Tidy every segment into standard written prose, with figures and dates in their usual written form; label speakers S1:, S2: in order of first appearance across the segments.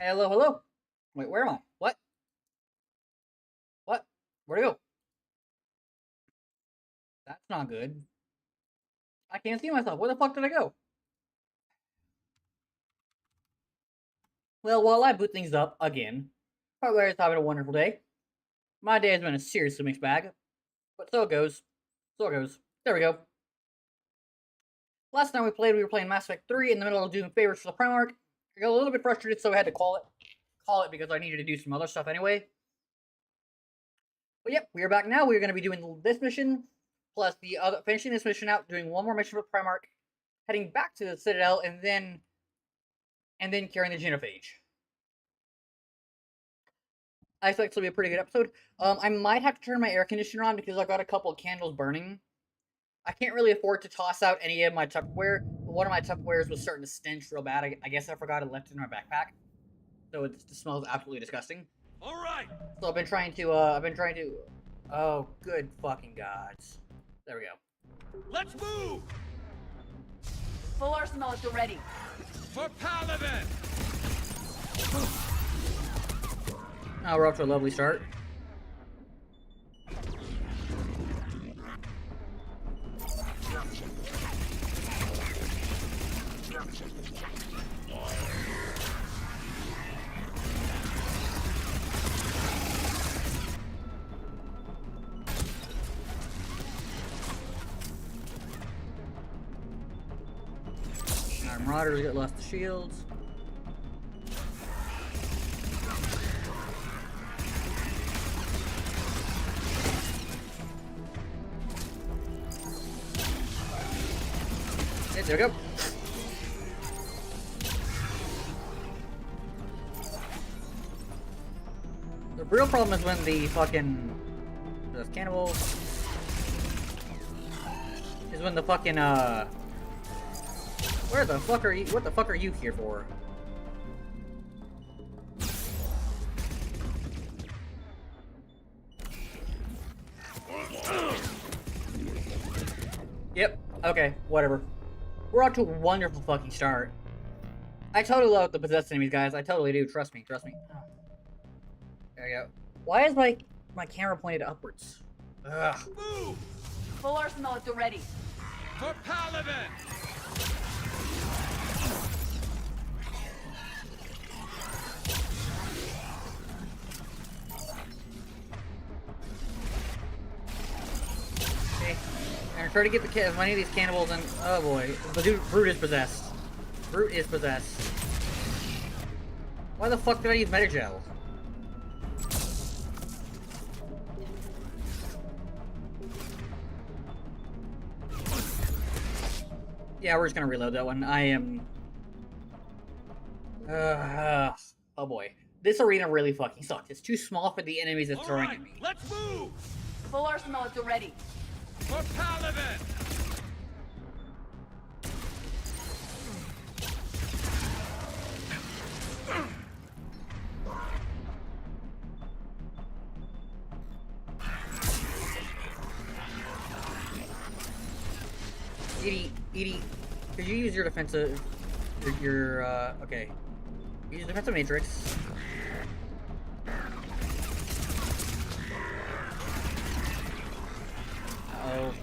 S1: Hello, hello. Wait, where am I? What? What? Where'd I go? That's not good. I can't see myself. Where the fuck did I go? Well, while I boot things up again, Hardware is having a wonderful day. My day has been a seriously mixed bag, but so it goes. So it goes. There we go. Last time we were playing Mass Effect 3 in the middle of doing favors for the Primarch. I got a little bit frustrated, so I had to call it because I needed to do some other stuff anyway. But yep, we are back now. We're going to be doing this mission, plus the other, finishing this mission out, doing one more mission for Primarch, heading back to the Citadel, and then carrying the Genophage. I expect this will be a pretty good episode. I might have to turn my air conditioner on because I've got a couple of candles burning. I can't really afford to toss out any of my Tupperware. But one of my Tupperwares was starting to stench real bad. I guess I forgot it left it in my backpack, so it smells absolutely disgusting.
S2: All right.
S1: So I've been trying to. Oh, good fucking gods! There we go.
S2: Let's move.
S3: Full arsenal at the ready.
S2: For Paladin.
S1: Now we're off to a lovely start. Our Marauders get lost the shields. Okay, there we go. The real problem is when the fucking those cannibals is when the fucking where the fuck are you? What the fuck are you here for? Yep. Okay. Whatever. We're off to a wonderful fucking start. I totally love the possessed enemies, guys. I totally do. Trust me. Trust me. There we go. Why is my camera pointed upwards? Ugh.
S2: Move.
S3: Full arsenal at the ready.
S2: For Paladin.
S1: Okay. I'm gonna try to get as many of these cannibals and oh boy, the dude Brute is possessed. Brute is possessed. Why the fuck did I use Metagel? Yeah, we're just gonna reload that one. I am. Oh boy, this arena really fucking sucks. It's too small for the enemies it's throwing at me.
S2: Let's move.
S3: Full arsenal at the ready.
S2: For Paladin.
S1: Edie, could you use your defensive, okay. Use defensive matrix. Uh-oh.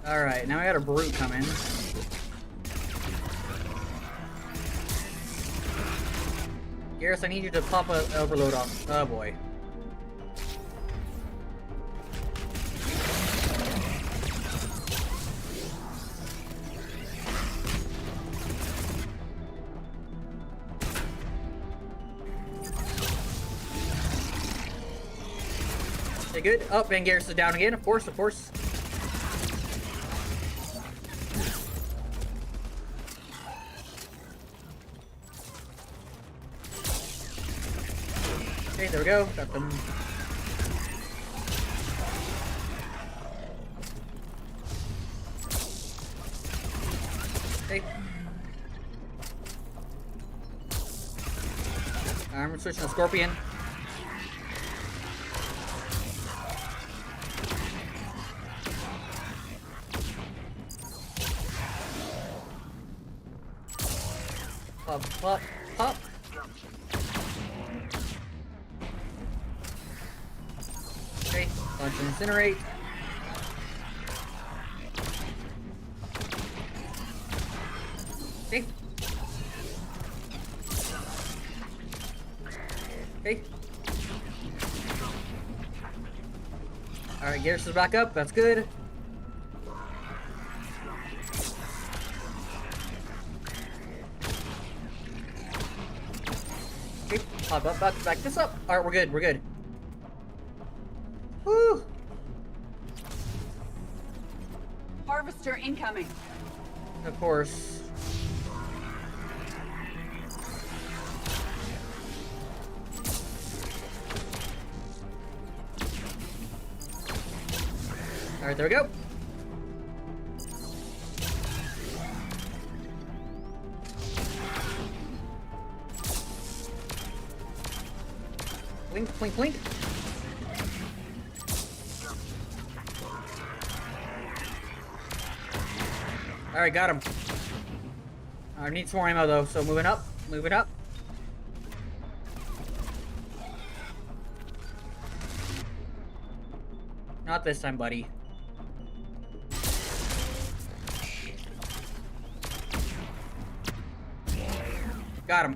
S1: Alright, now I got a Brute coming. Garrus, I need you to pop an overload off. Oh boy. Okay, good. Oh, Van Garrus is down again, of course, of course. Okay, there we go. Got them. Okay. I'm switching to Scorpion. Pop, pop. Okay, punch and incinerate. Okay. Okay. Alright, Garrus is back up. That's good. Okay, pop up, back this up. Alright, we're good, we're good. Woo!
S3: Harvester incoming.
S1: Of course. Alright, there we go. Blink, blink, blink. Alright, got him. I need some more ammo though, so moving up, moving up. Not this time, buddy. Got him.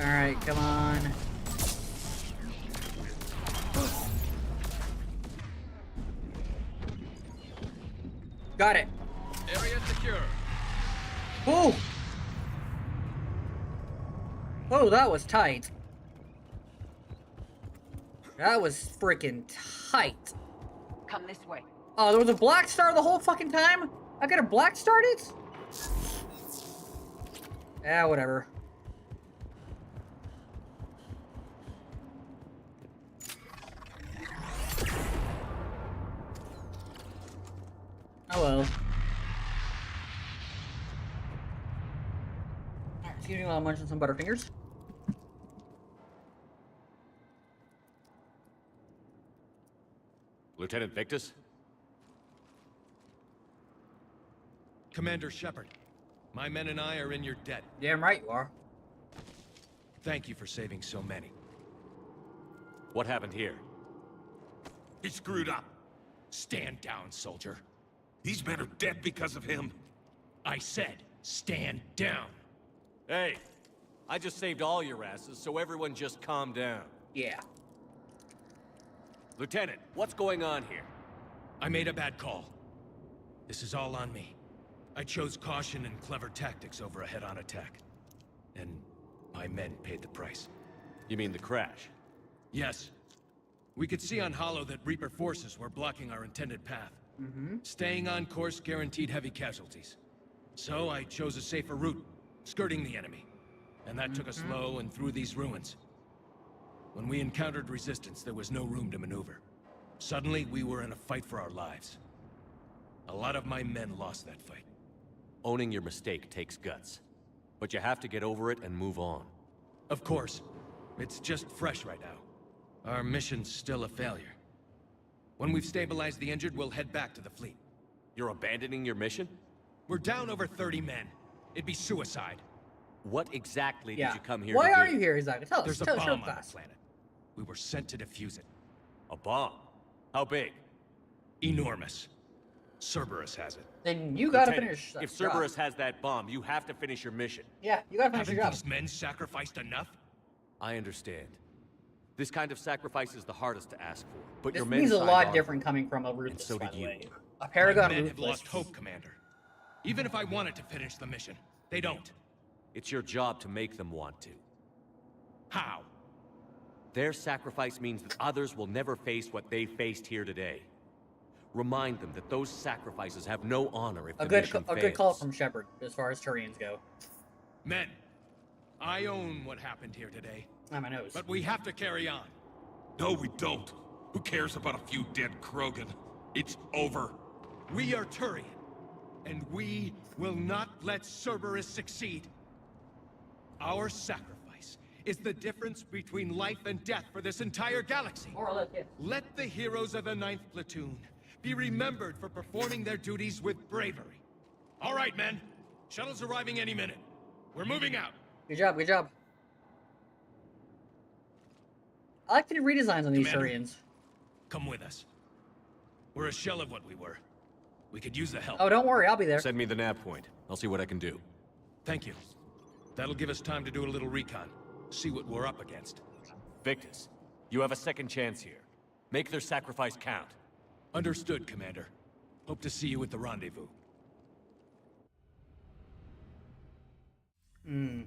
S1: Alright, come on. Got it.
S2: Area secure.
S1: Oh! Oh, that was tight. That was freaking tight.
S3: Come this way.
S1: Oh, there was a black star the whole fucking time? I got a black starred it? Yeah, whatever. Oh well. Excuse me while I'm munching some Butterfingers.
S4: Lieutenant Victus?
S2: Commander Shepard, my men and I are in your debt.
S1: Damn right you are.
S2: Thank you for saving so many.
S4: What happened here?
S5: He screwed up.
S2: Stand down, soldier.
S5: These men are dead because of him.
S2: I said, stand down.
S4: Hey, I just saved all your asses, so everyone just calm down.
S1: Yeah.
S4: Lieutenant, what's going on here?
S2: I made a bad call. This is all on me. I chose caution and clever tactics over a head-on attack. And my men paid the price.
S4: You mean the crash?
S2: Yes. We could see on Hollow that Reaper forces were blocking our intended path. Staying on course guaranteed heavy casualties. So I chose a safer route, skirting the enemy. And that took us low and through these ruins. When we encountered resistance, there was no room to maneuver. Suddenly, we were in a fight for our lives. A lot of my men lost that fight.
S4: Owning your mistake takes guts. But you have to get over it and move on.
S2: Of course. It's just fresh right now. Our mission's still a failure. When we've stabilized the injured, we'll head back to the fleet.
S4: You're abandoning your mission?
S2: We're down over 30 men. It'd be suicide.
S4: What exactly
S1: Yeah.
S4: did you come here
S1: Why
S4: to do?
S1: are you here exactly? Tell us.
S2: There's a
S1: Tell us real
S2: bomb on the
S1: fast.
S2: planet. We were sent to defuse it.
S4: A bomb? How big?
S2: Enormous. Cerberus has it.
S1: Then you gotta
S4: Lieutenant,
S1: finish that
S4: if
S1: job.
S4: Cerberus has that bomb, you have to finish your mission.
S1: Yeah, you gotta finish
S2: Haven't
S1: your job.
S2: these men sacrificed enough?
S4: I understand. This kind of sacrifice is the hardest to ask for, but
S1: This
S4: your men
S1: means a
S4: signed
S1: lot
S4: on
S1: different
S4: for it.
S1: coming from a ruthless,
S4: so
S1: by
S4: did
S1: the
S4: you.
S1: way. A
S2: My
S1: Paragon
S2: men have
S1: ruthless.
S2: lost hope, Commander. Even if I wanted to finish the mission, they don't.
S4: It's your job to make them want to.
S2: How?
S4: Their sacrifice means that others will never face what they faced here today. Remind them that those sacrifices have no honor if
S1: A
S4: the
S1: good,
S4: mission
S1: a good call
S4: fails.
S1: from Shepard as far as Turians go.
S2: Men, I own what happened here today.
S1: On my nose.
S2: But we have to carry on.
S5: No, we don't. Who cares about a few dead Krogan? It's over.
S2: We are Turian, and we will not let Cerberus succeed. Our sacrifice is the difference between life and death for this entire galaxy.
S1: More or less, yes.
S2: Let the heroes of the 9th Platoon be remembered for performing their duties with bravery. All right, men. Shuttle's arriving any minute. We're moving out.
S1: Good job, good job. I like the new redesigns on these
S2: Commander.
S1: Turians.
S2: Come with us. We're a shell of what we were. We could use the help.
S1: Oh, don't worry, I'll be there.
S4: Send me the nav point. I'll see what I can do.
S2: Thank you. That'll give us time to do a little recon. See what we're up against.
S4: Victus, you have a second chance here. Make their sacrifice count.
S2: Understood, Commander. Hope to see you at the rendezvous.
S1: Every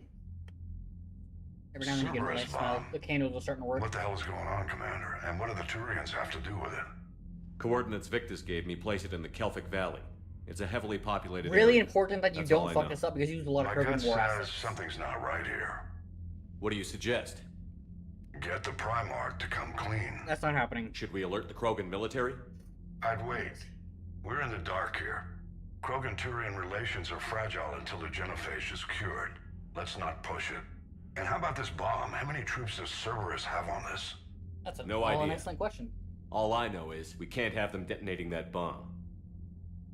S1: now and then you get a nice smell. The candles are starting to work.
S6: What the hell is going on, Commander? And what do the Turians have to do with it?
S4: Coordinates Victus gave me place it in the Kelphic Valley. It's a heavily populated
S1: Really
S4: area.
S1: important that you
S4: That's all
S1: don't
S4: I
S1: fuck
S4: know.
S1: this up because you use a lot of
S6: My
S1: Krogan
S6: gut
S1: war
S6: says
S1: assets.
S6: something's not right here.
S4: What do you suggest?
S6: Get the Primarch to come clean.
S1: That's not happening.
S4: Should we alert the Krogan military?
S6: I'd wait. We're in the dark here. Krogan-Turian relations are fragile until the Genophage is cured. Let's not push it. And how about this bomb? How many troops does Cerberus have on this?
S1: That's a,
S4: No
S1: an
S4: idea.
S1: excellent question.
S4: All I know is we can't have them detonating that bomb.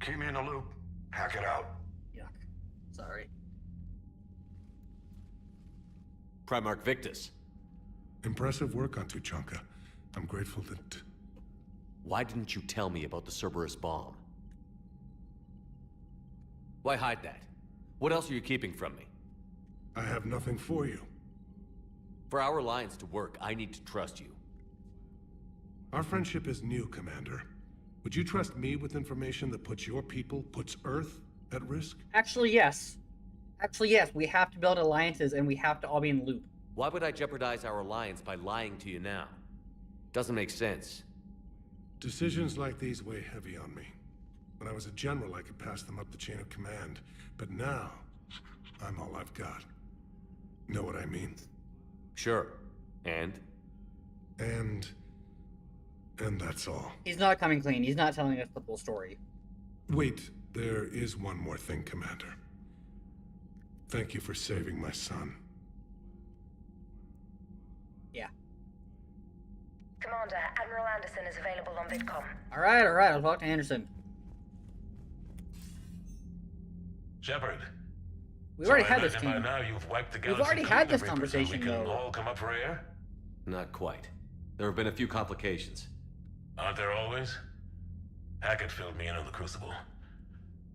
S6: Keep me in the loop. Hack it out.
S1: Yuck. Sorry.
S4: Primarch Victus,
S7: Impressive work on Tuchanka. I'm grateful that...
S4: why didn't you tell me about the Cerberus bomb? Why hide that? What else are you keeping from me?
S7: I have nothing for you.
S4: For our alliance to work, I need to trust you.
S7: Our friendship is new, Commander. Would you trust me with information that puts your people, puts Earth, at risk?
S1: Actually, yes. Actually, yes. We have to build alliances and we have to all be in the loop.
S4: Why would I jeopardize our alliance by lying to you now? Doesn't make sense.
S7: Decisions like these weigh heavy on me. When I was a general, I could pass them up the chain of command. But now, I'm all I've got. Know what I mean?
S4: Sure. And?
S7: And that's all.
S1: He's not coming clean. He's not telling us the full story.
S7: Wait, there is one more thing, Commander. Thank you for saving my son.
S1: Yeah.
S8: Commander, Admiral Anderson is available on VidCom.
S1: Alright, alright. I'll talk to Anderson.
S5: Shepard.
S1: We've already
S5: so
S1: had
S5: I
S1: this
S5: imagine by
S1: team.
S5: now you've wiped the
S1: We've
S5: galaxy
S1: already
S5: clean
S1: had
S5: of
S1: this
S5: Reapers,
S1: conversation,
S5: and we can
S1: though.
S5: all come up for air?
S4: Not quite. There have been a few complications.
S5: Aren't there always? Hackett filled me in on the Crucible.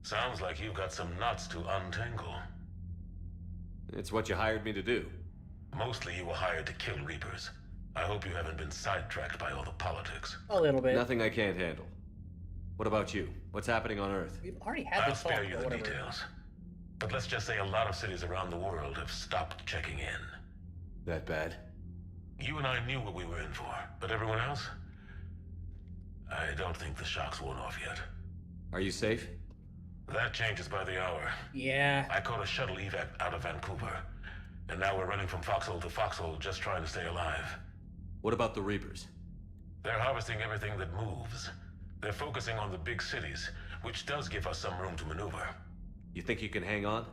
S5: Sounds like you've got some knots to untangle.
S4: It's what you hired me to do.
S5: Mostly you were hired to kill Reapers. I hope you haven't been sidetracked by all the politics.
S1: A little bit.
S4: Nothing I can't handle. What about you? What's happening on Earth?
S1: We've already had
S5: I'll
S1: this talk,
S5: spare you
S1: or
S5: the
S1: whatever.
S5: details. But let's just say a lot of cities around the world have stopped checking in.
S4: That bad?
S5: You and I knew what we were in for, but everyone else? I don't think the shock's worn off yet.
S4: Are you safe?
S5: That changes by the hour.
S1: Yeah.
S5: I caught a shuttle evac out of Vancouver, and now we're running from foxhole to foxhole just trying to stay alive.
S4: What about the Reapers?
S5: They're harvesting everything that moves. They're focusing on the big cities, which does give us some room to maneuver.
S4: You think you can hang on?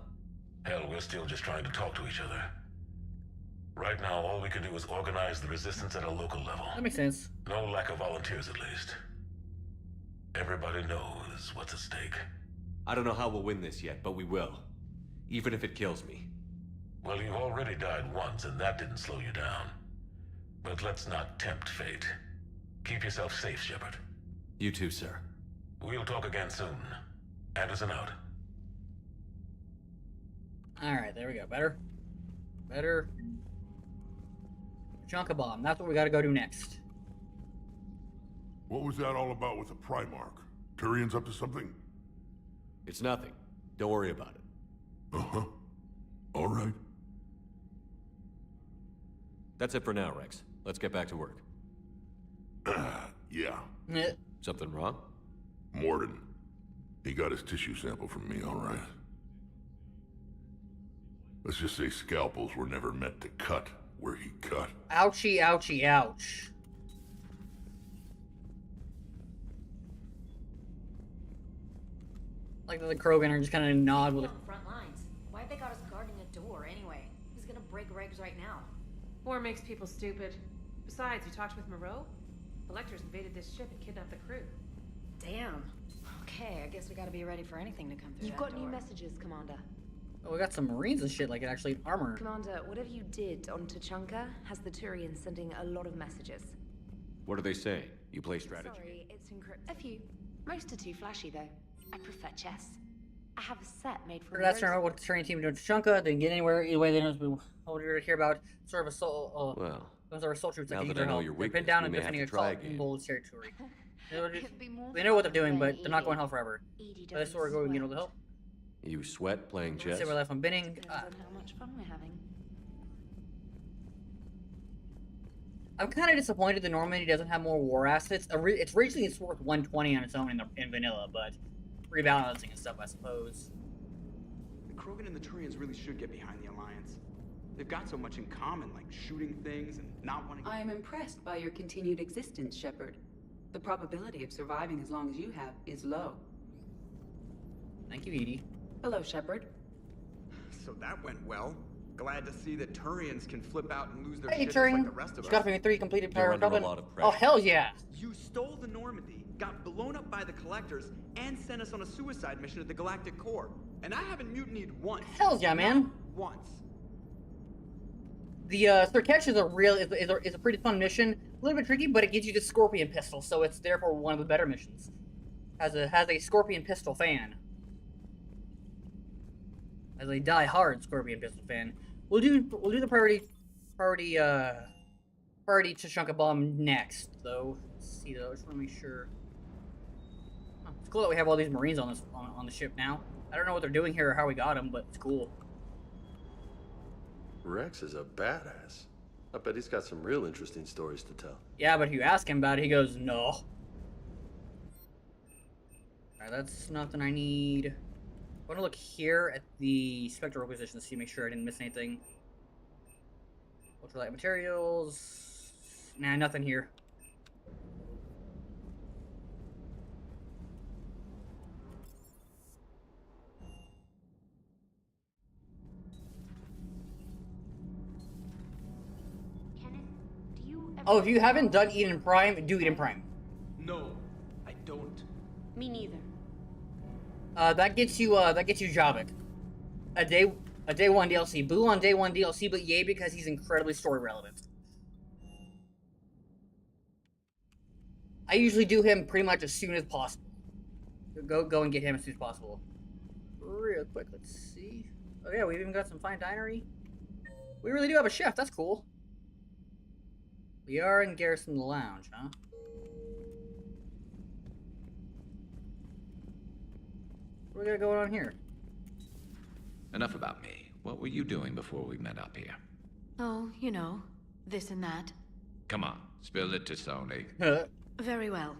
S5: Hell, we're still just trying to talk to each other. Right now, all we can do is organize the resistance at a local level.
S1: That makes sense.
S5: No lack of volunteers, at least. Everybody knows what's at stake.
S4: I don't know how we'll win this yet, but we will. Even if it kills me.
S5: Well, you've already died once, and that didn't slow you down. But let's not tempt fate. Keep yourself safe, Shepard.
S4: You too, sir.
S5: We'll talk again soon. Anderson out.
S1: Alright, there we go. Better. Better. Chunk of bomb. That's what we gotta go do next.
S9: What was that all about with the Primarch? Turian's up to something?
S4: It's nothing. Don't worry about it.
S9: Uh-huh. All right.
S4: That's it for now, Rex. Let's get back to work.
S9: Yeah.
S1: Eh.
S4: Something wrong?
S9: Morden. He got his tissue sample from me, all right. Let's just say scalpels were never meant to cut where he cut.
S1: Ouchie, ouchie, ouch. Like the Krogan are just kind of nod with
S10: on the front lines. Why'd they got us guarding a door anyway? He's gonna break regs right now.
S11: War makes people stupid. Besides, you talked with Moreau? Electors invaded this ship and kidnapped the crew.
S10: Damn. Okay, I guess we gotta be ready for anything to come through.
S8: You've got new messages, Commander.
S1: Oh, we got some Marines and shit, like actually armor.
S8: Commander, whatever you did on Tuchanka has the Turians sending a lot of messages.
S4: What do they say? You play strategy?
S8: Sorry, it's encrypted. A few. Most are too flashy, though. I prefer chess. I have a set made for
S1: That's not what the training team doing to Tuchanka. Didn't get anywhere. Either way, they don't know what you're to hear about. Sort of assault.
S4: Well,
S1: those are assault troops that
S4: now
S1: need
S4: that
S1: their
S4: I know
S1: help.
S4: your
S1: They're
S4: weakness,
S1: pinned down
S4: we
S1: and
S4: may have
S1: defending
S4: to
S1: a
S4: try
S1: cult
S4: again.
S1: Bulls territory.
S8: It'd be more
S1: They know what they're
S8: fun
S1: doing,
S8: if
S1: but they're not going hell forever.
S8: Edie
S1: So that's
S8: doesn't
S1: where we're going to get all the
S8: sweat.
S1: help.
S4: You sweat playing chess?
S1: Say we're left on binning.
S8: Depends on how much fun we're having.
S1: I'm kind of disappointed that Normandy doesn't have more war assets. It's originally it's worth 120 on its own in vanilla, but rebalancing and stuff, I suppose.
S12: The Krogan and the Turians really should get behind the Alliance. They've got so much in common, like shooting things and not wanting...
S3: I am impressed by your continued existence, Shepard. The probability of surviving as long as you have is low.
S1: Thank you, Edie.
S3: Hello, Shepard.
S12: So that went well. Glad to see that Turians can flip out and lose their
S1: Hey,
S12: shit just like
S1: Turing.
S12: the rest of
S1: You got
S12: us.
S1: me 3 completed
S4: They're
S1: power
S4: under a
S1: Republic.
S4: lot of
S1: Oh,
S4: pressure.
S1: hell yeah.
S12: You stole the Normandy, got blown up by the Collectors, and sent us on a suicide mission at the Galactic Core. And I haven't mutinied once.
S1: Hell yeah, man.
S12: Not once.
S1: The Sirkesh is a pretty fun mission. A little bit tricky, but it gives you the Scorpion pistol, so it's therefore one of the better missions. Has a Scorpion pistol fan. As a die-hard Scorpion pistol fan. We'll do the priority Tuchanka bomb next, though. Let's see though, I just want to make sure. Oh, it's cool that we have all these Marines on the ship now. I don't know what they're doing here or how we got them, but it's cool.
S13: Rex is a badass. I bet he's got some real interesting stories to tell.
S1: Yeah, but if you ask him about it, he goes, no. Alright, that's nothing I need. I want to look here at the spectral position to see, make sure I didn't miss anything. Ultralight materials. Nah, nothing here.
S8: Kenneth, do you ever...
S1: Oh, if you haven't done Eden Prime, do Eden Prime.
S12: No, I don't.
S8: Me neither.
S1: That gets you Javik. A day 1 DLC. Boo on day 1 DLC, but yay because he's incredibly story relevant. I usually do him pretty much as soon as possible. Go and get him as soon as possible. Real quick, let's see. Oh yeah, we've even got some fine dinery. We really do have a chef, that's cool. We are in Garrison Lounge, huh? What we got going on here?
S14: Enough about me. What were you doing before we met up here?
S10: Oh, you know, this and that.
S14: Come on, spill it to Sony.
S10: Very well.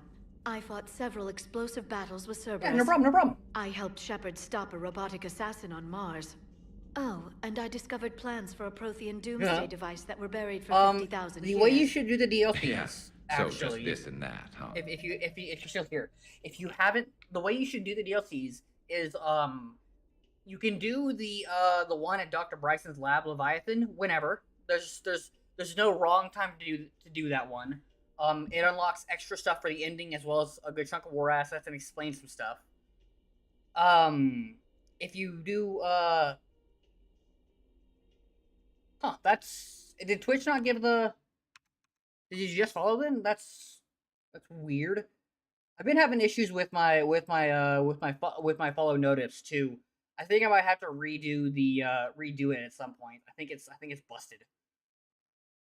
S10: I fought several explosive battles with Cerberus.
S1: Yeah, no problem, no problem.
S10: I helped Shepard stop a robotic assassin on Mars. Oh, and I discovered plans for a Prothean doomsday device that were buried for 50,000 years.
S1: The way you should do the DLCs,
S14: Yes.
S1: actually.
S14: So just this and that, huh?
S1: If you're still here, if you haven't, the way you should do the DLCs is you can do the one at Dr. Bryson's lab, Leviathan, whenever. There's no wrong time to do that one. It unlocks extra stuff for the ending as well as a good chunk of war assets and explains some stuff. If you do did Twitch not give the... Did you just follow them? That's weird. I've been having issues with my follow notifs too. I think I might have to redo it at some point. I think it's busted.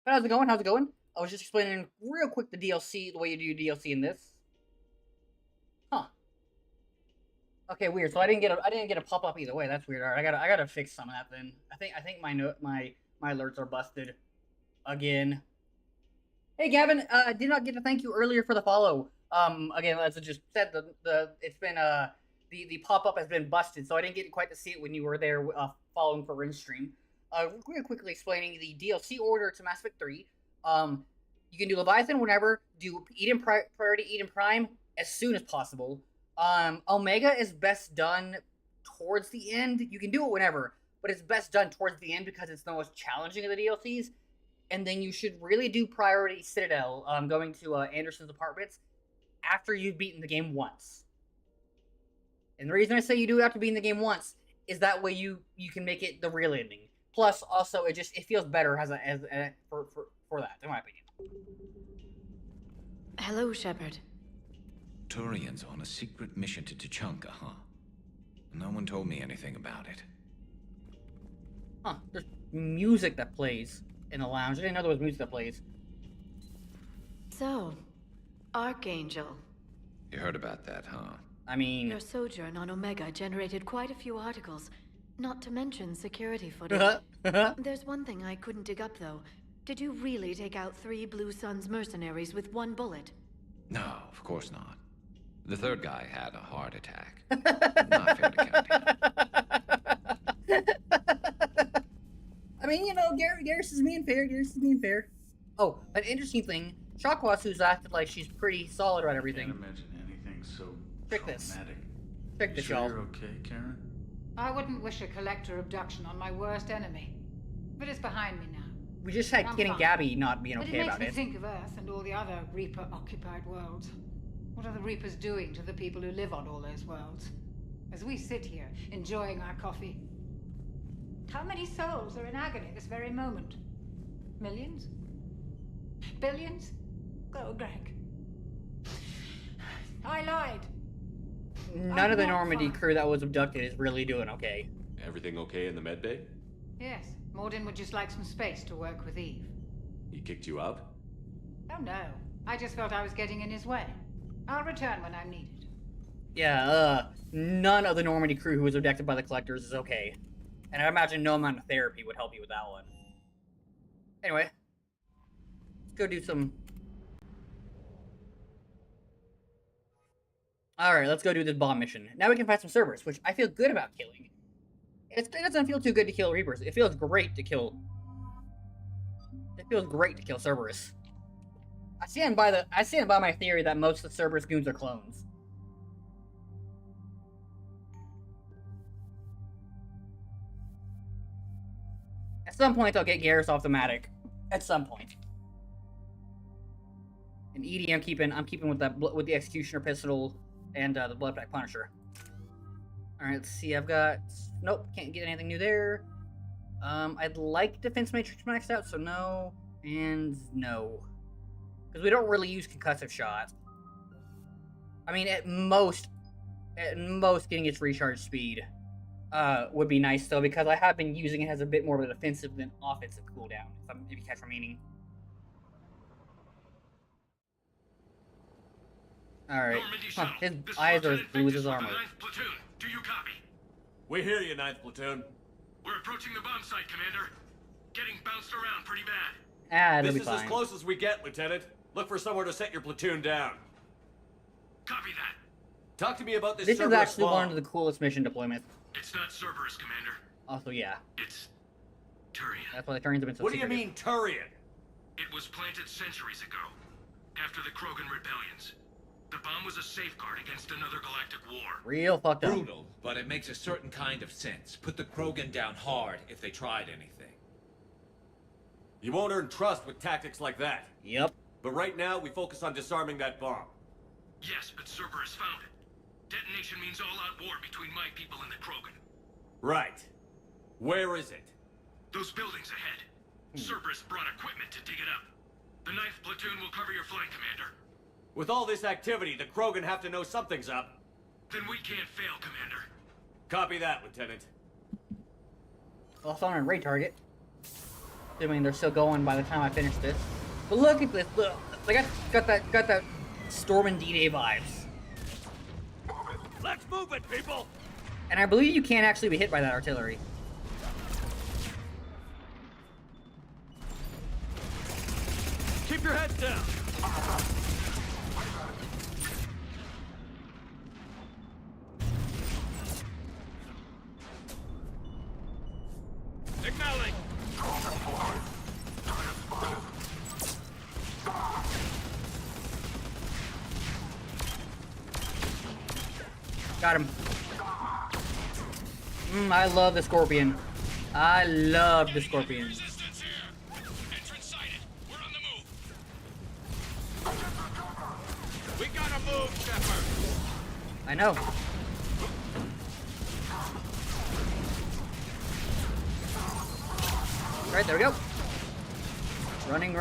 S1: But how's it going? How's it going? I was just explaining real quick the DLC, the way you do DLC in this. Huh. Okay, weird. So I didn't get a pop up either way. That's weird. All right, I gotta fix some of that then. I think my alerts are busted again. Hey Gavin, did not get to thank you earlier for the follow. Again, as I just said, it's been the pop up has been busted, so I didn't get quite to see it when you were there following for Ring Stream. real quickly explaining the DLC order to Mass Effect 3. You can do Leviathan whenever. Do Eden Priority Eden Prime as soon as possible. Omega is best done towards the end. You can do it whenever, but it's best done towards the end because it's the most challenging of the DLCs. And then you should really do Priority Citadel, going to Anderson's apartments after you've beaten the game once. And the reason I say you do have to beat the game once is that way you can make it the real ending. Plus, also, it feels better for that, in my opinion.
S10: Hello, Shepard.
S14: Turian's on a secret mission to Tuchanka, huh? No one told me anything about it.
S1: Huh, there's music that plays in the lounge. I didn't know there was music that plays.
S10: So, Archangel.
S14: You heard about that, huh?
S1: I mean...
S10: Your sojourn on Omega generated quite a few articles, not to mention security footage. There's one thing I couldn't dig up, though. Did you really take out 3 Blue Suns mercenaries with 1 bullet?
S14: No, of course not. The third guy had a heart attack. Not fair to count him.
S1: I mean, you know, Garrus is being fair. Oh, an interesting thing. Shakwasu's acted like she's pretty solid about everything.
S15: Can't imagine anything so
S1: Check this.
S15: traumatic.
S1: Check this,
S15: sure
S1: y'all.
S15: You're okay, Karen?
S16: I wouldn't wish a collector abduction on my worst enemy. But it's behind me now.
S1: We just had
S16: I'm
S1: Kid and
S16: fine.
S1: Gabby not being
S16: But
S1: okay
S16: it makes
S1: about
S16: me
S1: it.
S16: think of Earth and all the other Reaper-occupied worlds. What are the Reapers doing to the people who live on all those worlds? As we sit here, enjoying our coffee. How many souls are in agony this very moment? Millions? Billions? Oh, Greg. I lied.
S1: None of the
S16: I'm not
S1: Normandy
S16: fine.
S1: crew that was abducted is really doing okay.
S4: Everything okay in the medbay?
S16: Yes, Mordin would just like some space to work with Eve.
S4: He kicked you out?
S16: Oh no, I just felt I was getting in his way. I'll return when I'm needed.
S1: Yeah, none of the Normandy crew who was abducted by the Collectors is okay. And I imagine no amount of therapy would help you with that one. Anyway, let's go do some... Alright, let's go do this bomb mission. Now we can find some Cerberus, which I feel good about killing. It doesn't feel too good to kill Reapers. It feels great to kill... It feels great to kill Cerberus. I stand by my theory that most of the Cerberus goons are clones. At some point, I'll get Garrus off the Matic. At some point. And Edie, I'm keeping with the Executioner pistol and the Bloodpack Punisher. All right, let's see. I've got nope, can't get anything new there. I'd like Defense Matrix maxed out, so no and no, because we don't really use concussive shot. I mean, at most, getting its recharge speed would be nice though, because I have been using it as a bit more of a defensive than offensive cooldown. If you catch my meaning. All right. Huh, his eyes are as blue as his armor.
S2: Platoon, do you copy?
S4: We hear you, 9th Platoon.
S2: We're approaching the bomb site, Commander. Getting bounced around pretty bad.
S1: It'll
S4: This
S1: be
S4: is
S1: fine.
S4: as close as we get, Lieutenant. Look for somewhere to set your platoon down.
S2: Copy that.
S4: Talk to me about this
S1: This is
S4: Cerberus
S1: actually
S4: bomb.
S1: one of the coolest mission deployments.
S2: It's not Cerberus, Commander.
S1: Also, yeah.
S2: It's Turian.
S1: That's why the Turians have been so
S4: What do you
S1: secretive.
S4: mean, Turian?
S2: It was planted centuries ago, after the Krogan rebellions. The bomb was a safeguard against another galactic war.
S1: Real fucked up.
S14: Brutal, but it makes a certain kind of sense. Put the Krogan down hard if they tried anything.
S4: You won't earn trust with tactics like that.
S1: Yep.
S4: But right now, we focus on disarming that bomb.
S2: Yes, but Cerberus found it. Detonation means all-out war between my people and the Krogan.
S4: Right. Where is it?
S2: Those buildings ahead. Cerberus brought equipment to dig it up. The 9th Platoon will cover your flank, Commander.
S4: With all this activity, the Krogan have to know something's up.
S2: Then we can't fail, Commander.
S4: Copy that, Lieutenant.
S1: Also on a raid target. Assuming they're still going by the time I finish this. But look at this. Look, I got that Storm and D-Day vibes.
S4: Let's move it, people!
S1: And I believe you can't actually be hit by that artillery.
S4: Keep your heads down!
S2: Acknowledge!
S1: Got him. I love the Scorpion. I love the Scorpion.
S2: We gotta move, Shepard.
S1: I know. Right, there we go. Running.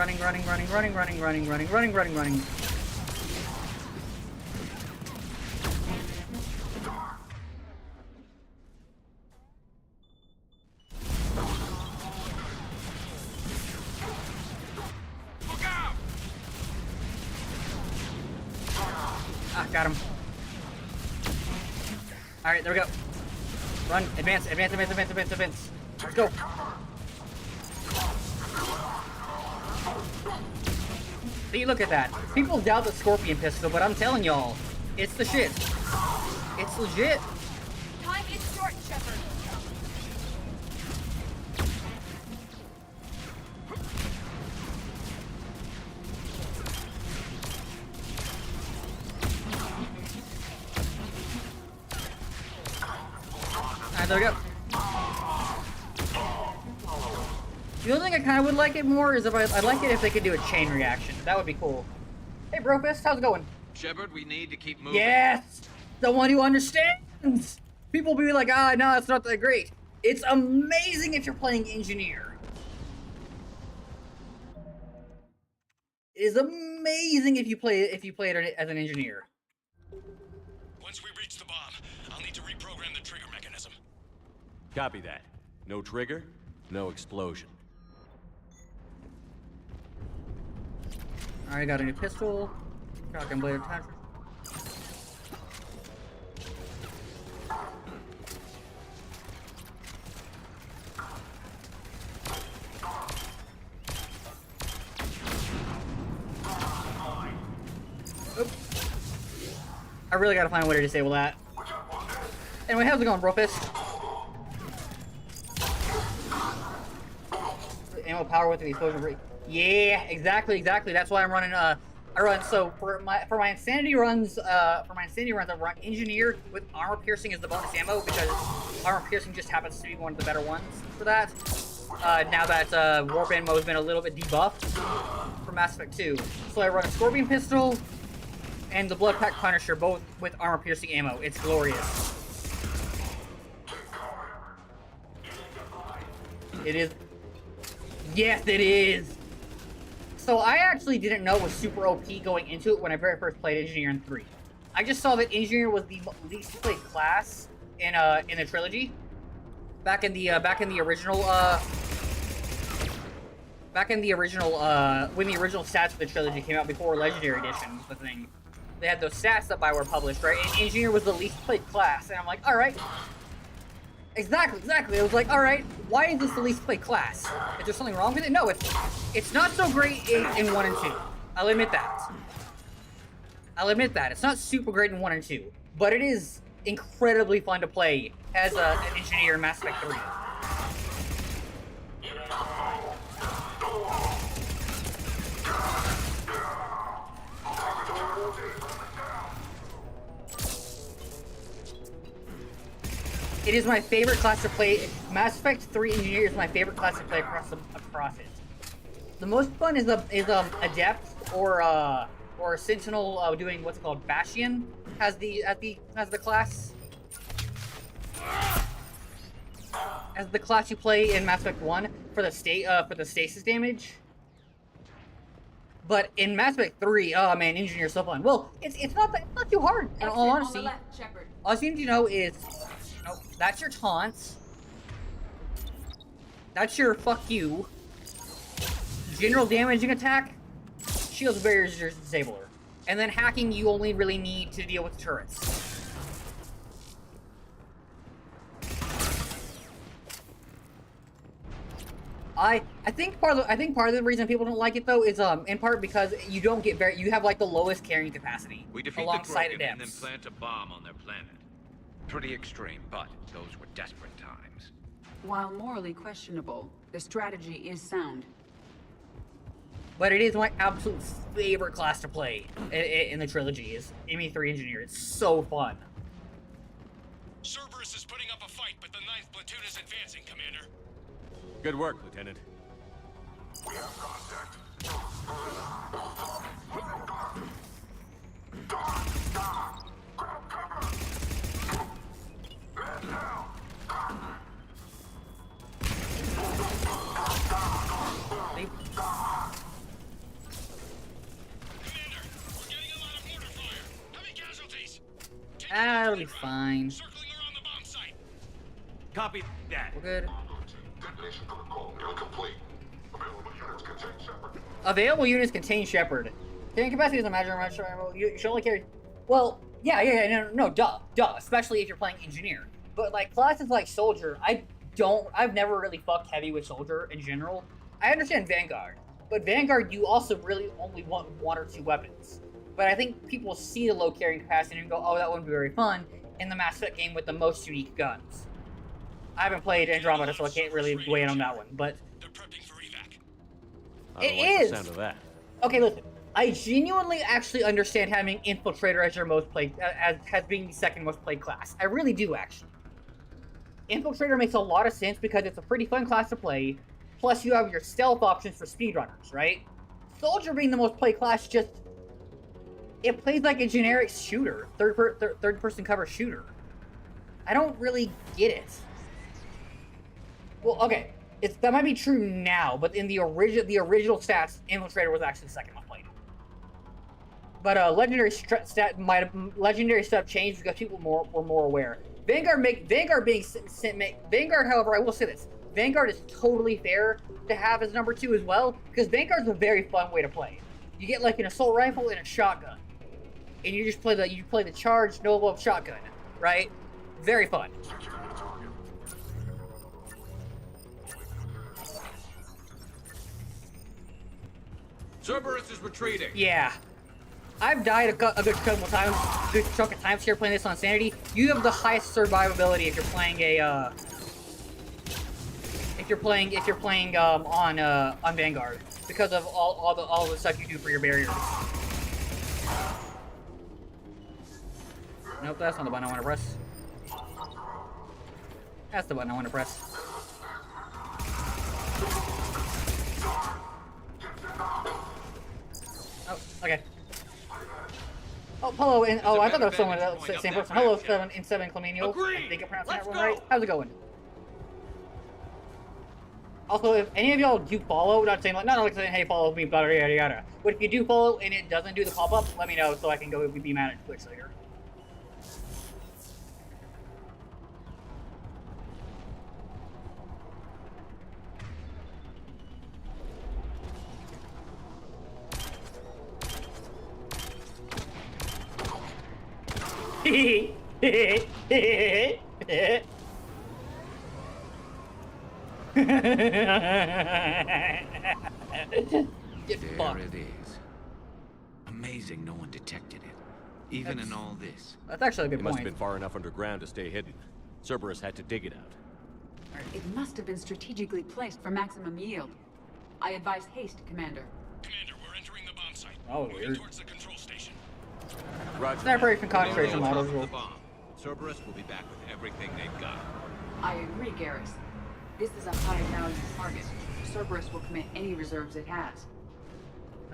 S1: Ah, got him. Alright, there we go. Run, advance. Let's go. See, look at that. People doubt the Scorpion pistol, but I'm telling y'all, it's the shit. It's legit.
S8: Time is short, Shepard.
S1: Alright, there we go. The only thing I kind of would like it more is if I'd like it if they could do a chain reaction. That would be cool. Hey, Brofist, how's it going?
S14: Shepard, we need to keep moving.
S1: Yes! The one who understands! People be like, no, it's not that great. It's amazing if you're playing Engineer. It is amazing if you play it as an Engineer.
S2: Once we reach the bomb, I'll need to reprogram the trigger mechanism.
S4: Copy that. No trigger, no explosion.
S1: Alright, got a new pistol. Shotgun blade attachment. Oops. I really gotta find a way to disable that. Anyway, how's it going, Brofist? Ammo power with the explosion rate. Yeah, exactly. That's why I'm running. I run so for my insanity runs. I run Engineer with armor piercing as the bonus ammo because armor piercing just happens to be one of the better ones for that. Now that warp ammo has been a little bit debuffed for Mass Effect 2, so I run a Scorpion pistol and the Blood Pack Punisher, both with armor piercing ammo. It's glorious. It is. Yes, it is. So I actually didn't know it was super OP going into it when I very first played Engineer in 3. I just saw that Engineer was the least played class in the trilogy. Back in the original when the original stats for the trilogy came out before Legendary Edition was the thing. They had those stats that Bioware published, right? And Engineer was the least played class, and I'm like, all right. Exactly. I was like, all right, why is this the least played class? Is there something wrong with it? No, it's not so great in 1 and 2. I'll admit that. It's not super great in 1 and 2, but it is incredibly fun to play as an Engineer in Mass Effect 3. It is my favorite class to play. Mass Effect 3 Engineer is my favorite class to play across it. The most fun is Adept or Sentinel doing what's called Bastion as the class. As the class you play in Mass Effect 1 for the stasis damage. But in Mass Effect 3, oh man, Engineer's so fun. Well, it's not too hard. In all honesty, all you need to know is. Oh, that's your taunts. That's your fuck you. General damaging attack. Shields, barriers, disabler. And then hacking, you only really need to deal with turrets. I think part of the reason people don't like it though is in part because you don't get you have like the lowest carrying capacity
S14: We defeat
S1: alongside
S14: the Krogan and then
S1: Adepts.
S14: plant a bomb on their planet. Pretty extreme, but those were desperate times.
S3: While morally questionable, the strategy is sound.
S1: But it is my absolute favorite class to play in the trilogy is ME3 Engineer. It's so fun.
S2: Cerberus is putting up a fight, but the 9th platoon is advancing, Commander.
S4: Good work, Lieutenant.
S6: We have contact. Grab cover! Man down!
S1: That'll be fine.
S4: Copy that.
S1: We're good.
S6: Detonation protocol nearly complete. Available units contain Shepard.
S1: Available units contain Shepard. Carrying capacity doesn't matter much. You should only carry. Well, yeah, no, duh. Especially if you're playing engineer. But like classes like soldier, I've never really fucked heavy with soldier in general. I understand Vanguard, but Vanguard you also really only want 1 or 2 weapons. But I think people see the low carrying capacity and go, oh, that wouldn't be very fun in the Mass Effect game with the most unique guns. I haven't played Andromeda, so I can't really weigh in on that one, but
S4: I don't like the sound of that.
S1: Okay, listen. I genuinely actually understand having Infiltrator as your most played, as being the second most played class. I really do, actually. Infiltrator makes a lot of sense because it's a pretty fun class to play, plus you have your stealth options for speedrunners, right? Soldier being the most played class it plays like a generic shooter, third-person cover shooter. I don't really get it. Well, okay, that might be true now, but in the original stats, Infiltrator was actually the second most played. But legendary stuff changed because people were more aware. Vanguard, however, I will say this: Vanguard is totally fair to have as number 2 as well, because Vanguard's a very fun way to play. You get like an assault rifle and a shotgun, and you just play the charged no-blow shotgun, right? Very fun.
S14: Cerberus is retreating.
S1: Yeah. I've died a good couple times, good chunk of times here playing this on Sanity. You have the highest survivability if you're playing on Vanguard because of all the stuff you do for your barriers. Nope, that's not the button I want to press. That's the button I want to press. Oh, okay. Oh, hello, and I thought that was someone else, same person. Hello, 7 Clemenio. I think I'm pronouncing that one right. How's it going? Also, if any of y'all do follow, not saying hey, follow me, blah, yada yada. But if you do follow and it doesn't do the pop-up, let me know so I can go be mad at Twitch later. Get
S14: There it is. Amazing no one detected it. Even in all this.
S1: That's actually a good
S4: It
S1: point.
S4: must have been far enough underground to stay hidden. Cerberus had to dig it out.
S3: It must have been strategically placed for maximum yield. I advise haste, Commander.
S2: Commander, we're entering the bomb site.
S1: Oh,
S2: moving
S1: weird.
S2: towards the control station.
S4: Roger.
S1: Separation concentration models
S14: The
S1: will.
S14: bomb. Cerberus will be back with everything they've got.
S3: I agree, Garrus. This is a high-value target. Cerberus will commit any reserves it has.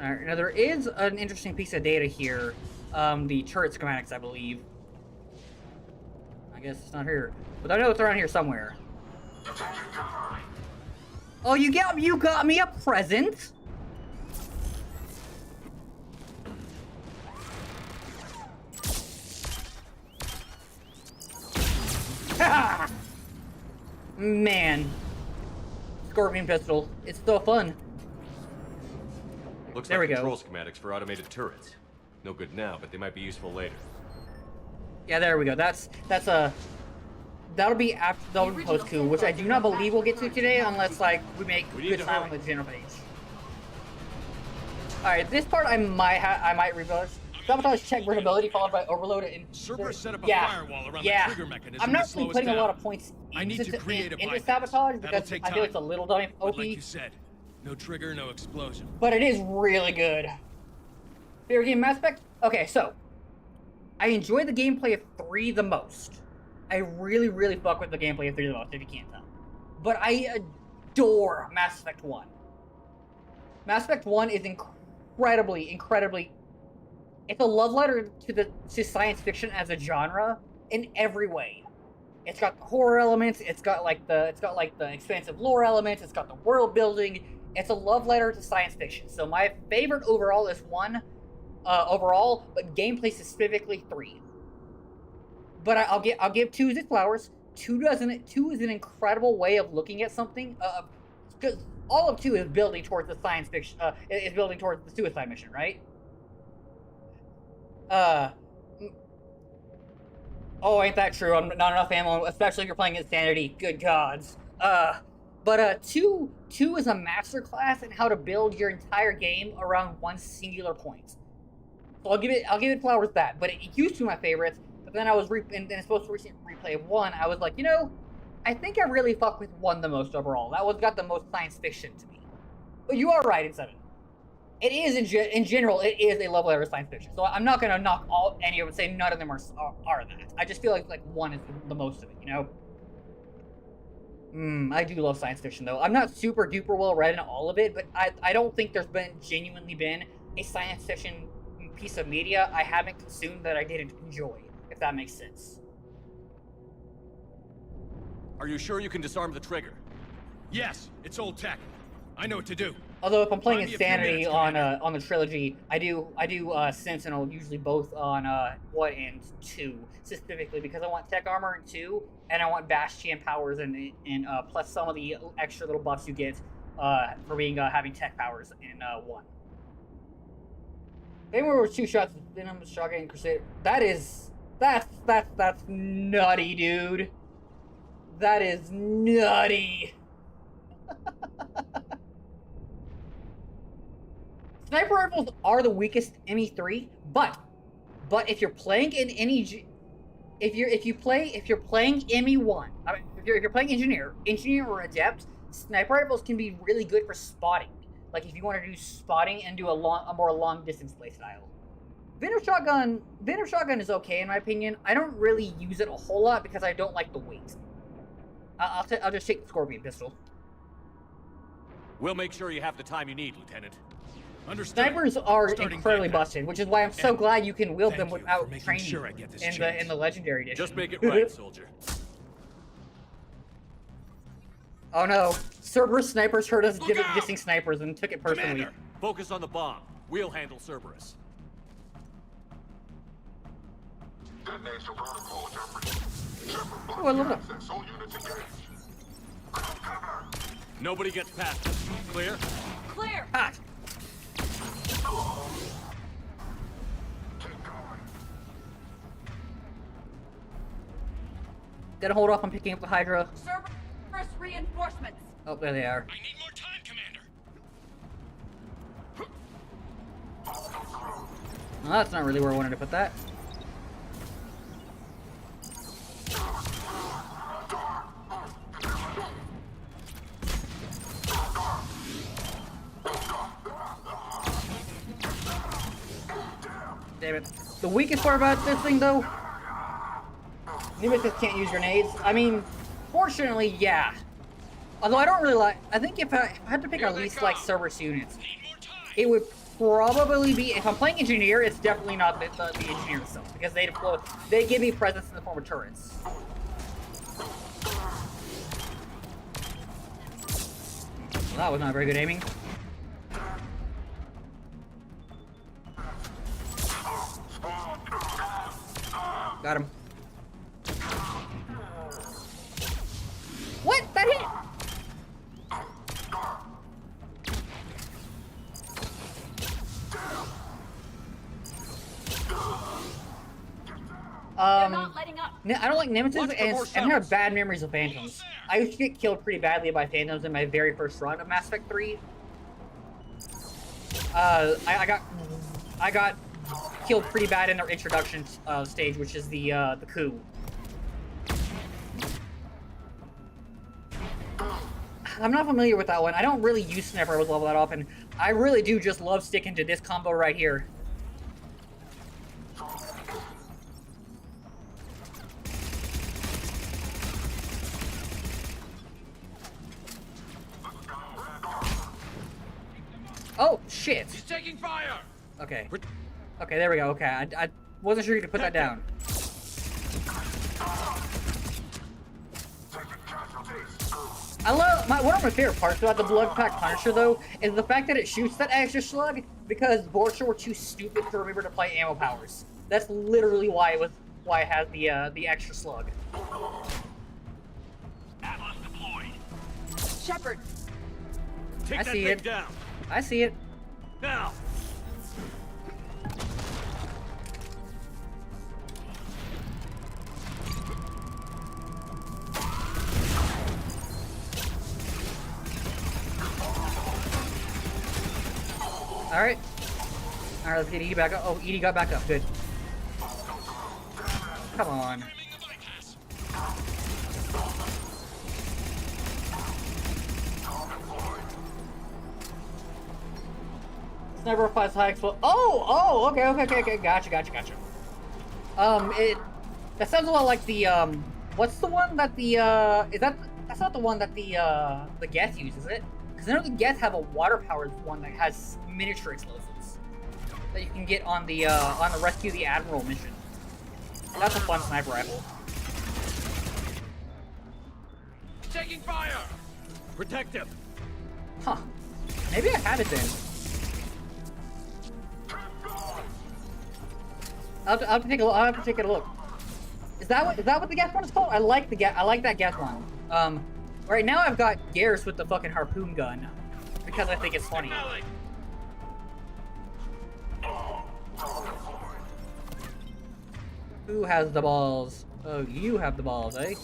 S1: Alright, now there is an interesting piece of data here. The turret schematics, I believe. I guess it's not here. But I know it's around here somewhere. Oh, you got me a present? Ha! Man. Scorpion pistol. It's so fun.
S4: Looks
S1: There
S4: like
S1: we go.
S4: control schematics for automated turrets. No good now, but they might be useful later.
S1: Yeah, there we go. That'll be post coup, which I do not believe we'll get to today unless like we make good time on the Genophage. All right, this part I might rebuild. Sabotage check versatility followed by overload and
S2: Cerberus set up a firewall around the trigger mechanism
S1: I'm not
S2: to slow
S1: really
S2: us
S1: putting a
S2: down.
S1: lot of points
S2: I need to create a
S1: into
S2: bypass.
S1: sabotage
S2: That'll
S1: because
S2: take
S1: I feel
S2: time.
S1: it's a little dummy
S2: But
S1: OP,
S2: like you said, no trigger, no explosion.
S1: but it is really good. Favorite game aspect? Okay, so I enjoy the gameplay of 3 the most. I really, really fuck with the gameplay of 3 the most, if you can't tell. But I adore Mass Effect 1. Mass Effect 1 is incredibly... It's a love letter to science fiction as a genre in every way. It's got the horror elements, it's got the expansive lore elements, it's got the world building. It's a love letter to science fiction. So my favorite overall is 1 overall, but gameplay specifically 3. But I'll give 2 its flowers. 2 is an incredible way of looking at something. Because all of 2 is building towards the science fiction. Is building towards the suicide mission, right? Oh, ain't that true? I'm not enough ammo, especially if you're playing Insanity. Good gods. But 2 is a masterclass in how to build your entire game around one singular point. So I'll give it flowers that. But it used to be my favorite. But then I was and it's supposed to recent replay of 1. I was like, you know, I think I really fuck with 1 the most overall. That one got the most science fiction to me. But you are right in 7. It is in general, it is a level of science fiction. So I'm not gonna knock any of them, say none of them are that. I just feel like 1 is the most of it, you know. I do love science fiction though. I'm not super duper well read in all of it, but I don't think there's genuinely been a science fiction piece of media I haven't consumed that I didn't enjoy, if that makes sense.
S4: Are you sure you can disarm the trigger?
S2: Yes, it's old tech. I know what to do.
S1: Although if I'm playing Insanity on the Trilogy, I do Sentinel usually both on 1 and 2 specifically because I want tech armor in 2 and I want Bastion powers and plus some of the extra little buffs you get for being having tech powers in 1. Then were 2 shots of Venom, Shotgun, and Crusader. That's nutty, dude. That is nutty. Sniper rifles are the weakest ME3, but if you're playing in any, if you're playing ME1, I mean, if you're playing engineer or adept, sniper rifles can be really good for spotting. Like if you want to do spotting and do a more long distance playstyle. Venom shotgun is okay in my opinion. I don't really use it a whole lot because I don't like the weight. I'll just take the Scorpion pistol.
S4: We'll make sure you have the time you need, Lieutenant.
S2: Understood.
S1: Snipers are incredibly busted, which is why I'm so glad you can wield them without training in the Legendary Edition.
S4: Just make it right, soldier.
S1: Oh no, Cerberus snipers heard us dissing snipers and took it personally.
S4: Commander, focus on the bomb. We'll handle Cerberus.
S1: Oh, I love it.
S4: Nobody gets past us. Clear?
S3: Clear!
S1: Hot! Gotta hold off on picking up the Hydra.
S3: Cerberus reinforcements!
S1: Oh, there they are.
S2: I need more time, Commander.
S1: Well, that's not really where I wanted to put that. Damn it. The weakest part about this thing, though, Nemesis can't use grenades. I mean, fortunately, yeah. Although I don't really like... I think if I had to pick at least, like, Cerberus units, it would probably be... If I'm playing Engineer, it's definitely not the Engineer itself, because they give me presence in the form of turrets. Well, that was not very good aiming. Got him. What? That hit!
S3: They're not letting up.
S1: I don't like Nemesis, and I have bad memories of Phantoms. I used to get killed pretty badly by Phantoms in my very first run of Mass Effect 3. I got killed pretty bad in their introduction stage, which is the coup. I'm not familiar with that one. I don't really use sniper rifles level that often. I really do just love sticking to this combo right here. Oh, shit.
S2: He's taking fire!
S1: Okay. Okay, there we go. Okay, I wasn't sure you could put that down. I love one of my favorite parts about the Blood Pack Punisher though is the fact that it shoots that extra slug because Vorcha were too stupid to remember to play ammo powers. That's literally why it has the extra slug.
S2: Atlas deployed.
S3: Shepard.
S2: Take
S1: I
S2: that
S1: see
S2: thing
S1: it.
S2: down.
S1: I see it.
S2: Now.
S1: Alright. Alright, let's get Edie back up. Oh, Edie got back up. Good. Come on. Sniper applies high explosive. Oh, okay. Gotcha. That sounds a lot like the, what's the one that the, that's not the one that the Geth uses, is it? Because I know the Geth have a water-powered one that has miniature explosives that you can get on the Rescue the Admiral mission. And that's a fun sniper rifle.
S2: Taking fire! Protective!
S1: Huh. Maybe I have it then. I'll have to take a look. I'll have to take a look. Is that what the gas one is called? I like that gas one. Right now I've got Garrus with the fucking harpoon gun because I think it's funny. Who has the balls? Oh, you have the balls, eh?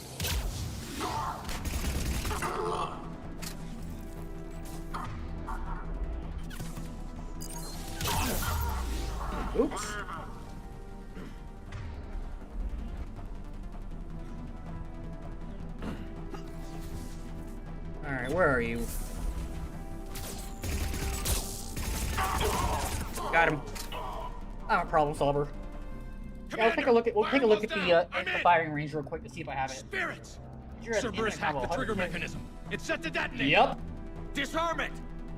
S1: Oops. Alright, where are you? Got him. I'm a problem solver. Yeah, we'll take a look at the firing range real quick to see if I have it.
S2: Spirits!
S1: Sure,
S2: Cerberus hacked the trigger mechanism. It's set to detonate.
S1: Yep.
S2: Disarm it!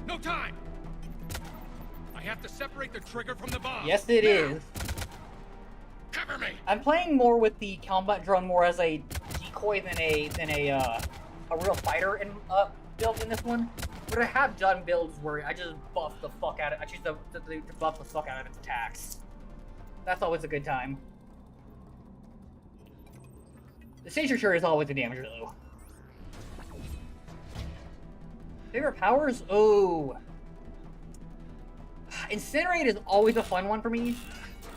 S2: No time! I have to separate the trigger from the bomb.
S1: Yes, it is.
S2: Cover me!
S1: I'm playing more with the combat drone more as a decoy than a real fighter build in this one. But I have done builds where I just buff the fuck out of it. I choose to buff the fuck out of its attacks. That's always a good time. The Sentry Turret is always a damager though. Favorite powers? Oh. Incinerate is always a fun one for me.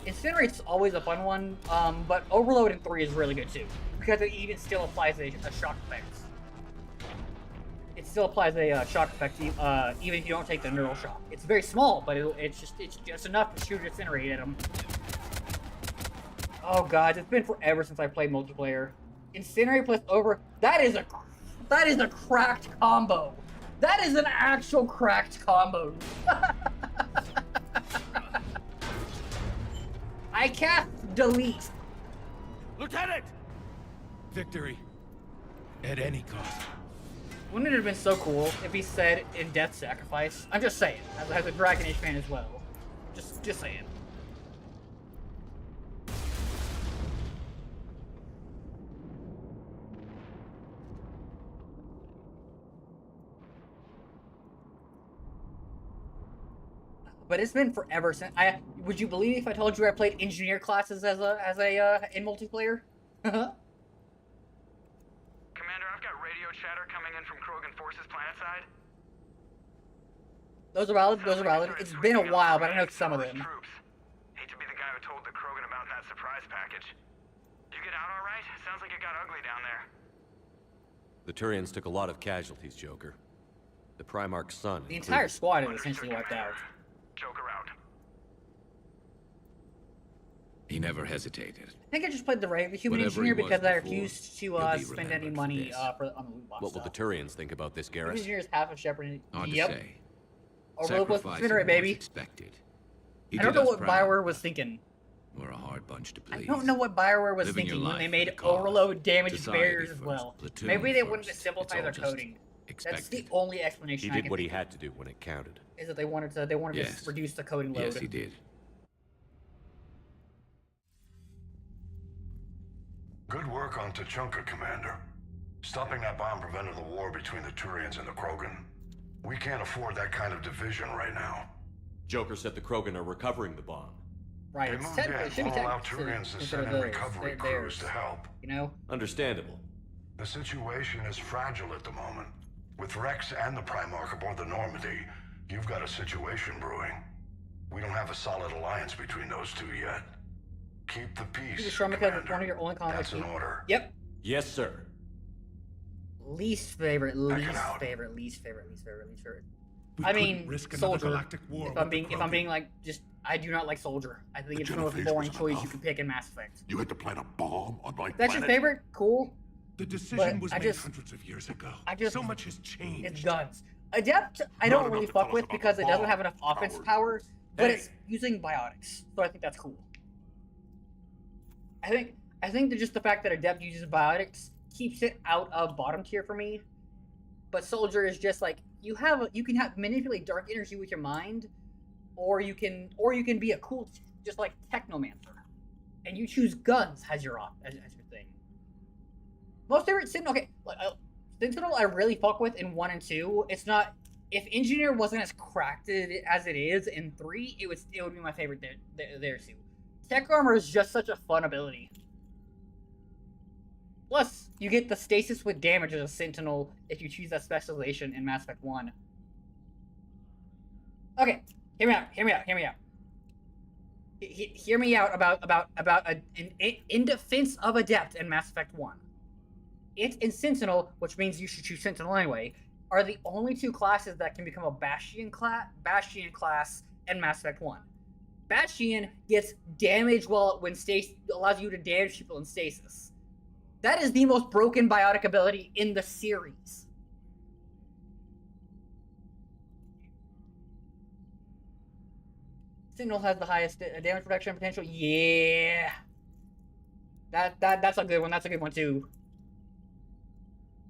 S1: Incinerate's always a fun one, but Overload in 3 is really good too. Because it even still applies a shock effect. It still applies a shock effect even if you don't take the neural shock. It's very small, but it's just enough to shoot Incinerate at them. Oh god, it's been forever since I played multiplayer. Incinerate plus over, that is a cracked combo. That is an actual cracked combo. I cast delete.
S2: Lieutenant! Victory. At any cost.
S1: Wouldn't it have been so cool if he said in Death Sacrifice? I'm just saying, as a Dragon Age fan as well. Just saying. But it's been forever since would you believe if I told you I played engineer classes in multiplayer?
S12: Commander, I've got radio chatter coming in from Krogan forces planetside.
S1: Those are valid. It's been a while, but I know some of them.
S12: Hate to be the guy who told the Krogan about that surprise package. You get out all right? Sounds like it got ugly down there.
S4: The Turians took a lot of casualties, Joker. The Primarch's son.
S1: The entire squad is essentially wiped out.
S12: Joker out.
S14: He never hesitated.
S1: I think I just played the human
S14: Whatever
S1: engineer
S14: he was
S1: because I
S14: before,
S1: refused to spend any money on the loot box
S4: What will the Turians think about this,
S1: Human
S4: Garrus?
S1: engineer is half of Shepard.
S14: Hard to
S1: Yep.
S14: say.
S1: Overload plus
S14: Sacrificing
S1: Incinerate, baby.
S14: was expected. He
S1: I don't
S14: did
S1: know
S14: us
S1: what
S14: proud.
S1: Bioware was thinking.
S14: We're a hard bunch to please.
S1: I don't know what Bioware was
S14: Living your
S1: thinking when
S14: life
S1: they
S14: for
S1: made
S14: the cause.
S1: Overload damage
S14: Society
S1: barriers as
S14: first,
S1: well.
S14: platoon
S1: Maybe they
S14: first.
S1: wanted to simplify
S14: It's
S1: their
S14: all just
S1: coding.
S14: expected.
S1: That's the only explanation.
S4: He did what he had to do when it counted.
S1: Is that they wanted to reduce the coding load.
S14: Yes, he did.
S6: Good work on Tuchanka, Commander. Stopping that bomb prevented the war between the Turians and the Krogan. We can't afford that kind of division right now.
S4: Joker said the Krogan are recovering the bomb.
S1: Right,
S6: They moved in, won't allow Turians to send in recovery crews to help.
S1: You know?
S4: Understandable.
S6: The situation is fragile at the moment. With Rex and the Primarch aboard the Normandy, you've got a situation brewing. We don't have a solid alliance between those two yet. Keep the peace,
S1: Because it's one of your only conflicts.
S6: That's an order.
S1: Yep.
S4: Yes, sir.
S1: Least favorite. I mean, Soldier. If I'm being like, just I do not like Soldier. I think it's the most boring choice you can pick in Mass Effect.
S9: You had to plant a bomb on my
S1: That's
S9: planet?
S1: your favorite? Cool.
S7: The decision was made hundreds of years ago. So much has changed.
S1: It's guns. Adept, I don't really fuck with because it doesn't have enough offensive power, but it's using biotics, so I think that's cool. I think that just the fact that Adept uses biotics keeps it out of bottom tier for me. But Soldier is just like you can manipulate dark energy with your mind, or you can be a cool just like Technomancer, and you choose guns as your thing. Most favorite Sentinel. Okay, Sentinel I really fuck with in 1 and 2. It's not. If Engineer wasn't as cracked as it is in 3, it would be my favorite there too. Tech Armor is just such a fun ability. Plus, you get the stasis with damage as a Sentinel if you choose that specialization in Mass Effect 1. Okay, hear me out. Hear me out about in defense of Adept in Mass Effect 1. It and Sentinel, which means you should choose Sentinel anyway, are the only two classes that can become a Bastion class in Mass Effect 1. Bastion gets damage when allows you to damage people in stasis. That is the most broken biotic ability in the series. Sentinel has the highest damage reduction potential. Yeah. That's a good one. That's a good one too.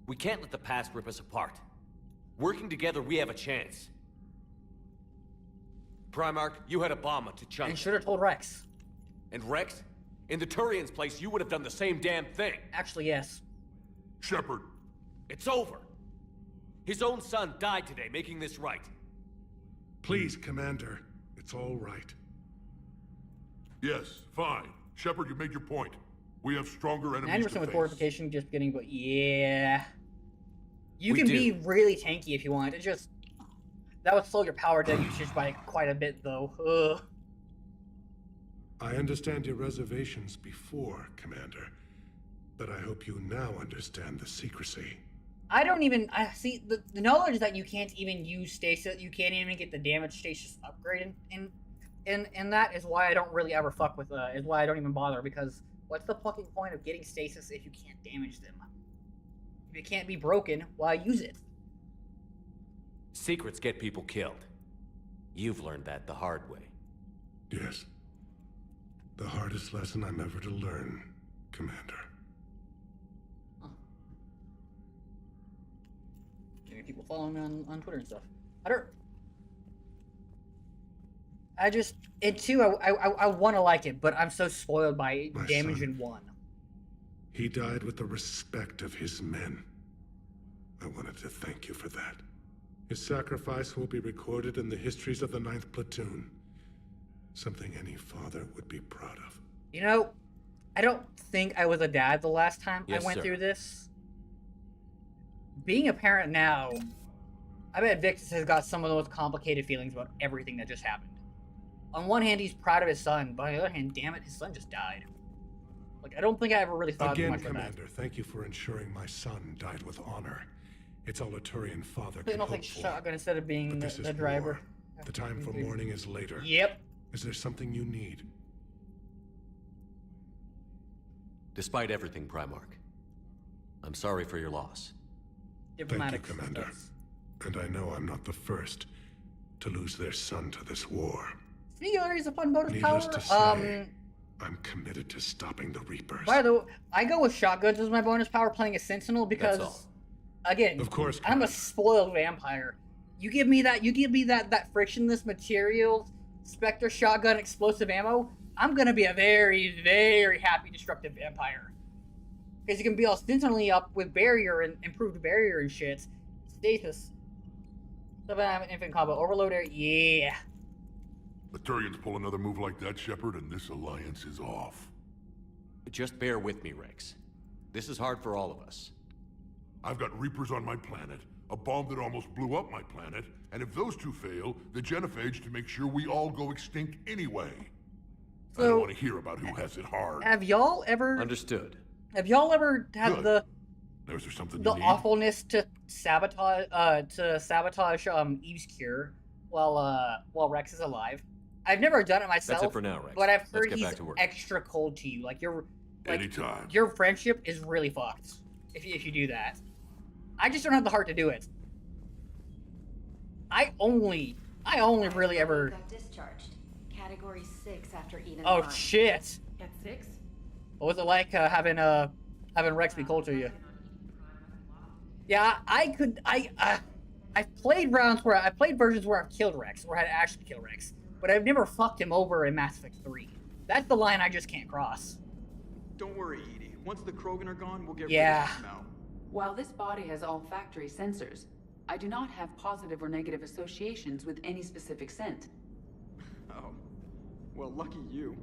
S4: We can't let the past rip us apart. Working together, we have a chance. Primarch, you had a bomb to Chunk.
S1: And should have told Rex.
S4: And Rex? In the Turian's place, you would have done the same damn thing.
S1: Actually, yes.
S9: Shepard.
S4: It's over. His own son died today, making this right.
S7: Please, Commander. It's all right.
S9: Yes, fine. Shepard, you made your point. We have stronger enemies
S1: 90%
S9: to face.
S1: with fortification just beginning, but yeah. You can be really tanky if you want. It just... That would slow your power down usage by quite a bit, though. Ugh.
S7: I understand your reservations before, Commander. But I hope you now understand the secrecy.
S1: I don't even... I see, the knowledge that you can't even use stasis, you can't even get the damage stasis upgrade in that is why I don't really ever fuck with, is why I don't even bother, because what's the fucking point of getting stasis if you can't damage them? If it can't be broken, why use it?
S4: Secrets get people killed. You've learned that the hard way.
S7: Yes. The hardest lesson I'm ever to learn, Commander.
S1: Maybe people following me on Twitter and stuff. In 2, I want to like it, but I'm so spoiled by damage in 1.
S7: He died with the respect of his men. I wanted to thank you for that. His sacrifice will be recorded in the histories of the 9th Platoon. Something any father would be proud of.
S1: You know, I don't think I was a dad the last time I went through this. Being a parent now, I bet Victus has got some of the most complicated feelings about everything that just happened. On one hand, he's proud of his son, but on the other hand, damn it, his son just died. Like, I don't think I ever really thought
S7: Again,
S1: much about that.
S7: Commander, thank you for ensuring my son died with honor. It's all a Turian father
S1: I
S7: can
S1: don't
S7: hope
S1: think
S7: for.
S1: shotgun instead of being
S7: But this
S1: the
S7: is
S1: driver.
S7: war. The time for mourning is later.
S1: Yep.
S7: Is there something you need?
S4: Despite everything, Primarch, I'm sorry for your loss.
S7: Thank you, Commander. And I know I'm not the first to lose their son to this war.
S1: Speaking of areas of fun bonus power,
S7: Needless to say, I'm committed to stopping the Reapers.
S1: by the way, I go with shotguns as my bonus power playing a Sentinel because again,
S9: Of course,
S1: I'm a spoiled vampire. You give me that frictionless material, Spectre shotgun, explosive ammo, I'm gonna be a very, very happy destructive vampire. Because you can be ostensibly up with barrier and improved barrier and shit. Status. 7 infant combo. Overload area. Yeah.
S9: The Turians pull another move like that, Shepard, and this alliance is off.
S4: Just bear with me, Rex. This is hard for all of us.
S9: I've got Reapers on my planet, a bomb that almost blew up my planet, and if those two fail, the Genophage to make sure we all go extinct anyway. I don't want to hear about who has it hard.
S1: Have y'all ever...
S4: Understood.
S1: Have y'all ever had
S9: Good. Is there something
S1: the
S9: you need?
S1: awfulness to sabotage Eve's cure while Rex is alive? I've never done it myself.
S4: That's it for now, Rex.
S1: But I've
S4: Let's
S1: heard
S4: get
S1: he's
S4: back to work.
S1: extra cold to you. Like
S9: Anytime.
S1: Your friendship is really fucked if you do that. I just don't have the heart to do it. I only really ever.
S10: Got discharged. Category 6 after Eden.
S1: Oh shit!
S11: At 6?
S1: What was it like having Rex be cold to you? Yeah, I've played versions where I've killed Rex, or had to actually kill Rex, but I've never fucked him over in Mass Effect 3. That's the line I just can't cross.
S12: Don't worry, Edie. Once the Krogan are gone, we'll get
S1: rid of
S12: the smell.
S3: While this body has all factory sensors, I do not have positive or negative associations with any specific scent.
S12: Oh. Well, lucky you.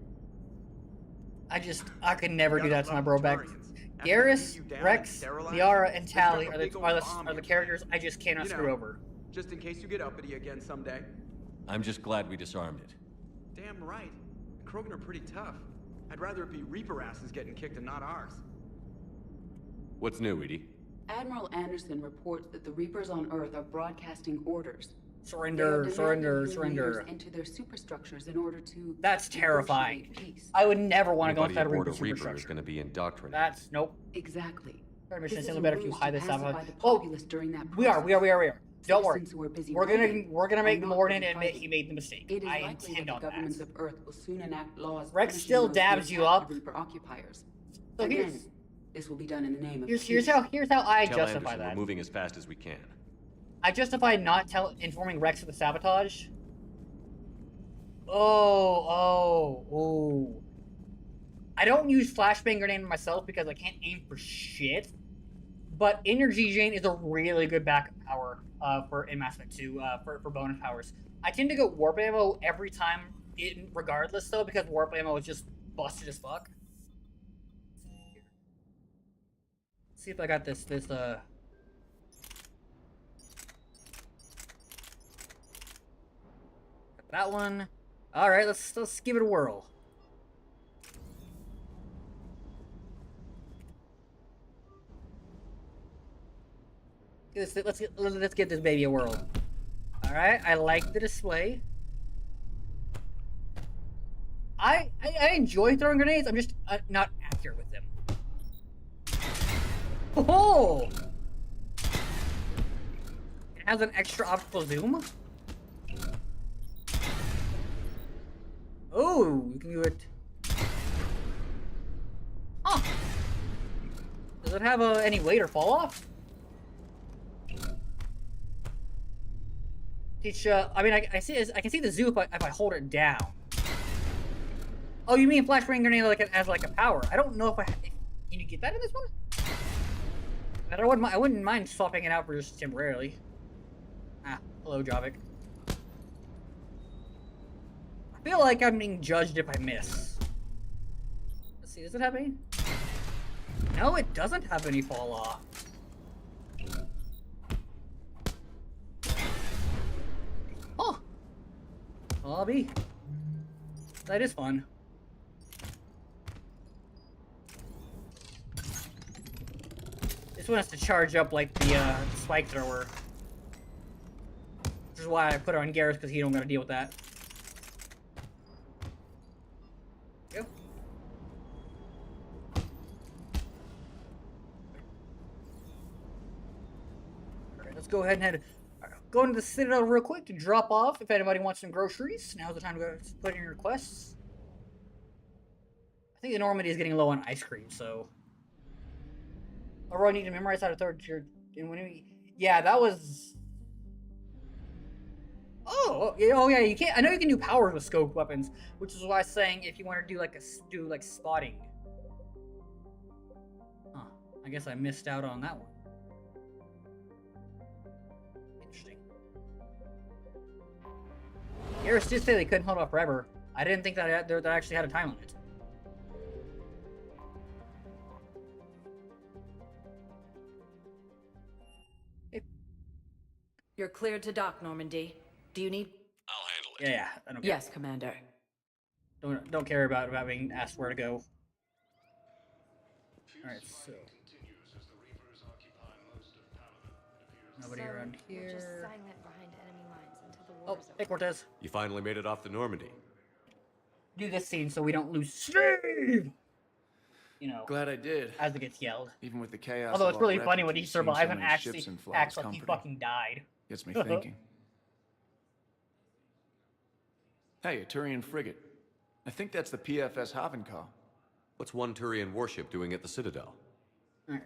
S1: I could never do that to my bro back. Garrus, Rex, Liara, and Tali are the characters I just cannot screw over.
S12: Just in case you get uppity again someday.
S4: I'm just glad we disarmed it.
S12: Damn right. The Krogan are pretty tough. I'd rather it be Reaper asses getting kicked and not ours.
S4: What's new, Edie?
S3: Admiral Anderson reports that the Reapers on Earth are broadcasting orders.
S1: Surrender, surrender, surrender.
S3: Into their superstructures in order to.
S1: That's terrifying. I would never want to go inside a Reaper
S4: Reaper
S1: superstructure.
S4: is going to be indoctrinated.
S1: That's nope.
S3: Exactly.
S1: Our mission is simply better if you hide this sabotage.
S3: Oh,
S1: we are. Don't worry. We're gonna make Morden admit he made the mistake. I intend on that.
S3: Governments of Earth will soon enact laws.
S1: Rex still dabs you up.
S3: Reaper occupiers.
S1: So
S3: again, this will be done in the name of.
S1: Here's how I
S4: Tell
S1: justify
S4: Anderson
S1: that.
S4: we're moving as fast as we can.
S1: I justify not informing Rex of the sabotage. Oh. I don't use flashbang grenade myself because I can't aim for shit. But Energy Jane is a really good backup power in Mass Effect 2 for bonus powers. I tend to go warp ammo every time, regardless though, because warp ammo is just busted as fuck. Let's see if I got this. That one. All right, let's give it a whirl. Let's give this baby a whirl. All right, I like the display. I enjoy throwing grenades. I'm just not accurate with them. Oh! It has an extra optical zoom. Oh, you can do it. Huh. Does it have any weight or fall off? I mean, I can see the zoom if I hold it down. Oh, you mean flashbang grenade as like a power? I don't know if can you get that in this one? I wouldn't mind swapping it out for just temporarily. Ah, hello, Javik. I feel like I'm being judged if I miss. Let's see, does it have any? No, it doesn't have any fall off. Oh! Lobby. That is fun. This one has to charge up like the spike thrower. Which is why I put it on Garrus, because he don't gotta deal with that. Go. Alright, let's go ahead and go into the Citadel real quick to drop off if anybody wants some groceries. Now's the time to go put in your requests. I think the Normandy is getting low on ice cream, so... Or I need to memorize how to throw your And when yeah, that was. Oh yeah, you can't. I know you can do powers with scoped weapons, which is why I was saying if you want to do like spotting. Huh. I guess I missed out on that one. Interesting. Garrus did say they couldn't hold off forever. I didn't think that that actually had a time limit.
S17: You're cleared to dock, Normandy. Do you need...
S2: I'll handle it.
S1: Yeah, I don't care.
S17: Yes, Commander.
S1: Don't care about being asked where to go. Alright, so... Nobody around here.
S8: We're just silent behind enemy lines until the
S1: Oh,
S8: war's
S1: hey Cortez.
S4: You finally made it off the Normandy.
S1: Do this scene so we don't lose Steve! You know,
S12: Glad I did.
S1: as it gets yelled.
S12: Even with the chaos.
S1: Although
S12: of
S1: it's
S12: all
S1: really
S12: the
S1: funny when he
S12: refugees, seeing
S1: survives
S12: so
S1: and
S12: many
S1: actually
S12: ships and flags
S1: acts like he
S12: comforting.
S1: fucking died.
S12: Gets me thinking. Hey, a Turian frigate. I think that's the PFS Havenkal.
S4: What's one Turian warship doing at the Citadel?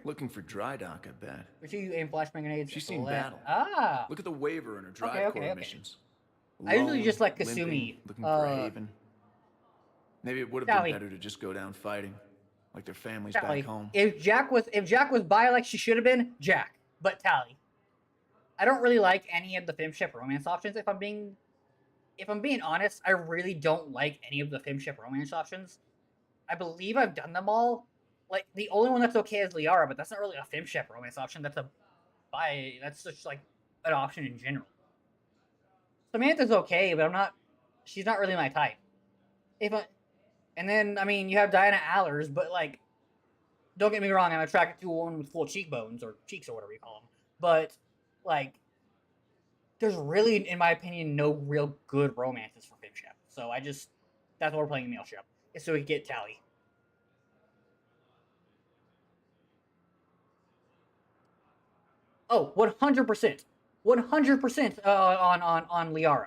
S12: Looking for dry dock, I bet.
S1: Make sure you aim flashbang grenades.
S12: She's
S1: at the
S12: seen
S1: left.
S12: battle.
S1: Ah!
S12: Look at the waiver in her drive
S1: Okay.
S12: core missions.
S1: I usually
S12: Alone,
S1: just like
S12: limping,
S1: Kasumi.
S12: looking for a haven. Maybe it would have
S1: Sally.
S12: been better to just go down fighting, like their families
S1: Tally.
S12: back home.
S1: If Jack was bi like she should have been, Jack. But Tally. I don't really like any of the femship romance options. If I'm being honest, I really don't like any of the femship romance options. I believe I've done them all. Like the only one that's okay is Liara, but that's not really a femship romance option. That's a bi. That's just like an option in general. Samantha's okay, but she's not really my type. And then, I mean, you have Diana Allers, but, like, don't get me wrong, I'm attracted to a woman with full cheekbones, or cheeks, or whatever you call them. But, like, there's really, in my opinion, no real good romances for femship. So that's why we're playing male ship, is so we can get Tally. Oh, 100%. 100% on Liara.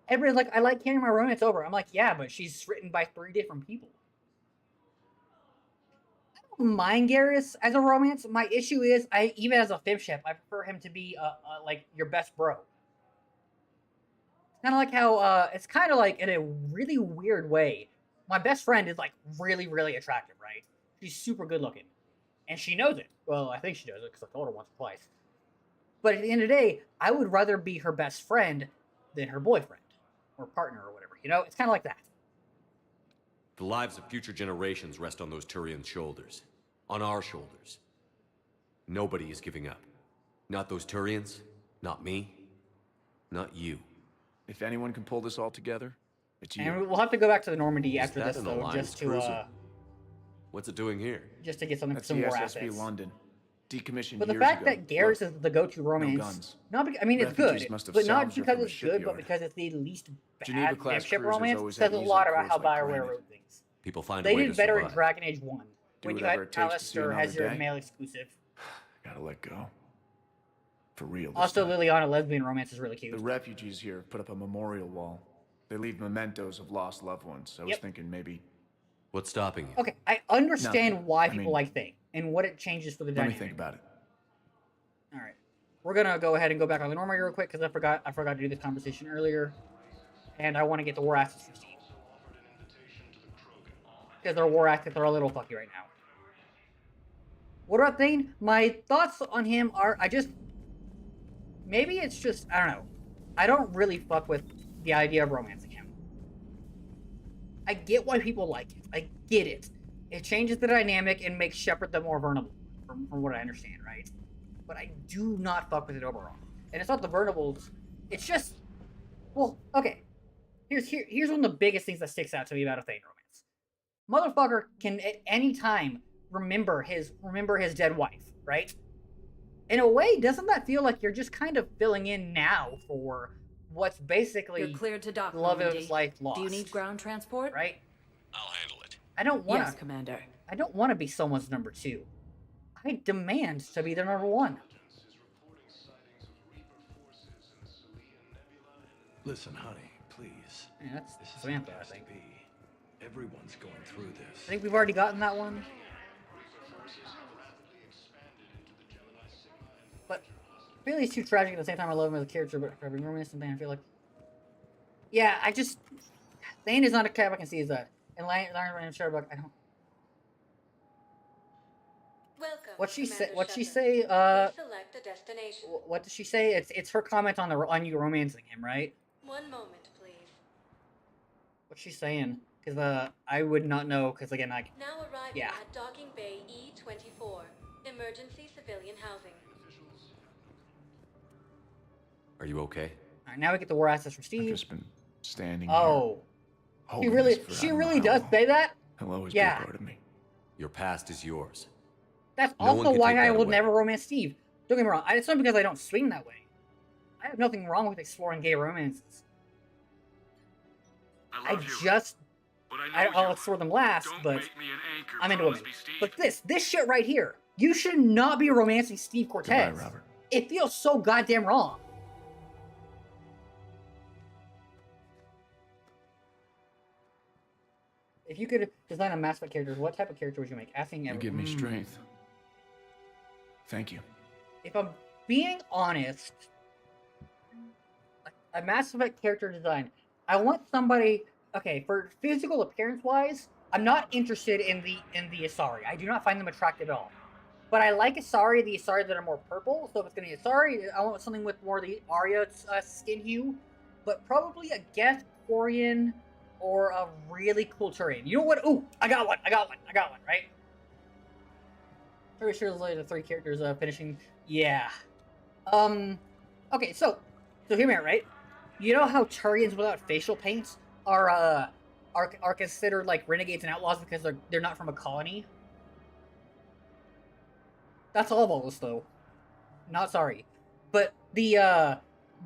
S1: Everybody's like, I like carrying my romance over. I'm like, yeah, but she's written by 3 different people. I don't mind Garrus as a romance. My issue is, even as a femship, I prefer him to be like your best bro. It's kind of like how it's kind of like in a really weird way. My best friend is like really, really attractive, right? She's super good looking, and she knows it. Well, I think she knows it because I told her once or twice. But at the end of the day, I would rather be her best friend than her boyfriend or partner or whatever. You know, it's kind of like that.
S4: The lives of future generations rest on those Turian shoulders. On our shoulders. Nobody is giving up. Not those Turians, not me, not you.
S12: If anyone can pull this all together, it's you.
S1: And we'll have to go back to the Normandy
S4: Is
S1: after
S4: that
S1: this,
S4: an
S1: though,
S4: Alliance
S1: just to
S4: cruiser? What's it doing here?
S1: just to get some
S12: That's
S1: more
S12: the SSB
S1: assets.
S12: London. Decommissioned
S1: But the
S12: years
S1: fact
S12: ago.
S1: that Garrus is the go-to romance,
S12: guns.
S1: not because, I mean it's
S12: Refugees
S1: good,
S12: must have
S1: but not
S12: salvaged her
S1: because
S12: from a
S1: it's good, but
S12: shipyard.
S1: because it's the least bad
S12: Geneva-class
S1: ship
S12: cruisers
S1: romance.
S12: always
S1: Says
S12: had
S1: a
S12: easier
S1: lot about
S12: cruise
S1: how
S12: like
S1: Bioware
S12: granite.
S1: wrote things.
S4: People find
S1: They
S4: a way
S1: did
S4: to
S1: better in
S4: survive.
S1: Dragon Age 1
S12: Do
S1: when you
S12: whatever
S1: had
S12: it takes to see
S1: Alistair as
S12: another
S1: your
S12: day.
S1: male exclusive.
S12: Gotta let go. For real. This
S1: Also,
S12: time.
S1: Liliana lesbian romance is really cute.
S12: The refugees here put up a memorial wall. They leave mementos of lost loved ones. I was
S1: Yep.
S12: thinking maybe.
S4: What's stopping you?
S1: Okay, I understand
S12: Nothing.
S1: why
S12: I
S1: people
S12: mean,
S1: like Thane and what it changes for the
S12: Let me
S1: dynamic.
S12: think about it.
S1: All right, we're gonna go ahead and go back on the Normandy real quick because I forgot to do this conversation earlier, and I want to get the war assets for Steve because their war assets are a little fucky right now. What about Thane? My thoughts on him are maybe it's just I don't know. I don't really fuck with the idea of romancing him. I get why people like it. I get it. It changes the dynamic and makes Shepard the more vulnerable, from what I understand, right? But I do not fuck with it overall. And it's not the vulnerables. It's just, well, okay. Here's one of the biggest things that sticks out to me about a Thane romance. Motherfucker can at any time remember his dead wife, right? In a way, doesn't that feel like you're just kind of filling in now for what's basically
S17: You're cleared to dock,
S1: the love of
S17: Normandy.
S1: his life lost?
S17: Do you need ground transport?
S1: Right?
S2: I'll handle it.
S1: I don't want
S17: Yes,
S1: to.
S17: Commander.
S1: I don't want to be someone's number 2. I demand to be their number 1.
S18: Listen, honey, please.
S1: Yeah, that's
S18: This is
S1: Samantha,
S18: how it
S1: I
S18: has to
S1: think.
S18: be. Everyone's going through
S1: I
S18: this.
S1: think we've already gotten that one. But Bailey's too tragic at the same time. I love him as a character, but for every romance and I feel like, yeah, I just Thane is not a cap I can see as that. And Lion and Shutterbug, I don't.
S10: Welcome,
S1: What she say?
S10: Commander
S1: What she
S10: Shutter.
S1: say?
S10: Please select a destination.
S1: What does she say? It's her comment on you romancing him, right?
S10: One moment, please.
S1: What's she saying? Because I would not know. Because again, like,
S10: Now arriving
S1: yeah.
S10: at Docking Bay E-24, emergency civilian housing.
S4: Are you okay?
S1: All right, now we get the war access from Steve.
S18: I've just been standing
S1: Oh,
S18: here.
S1: she really does say that.
S18: He'll always
S1: Yeah.
S18: be a part of me.
S4: Your past is yours.
S1: That's
S4: No one
S1: also
S4: can
S1: why
S4: take
S1: I
S4: that
S1: will
S4: away.
S1: never romance Steve. Don't get me wrong. It's not because I don't swing that way. I have nothing wrong with exploring gay romances. I'll explore them last, but I'm into women. But this shit right here, you should not be romancing Steve Cortez.
S18: Goodbye, Robert.
S1: It feels so goddamn wrong. If you could design a Mass Effect character, what type of character would you make? Asking
S18: You give me strength. Thank you.
S1: If I'm being honest, a Mass Effect character design, I want somebody. Okay, for physical appearance wise, I'm not interested in the Asari. I do not find them attractive at all. But I like the Asari that are more purple. So if it's gonna be Asari, I want something with more of the Arya skin hue. But probably a Geth Quarian or a really cool Turian. You know what? Ooh, I got one, right? Pretty sure there's the 3 characters finishing. Yeah. Okay, so hear me out, right? You know how Turians without facial paints are considered like renegades and outlaws because they're not from a colony? That's all of us though. Not sorry. But the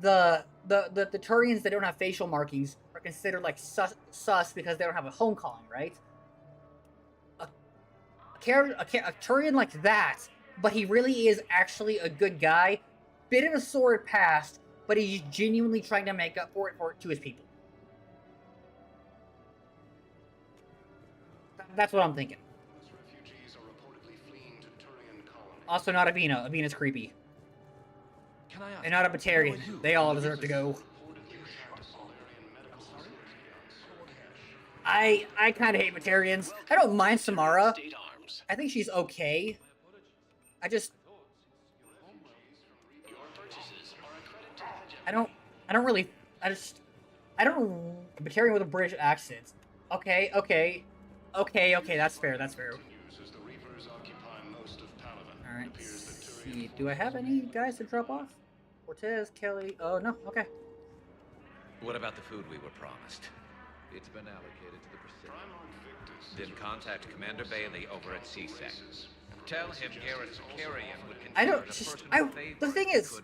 S1: Turians that don't have facial markings are considered like sus because they don't have a home calling, right? A Turian like that, but he really is actually a good guy. Bit of a sordid past, but he's genuinely trying to make up for it to his people. That's what I'm thinking. Also, not Avena. Avena's creepy. And not a Batarian. They all deserve to go. I kind of hate Batarians. I don't mind Samara. I think she's okay. I don't Batarian with a British accent. Okay, that's fair. Alright, let's see. Do I have any guys to drop off? Cortez, Kelly. Oh, no, okay.
S14: What about the food we were promised? It's been allocated to the Pacific. Then contact Commander Bailey over at CSEC. Tell him Garrett's carrion would consider
S1: the thing is,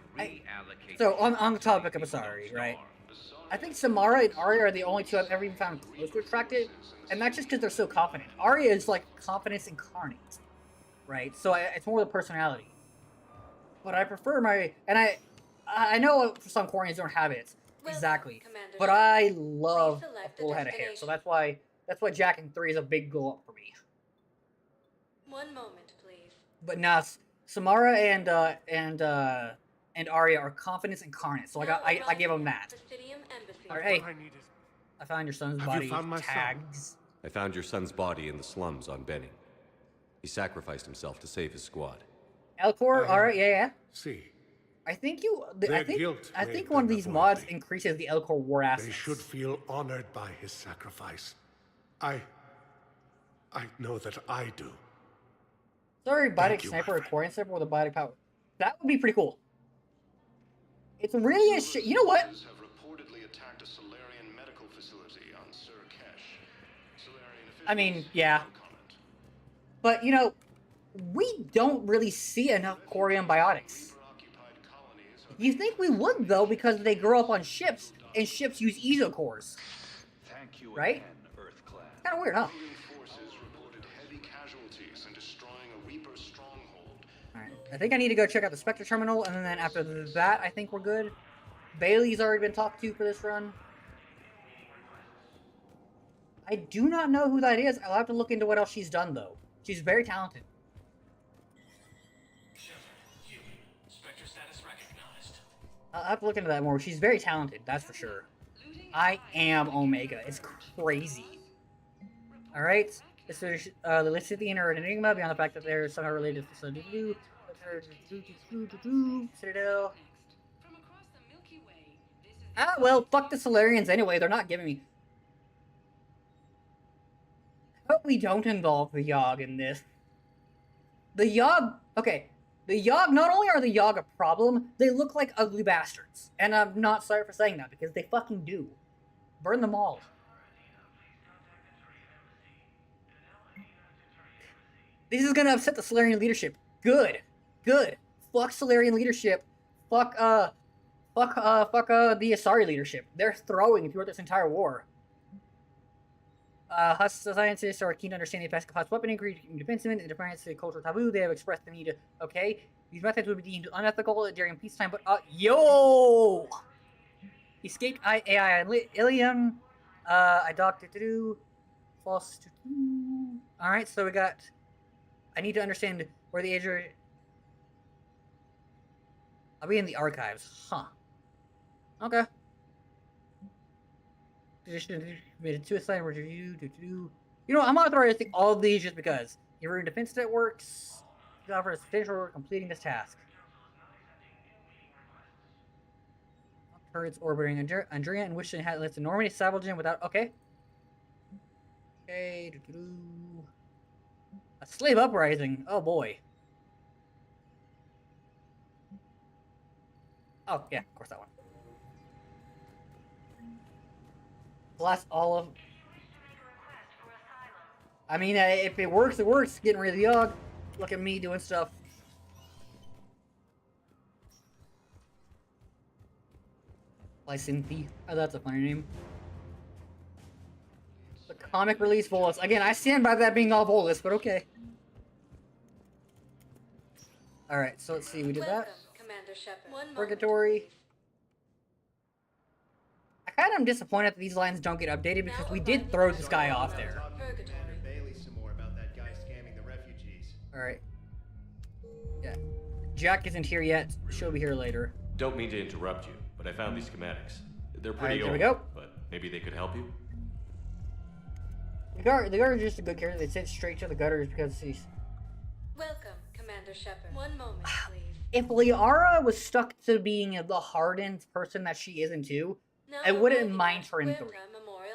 S1: so on the topic of Asari, right? I think Samara and Arya are the only two I've ever even found close to attractive, and that's just because they're so confident. Arya is like confidence incarnate, right? So it's more the personality. But I prefer I know some Quarians don't have it exactly, but I love a full head of hair, so that's why Jack and 3 is a big go up for me.
S10: One moment, please.
S1: But now Samara and Arya are confidence incarnate, so I give them that. Alright, hey, I found your son's body. Tags.
S4: I found your son's body in the slums on Benning. He sacrificed himself to save his squad.
S1: Elcor, alright, yeah.
S7: See.
S1: I think one of these mods increases the Elcor war assets.
S7: They should feel honored by his sacrifice. I know that I do.
S1: Sorry, biotic sniper or Quarian sniper with a biotic power. That would be pretty cool. It's really a shit. You know what? I mean, yeah. But, you know, we don't really see enough Quarian biotics. You think we would, though, because they grow up on ships, and ships use Ezo cores. Right? Kind of weird, huh? Alright, I think I need to go check out the Spectre Terminal, and then after that, I think we're good. Bailey's already been talked to for this run. I do not know who that is. I'll have to look into what else she's done, though. She's very talented. I'll have to look into that more. She's very talented, that's for sure. I am Omega. It's crazy. Alright. The Licithian are an enigma beyond the fact that they're somehow related to Citadel. Ah, well, fuck the Solarians anyway. They're not giving me... I hope we don't involve the Yogg in this. The Yogg... Okay. The Yogg, not only are the Yogg a problem, they look like ugly bastards. And I'm not sorry for saying that, because they fucking do. Burn them all. This is gonna upset the Solarian leadership. Good. Good. Fuck Solarian leadership. Fuck the Asari leadership. They're throwing throughout this entire war. Husk scientists are keen to understand the effects of Husk weapon increase defensive and defiance to cultural taboo. They have expressed the need to, okay, these methods would be deemed unethical during peacetime, but, yo! Escaped AI and Ilium. I docked it to do. False to do. Alright, so we got... I need to understand where the age are... I'll be in the archives. Huh. Okay. Committed suicide, review, You know, I'm authorizing all of these just because. You're in defense networks. You offer potential for completing this task. Turrets orbiting Andrea, in which it has lets enormity salvage in without. Okay. Okay. A slave uprising. Oh boy. Oh yeah, of course that one. Blast all of. I mean, if it works, it works. Getting rid of the Yogg. Look at me doing stuff. Lysinthe. Oh, that's a funny name. The comic release Volus. Again, I stand by that being all Volus, but okay. Alright, so let's see. We did that. Purgatory. I kind of am disappointed that these lines don't get updated because we did throw this guy off there. Alright. Yeah. Jack isn't here yet. She'll be here later.
S4: Don't mean to interrupt you, but I found these schematics. They're pretty
S1: old,
S4: here we go. But maybe they could help you?
S1: The guard is just a good character. They sent straight to the gutters because he's...
S8: Welcome, Commander Shepard. One moment, please.
S1: If Liara was stuck to being the hardened person that she is in 2, I wouldn't mind her in 3.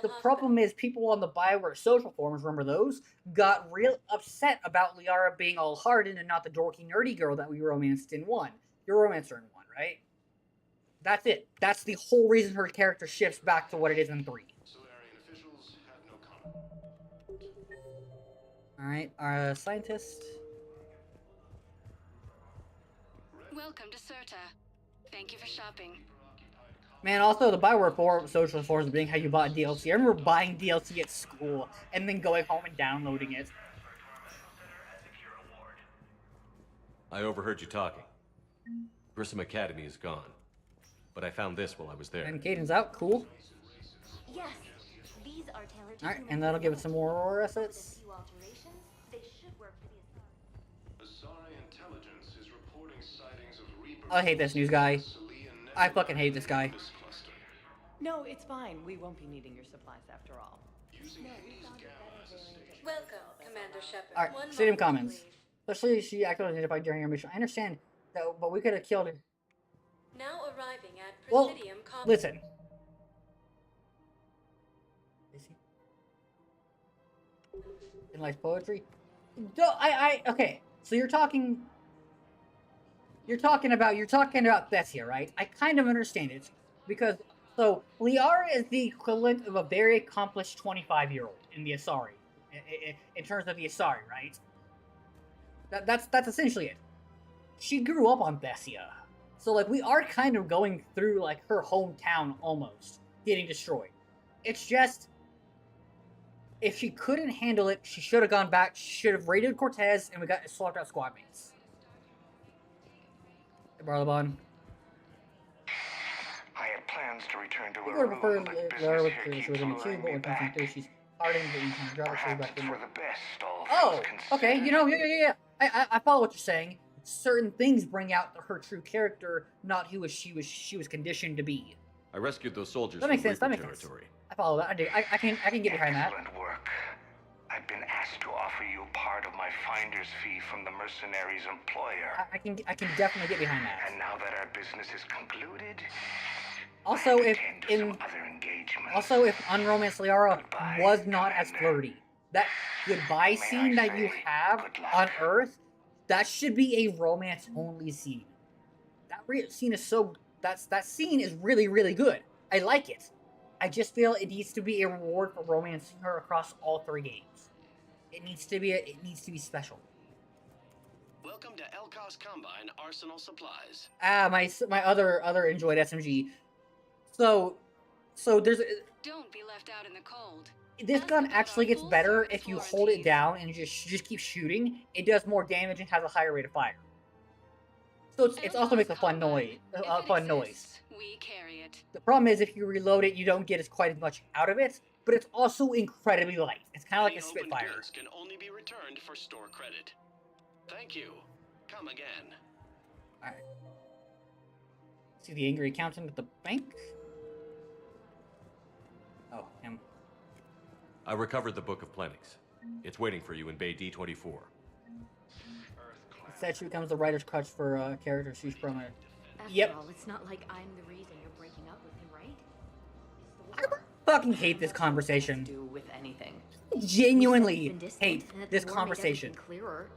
S1: The problem is people on the Bioware social forums, remember those, got real upset about Liara being all hardened and not the dorky nerdy girl that we romanced in 1. You romanced her in 1, right? That's it. That's the whole reason her character shifts back to what it is in 3. Alright, our scientist.
S19: Welcome to Serta. Thank you for shopping.
S1: Man, also the Bioware social forums being how you bought DLC. I remember buying DLC at school and then going home and downloading it.
S4: I overheard you talking. Grissom Academy is gone. But I found this while I was there.
S1: And Caden's out, cool.
S8: Yes, these are tailored to
S1: Alright, and that'll give it some more assets. I hate this news guy. I fucking hate this guy.
S20: No, it's fine. We won't be needing your supplies after all.
S8: Welcome, Commander Shepard.
S1: Alright, stadium comments. Especially she actively identified during our mission. I understand that, but we could have killed her.
S8: Now arriving at
S1: Well,
S8: Presidium
S1: listen. In like poetry? Okay. So you're talking about Thessia, right? I kind of understand it. Because, so, Liara is the equivalent of a very accomplished 25-year-old in the Asari. In terms of the Asari, right? That's essentially it. She grew up on Thessia. So, like, we are kind of going through, like, her hometown, almost, getting destroyed. It's just, if she couldn't handle it, she should have gone back, she should have raided Cortez, and we got swapped out squad mates. Hey, Barlabon.
S6: I had plans to return to
S1: People prefer
S6: but
S1: Lara
S6: business
S1: with
S6: here keeps
S1: the too,
S6: luring
S1: but
S6: me
S1: when
S6: back.
S1: through, she's hardened, but you can drop her back in.
S6: For the best, all
S1: Oh,
S6: things
S1: okay,
S6: considered.
S1: you know, yeah. I follow what you're saying. certain things bring out her true character, not who she was conditioned to be.
S4: I rescued those soldiers
S1: That makes
S4: from
S1: sense. That
S4: Reaper
S1: makes sense.
S4: territory.
S1: I follow that. I do. I can get behind that.
S6: Excellent work. I've been asked to offer you part of my finder's fee from the mercenary's employer.
S1: I can definitely get behind that.
S6: And now that our business is concluded,
S1: Also, if Unromanced Liara was not as flirty, that goodbye scene that you have on Earth, that should be a romance-only scene. That scene is that scene is really, really good. I like it. I just feel it needs to be a reward for romancing her across all 3 games. It needs to be special.
S21: Welcome to Elkos Combine Arsenal Supplies.
S1: My other enjoyed SMG. So there's
S19: Don't be left out in the cold.
S1: This gun actually gets better if you hold it down and just keep shooting. It does more damage and has a higher rate of fire. So it also makes a fun noise.
S19: We carry it.
S1: The problem is if you reload it, you don't get quite as much out of it, but it's also incredibly light. It's kind of like a Spitfire.
S21: Goods can only be returned for store credit. Thank you. Come again.
S1: Alright. See the angry accountant at the bank? Oh, him.
S4: I recovered the Book of Plenix. It's waiting for you in Bay D24.
S1: It said she becomes the writer's crutch for characters she's from it.
S10: After all, it's not like I'm the reason you're breaking up with him, right?
S1: I fucking hate this conversation.
S20: Do with anything.
S1: Genuinely hate this conversation.
S10: Clearer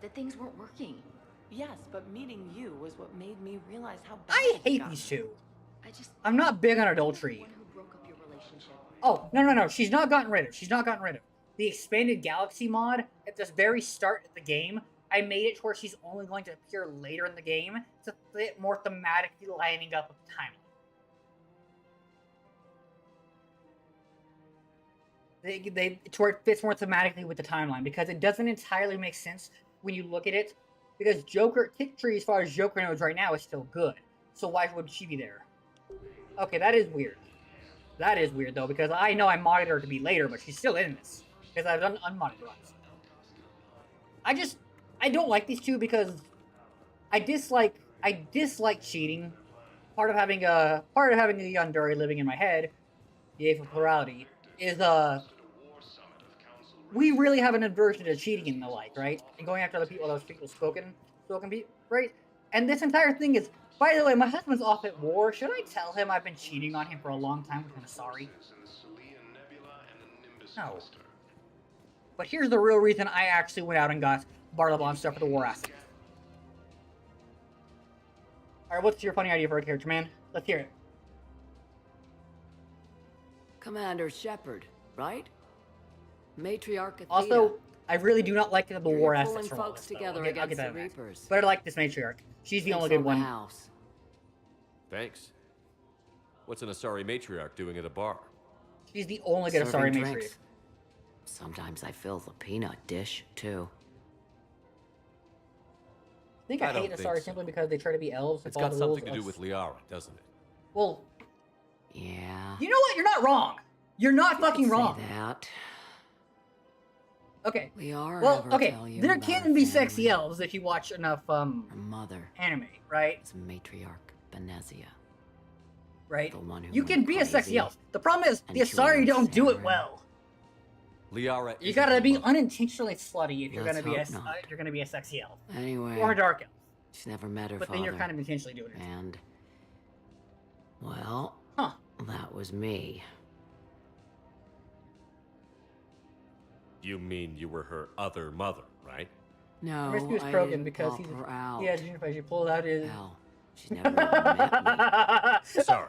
S10: that things weren't working.
S20: Yes, but meeting you was what made me realize how bad
S1: I hate these two. I'm not big on adultery. Oh, no. She's not gotten rid of. The expanded galaxy mod at the very start of the game, I made it to where she's only going to appear later in the game to fit more thematically lining up with the timeline. To where it fits more thematically with the timeline, because it doesn't entirely make sense when you look at it, because Tick Tree, as far as Joker knows right now, is still good. So why would she be there? Okay, that is weird. That is weird, though, because I know I modded her to be later, but she's still in this. Because I've done unmodded runs. I don't like these two because I dislike cheating. Part of having the Yandere living in my head, the Eighth of Plurality, is we really have an aversion to cheating and the like, right? And going after other people, those people spoken, right? And this entire thing is, by the way, my husband's off at war. Should I tell him I've been cheating on him for a long time? I'm sorry. No. But here's the real reason I actually went out and got Barlabon stuff for the war asset. Alright, what's your funny idea for a character, man? Let's hear it.
S22: Commander Shepard, right? Matriarch Athena.
S1: Also, I really do not like the war
S22: You're
S1: assets
S22: pulling
S1: from all
S22: folks
S1: this, though.
S22: together
S1: I'll get
S22: against
S1: that
S22: the
S1: back.
S22: Reapers.
S1: But I like this matriarch. She's the only good one.
S22: House.
S4: Thanks. What's an Asari matriarch doing at a bar?
S1: She's the only good Asari
S22: Serving
S1: matriarch.
S22: drinks. Sometimes I fill the peanut dish, too.
S1: I think I hate Asari simply because they try to be elves.
S4: It's got something to do with Liara, doesn't it?
S1: Well,
S22: yeah.
S1: you know what? You're not wrong. You're not fucking wrong.
S22: Say that.
S1: Okay.
S22: Liara
S1: Well,
S22: ever
S1: okay.
S22: tell you
S1: There
S22: about
S1: can
S22: her
S1: be
S22: family?
S1: sexy elves if you watch enough
S22: Her mother
S1: anime, right?
S22: is Matriarch Benezia.
S1: Right.
S22: The one who
S1: You can
S22: went
S1: be a sexy
S22: crazy
S1: elf. The problem is
S22: and
S1: the Asari
S22: killed
S1: don't do it
S22: Saren.
S1: well.
S4: Liara.
S1: You gotta be unintentionally slutty if you're
S22: Let's
S1: gonna be
S22: hope not.
S1: you're gonna be a sexy elf
S22: Anyway,
S1: or a dark elf.
S22: she's never met her
S1: But
S22: father.
S1: then you're kind of intentionally doing it.
S22: And, well,
S1: Huh.
S22: that was me.
S4: You mean you were her other mother, right?
S22: No,
S1: Rescue is
S22: I
S1: Krogan
S22: didn't
S1: because
S22: pop
S1: he's
S22: her out.
S1: he has Genophage. He pulled out his.
S22: Hell, she's never even met me.
S4: Sorry.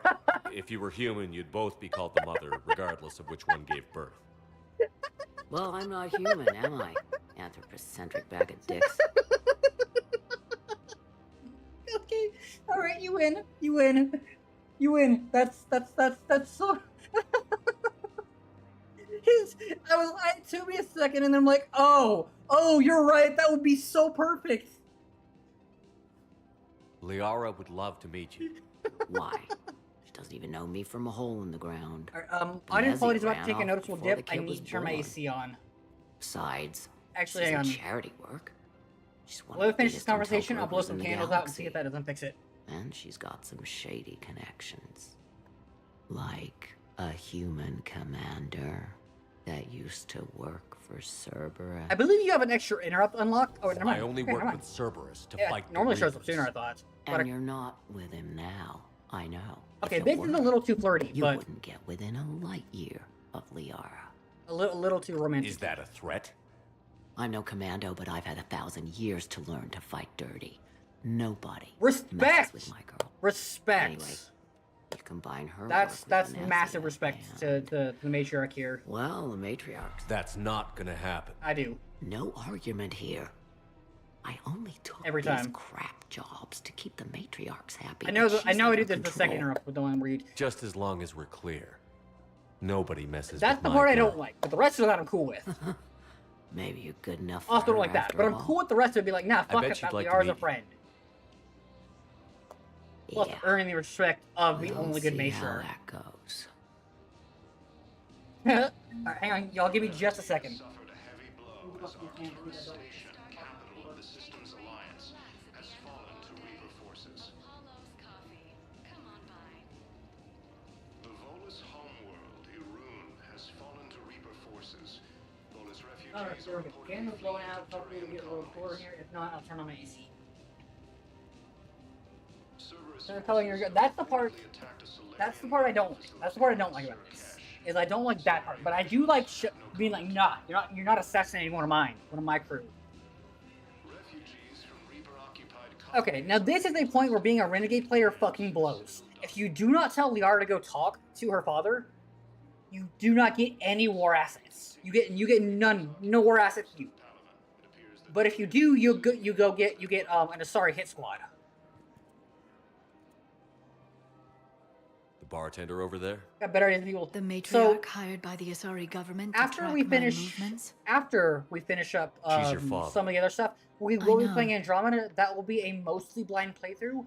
S4: If you were human, you'd both be called the mother, regardless of which one gave birth.
S22: Well, I'm not human, am I? Anthropocentric bag of dicks.
S1: Okay, all right, you win. You win. You win. That's so. It took me a second, and I'm like, oh, you're right. That would be so perfect.
S4: Liara would love to meet you.
S22: Why? She doesn't even know me from a hole in the ground.
S1: Audience quality is about
S22: ran
S1: to take a
S22: off
S1: noticeable
S22: before
S1: dip.
S22: the
S1: I
S22: kid
S1: need
S22: was
S1: to turn my
S22: born.
S1: AC on.
S22: Besides,
S1: Actually,
S22: this
S1: hang
S22: isn't
S1: on.
S22: charity work. She's one
S1: Let me
S22: of the
S1: finish this
S22: biggest
S1: conversation. I'll blow
S22: interlopers
S1: some
S22: in the
S1: candles out and see
S22: galaxy.
S1: if that doesn't fix it.
S22: And she's got some shady connections. Like a human commander that used to work for Cerberus.
S1: I believe you have an extra interrupt unlocked. Oh, never mind.
S4: I only
S1: Okay,
S4: work
S1: never
S4: with
S1: mind.
S4: Cerberus to
S1: Yeah,
S4: fight
S1: normally
S4: the
S1: shows up
S4: Reapers.
S1: sooner, I thought.
S22: And you're not with him now. I know.
S1: Okay,
S22: If it
S1: this is
S22: were,
S1: a little too flirty,
S22: you
S1: but
S22: wouldn't get within a light year of Liara.
S1: a little too romantic.
S4: Is that a threat?
S22: I'm no commando, but I've had 1,000 years to learn to fight dirty. Nobody
S1: Respect!
S22: messes with my girl.
S1: Respect.
S22: Anyway, you combine her
S1: That's
S22: work with
S1: massive
S22: Vanessa
S1: respect to the matriarch here.
S22: Well, the matriarch.
S4: That's not gonna happen.
S1: I do.
S22: No argument here. I only took
S1: Every
S22: these
S1: time.
S22: crap jobs to keep the matriarchs happy.
S1: I know.
S22: but
S1: I
S22: she's
S1: know. I
S22: under
S1: did this the
S22: control.
S1: second interrupt with the one where you.
S4: Just as long as we're clear. Nobody messes
S1: That's
S4: with
S1: the
S4: my
S1: part I
S4: girl.
S1: don't like, but the rest of that I'm cool with.
S22: Maybe you're good enough for
S1: Also don't
S22: her
S1: like that,
S22: after
S1: but I'm
S22: all.
S1: cool with the rest of it. Be like, nah, fuck
S4: bet
S1: it.
S4: she'd
S1: That
S4: like to
S1: Liara's a
S4: meet you.
S1: friend. Plus, earning the respect of the
S22: We'll
S1: only good
S22: see how
S1: matriarch.
S22: that goes.
S1: Alright, hang on, y'all. Give me just a second.
S21: Suffered a heavy blow as Arcturus Station, capital of the Systems Alliance, has fallen to Reaper forces.
S19: Hollow's coffee. Come on by.
S21: The Volus homeworld, Irun, has fallen to Reaper forces. Volus
S1: Alright,
S21: refugees
S1: there
S21: are
S1: we go.
S21: reported
S1: Candles blowing out. Hopefully we get a little cooler here. If not, I'll turn on my AC.
S21: Cerberus
S1: So they're telling you, that's the part.
S21: attacked a Solarian
S1: That's the part I don't like. That's the part I don't like about this. Is I don't like that part, but I do like being like, nah, you're not assassinating one of my crew.
S21: refugees from Reaper-occupied
S1: Okay, now this is a point where being a renegade player fucking blows. If you do not tell Liara to go talk to her father, you do not get any war assets. You get no war assets. But if you do, you get an Asari hit squad.
S4: The bartender over there?
S1: Got better ideas than people.
S10: The matriarch
S1: So
S10: hired by the Asari government to
S1: after
S10: track
S1: we
S10: my
S1: finish,
S10: movements?
S1: after we finish up
S4: She's your father.
S1: some of the other stuff, we
S10: I
S1: will be
S10: know.
S1: playing Andromeda. That will be a mostly blind playthrough.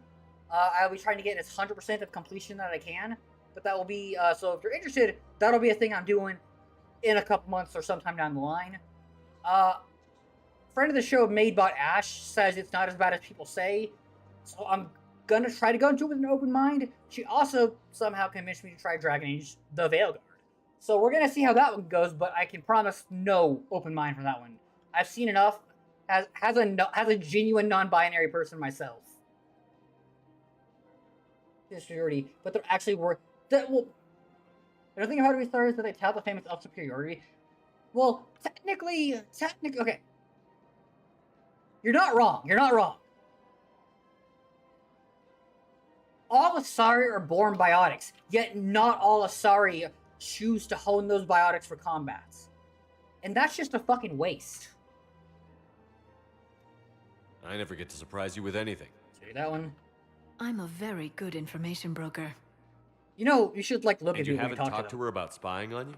S1: I'll be trying to get as 100% of completion that I can. But that will be, so if you're interested, that'll be a thing I'm doing in a couple months or sometime down the line. Friend of the show, Madebot Ash, says it's not as bad as people say. So I'm gonna try to go into it with an open mind. She also somehow convinced me to try Dragon Age the Veilguard. So we're gonna see how that one goes, but I can promise no open mind for that one. I've seen enough as a genuine non-binary person myself. Superiority, but there actually were that well. The thing about it is that they tout the famous elf superiority. Well, technically, okay. You're not wrong. You're not wrong. All Asari are born biotics, yet not all Asari choose to hone those biotics for combats. And that's just a fucking waste.
S4: I never get to surprise you with anything.
S1: See that one?
S10: I'm a very good information broker.
S1: You know, you should look
S4: And
S1: at
S4: you
S1: me when
S4: haven't
S1: you talk
S4: talked
S1: to
S4: to her about spying on you?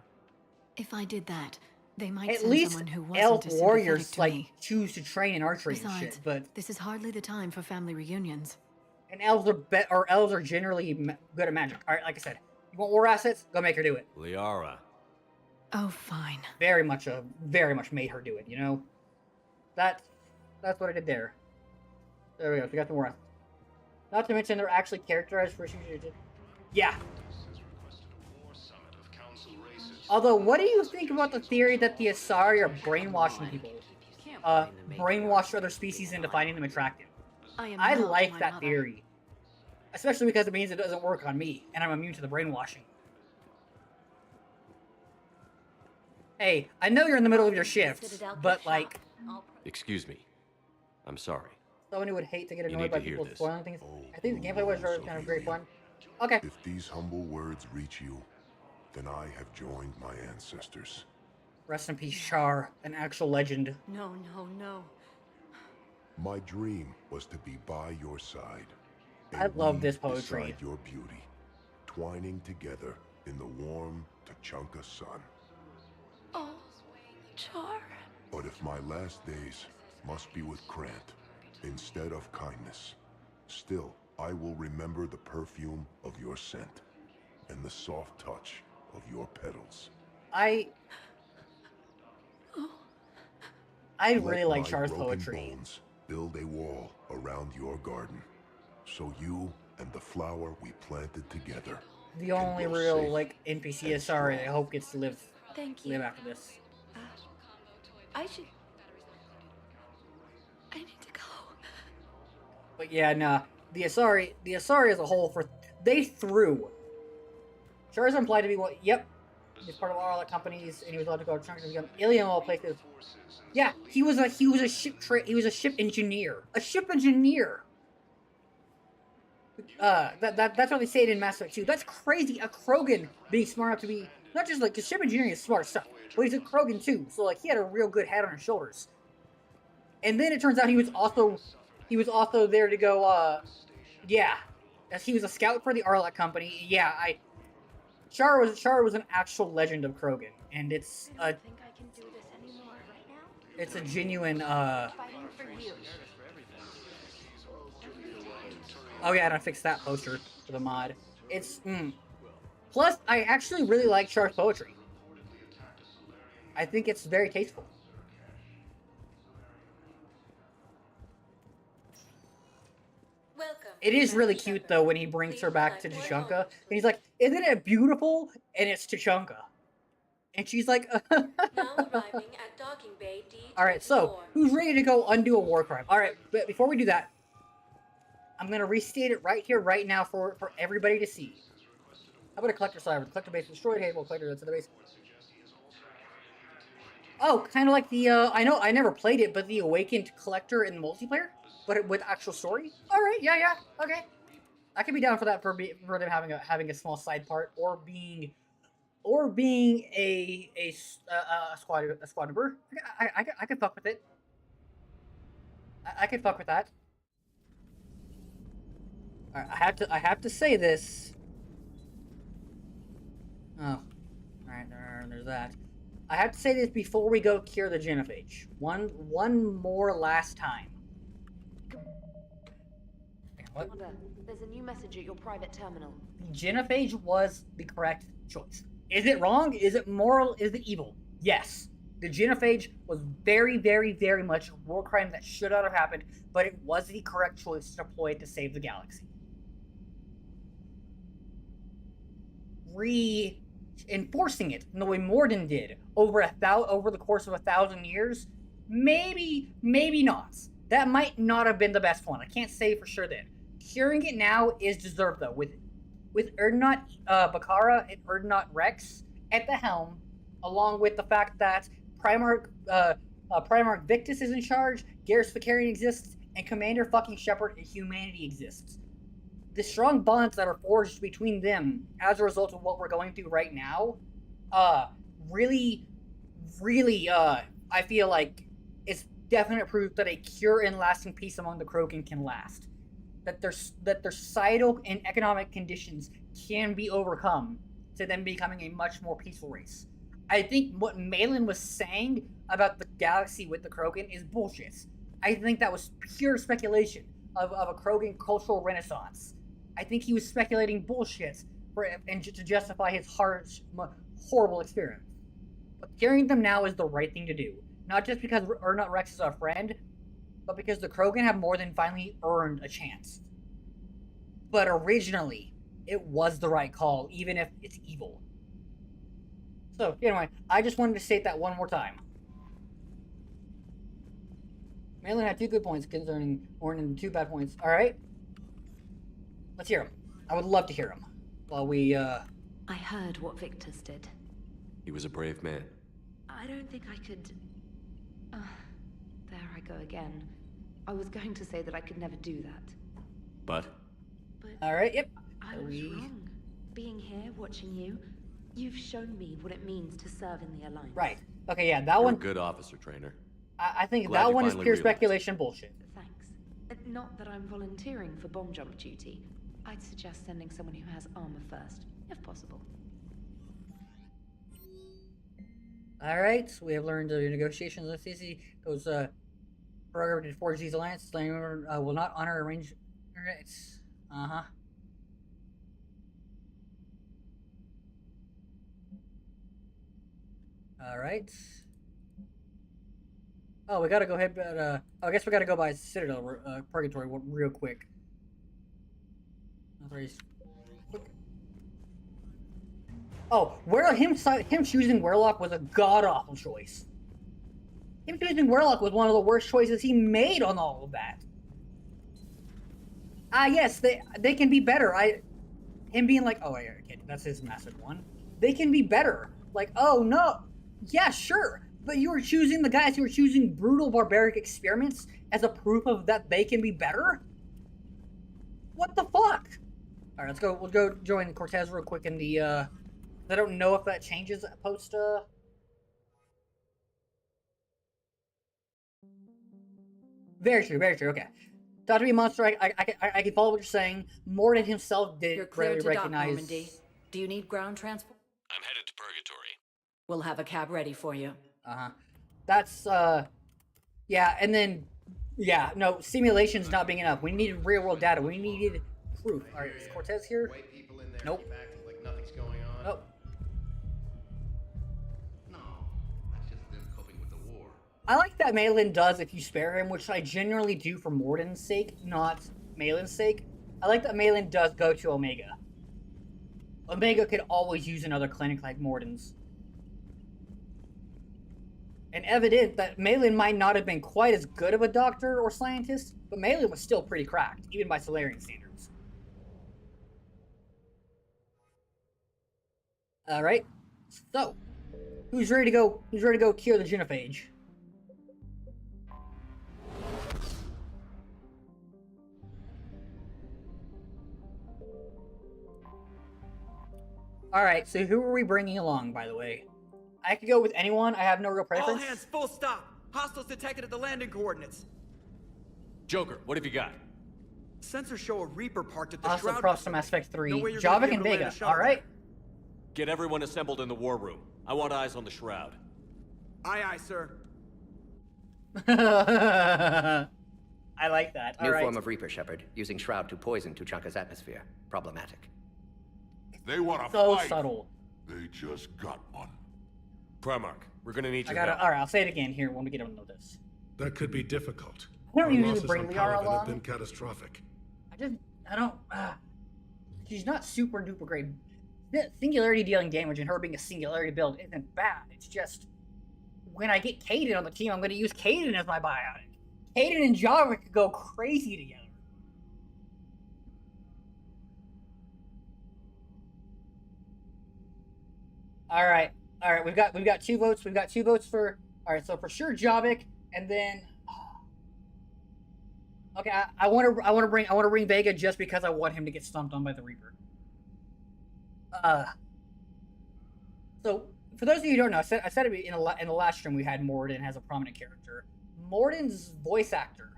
S10: If I did that, they might
S1: At
S10: send
S1: least
S10: someone who wasn't
S1: elf
S10: as
S1: warriors
S10: sympathetic to
S1: like
S10: me.
S1: choose to train in archery and
S10: Besides,
S1: shit, but
S10: this is hardly the time for family reunions.
S1: and elves are generally good at magic. All right, like I said, you want war assets? Go make her do it.
S4: Liara.
S10: Oh, fine.
S1: Very much made her do it. You know, that's what I did there. There we go. We got the war assets. Not to mention they're actually characterized for yeah. Although, what do you think about the theory that the Asari are brainwashing people? Brainwash other species into finding them attractive. I
S10: not
S1: like
S10: my
S1: that
S10: mother.
S1: theory. Especially because it means it doesn't work on me, and I'm immune to the brainwashing. Hey, I know you're in the middle of your shift, but like,
S4: Excuse me. I'm sorry.
S1: someone who would hate to get
S4: You
S1: annoyed
S4: need
S1: by
S4: to hear
S1: people
S4: this.
S1: spoiling things. I think the gameplay was kind of great fun. Okay.
S9: If these humble words reach you, then I have joined my ancestors.
S1: Rest in peace, Char, an actual legend.
S10: No, no, no.
S9: My dream was to be by your side.
S1: I
S9: and
S1: love
S9: we
S1: this poetry.
S9: beside your beauty, twining together in the warm Tachanka sun.
S10: Oh, Char.
S9: But if my last days must be with Krant instead of kindness, still I will remember the perfume of your scent and the soft touch of your petals.
S1: I
S9: Let
S1: really like
S9: my
S1: Char's
S9: broken
S1: poetry.
S9: bones build a wall around your garden, so you and the flower we planted together.
S1: The only real like NPC is sorry. I hope gets to live after this.
S10: I need to go.
S1: But yeah, nah. The Asari as a whole they threw. Char is implied to be what? Yep. He's part of all the companies, and he was allowed to go to chunks and become alien all places. Yeah, he was a ship engineer. A ship engineer. That's what they say it in Mass Effect 2. That's crazy. A Krogan being smart enough to be not just like because ship engineering is smart stuff, but he's a Krogan too. So like he had a real good head on his shoulders. And then it turns out he was also there to go. As he was a scout for the Arlec company. Yeah, Char was an actual legend of Krogan, and it's a genuine Oh yeah, and I fixed that poster for the mod. It's Plus, I actually really like Char's poetry. I think it's very tasteful. It is really cute though when he brings her back to Tuchanka, and he's like, "Isn't it beautiful?" And it's Tuchanka, and she's like,
S5: Now arriving at docking bay D.
S1: All right, so who's ready to go undo a war crime? All right, but before we do that, I'm gonna restate it right here, right now, for everybody to see. How about a collector cyber? The collector base destroyed. Hey, well, collector that's in the base. Oh, kind of like the I know I never played it, but the Awakened Collector in multiplayer, but with actual story. All right, yeah, okay. I could be down for that for them having a small side part or being a squad member. I could fuck with it. I could fuck with that. All right, I have to say this. Oh, all right. There's that. I have to say this before we go cure the Genophage. One more last time. What?
S8: There's a new message at your private terminal.
S1: Genophage was the correct choice. Is it wrong? Is it moral? Is it evil? Yes. The Genophage was very, very, very much a war crime that should not have happened, but it was the correct choice to deploy it to save the galaxy. Enforcing it in the way Morden did over the course of 1,000 years, maybe not. That might not have been the best one. I can't say for sure then. Curing it now is deserved though, with Erdnot Bakara and Erdnot Rex at the helm, along with the fact that Primarch Victus is in charge, Garrus Vakarian exists, and Commander fucking Shepard and humanity exists. The strong bonds that are forged between them as a result of what we're going through right now, really, I feel like it's definite proof that a cure and lasting peace among the Krogan can last. That their societal and economic conditions can be overcome to them becoming a much more peaceful race. I think what Malin was saying about the galaxy with the Krogan is bullshit. I think that was pure speculation of a Krogan cultural renaissance. I think he was speculating bullshit to justify his harsh, horrible experience. But curing them now is the right thing to do. Not just because Erdnot Rex is our friend, but because the Krogan have more than finally earned a chance. But originally, it was the right call, even if it's evil. So, anyway, I just wanted to state that one more time. Malin had 2 good points concerning Orn and 2 bad points. Alright? Let's hear him. I would love to hear him. While we,
S8: I heard what Victus did.
S4: He was a brave man.
S8: I don't think I could... there I go again. I was going to say that I could never do that.
S4: But?
S1: Alright, yep.
S8: I was wrong. Being here, watching you, you've shown me what it means to serve in the Alliance.
S1: Right. Okay, yeah, that
S4: You're
S1: one...
S4: a good officer, trainer.
S1: I think
S4: Glad
S1: that
S4: you
S1: one is
S4: finally
S1: pure
S4: realized.
S1: speculation bullshit.
S8: Thanks. Not that I'm volunteering for bomb jump duty. I'd suggest sending someone who has armor first, if possible.
S1: Alright, so we have learned the negotiations with CC. Those, programmed to forge these alliances, will not honor arranged rights. Uh-huh. Alright. Oh, we gotta go ahead, but I guess we gotta go by Citadel, Purgatory real quick. Oh, him choosing Warlock was a god awful choice. Him choosing Warlock was one of the worst choices he made on all of that. Yes, they can be better. Him being like, oh, okay, that's his massive one. They can be better. Like, oh no, yeah, sure, but you were choosing the guys who were choosing brutal barbaric experiments as a proof of that they can be better. What the fuck? All right, let's go. We'll go join Cortez real quick in the. I don't know if that changes post. Very true. Very true. Okay. Not to be a monster, I can follow what you're saying. Morden himself did barely recognize.
S17: Normandy. Do you need ground transport?
S4: I'm headed to Purgatory.
S17: We'll have a cab ready for you.
S1: That's yeah, and then yeah, no, simulations not being enough. We needed real world data. We needed proof. All right, is Cortez here? Nope.
S21: Like nothing's going on.
S1: Nope.
S21: No, that's just them coping with the war.
S1: I like that Malin does if you spare him, which I generally do for Morden's sake, not Malin's sake. I like that Malin does go to Omega. Omega could always use another clinic like Morden's. And evident that Malin might not have been quite as good of a doctor or scientist, but Malin was still pretty cracked, even by Solarian standards. Alright, so, who's ready to go? Who's ready to go cure the Genophage? Alright, so who are we bringing along, by the way? I could go with anyone. I have no real preference.
S12: All hands, full stop. Hostiles detected at the landing coordinates.
S4: Joker, what have you got?
S12: Sensors show a Reaper parked at the
S1: Hostile
S12: shroud.
S1: across from Mass Effect 3.
S12: No
S1: Javik and Vega. Alright.
S4: Get everyone assembled in the war room. I want eyes on the shroud.
S12: Aye, aye, sir.
S1: I like that.
S13: New form of Reaper, Shepard. Using shroud to poison Tuchanka's atmosphere. Problematic.
S9: They want to
S1: so
S9: fight.
S1: Subtle.
S9: They just got one.
S4: Primarch, we're gonna need your
S1: help.
S4: help.
S1: Alright, I'll say it again here when we get on this.
S7: That could be difficult.
S1: I don't
S7: Our
S1: usually
S7: losses
S1: bring
S7: on
S1: Liara
S7: Palaven have
S1: along.
S7: been catastrophic.
S1: I don't, she's not super duper great. Singularity dealing damage and her being a singularity build isn't bad. It's just, when I get Kaden on the team, I'm going to use Kaden as my biotic. Kaden and Javik could go crazy together. Alright, we've got 2 votes. We've got 2 votes for, alright, so for sure Javik, and then, okay, I want to bring Vega just because I want him to get stomped on by the Reaper. So for those of you who don't know, I said it in the last stream we had Morden as a prominent character. Morden's voice actor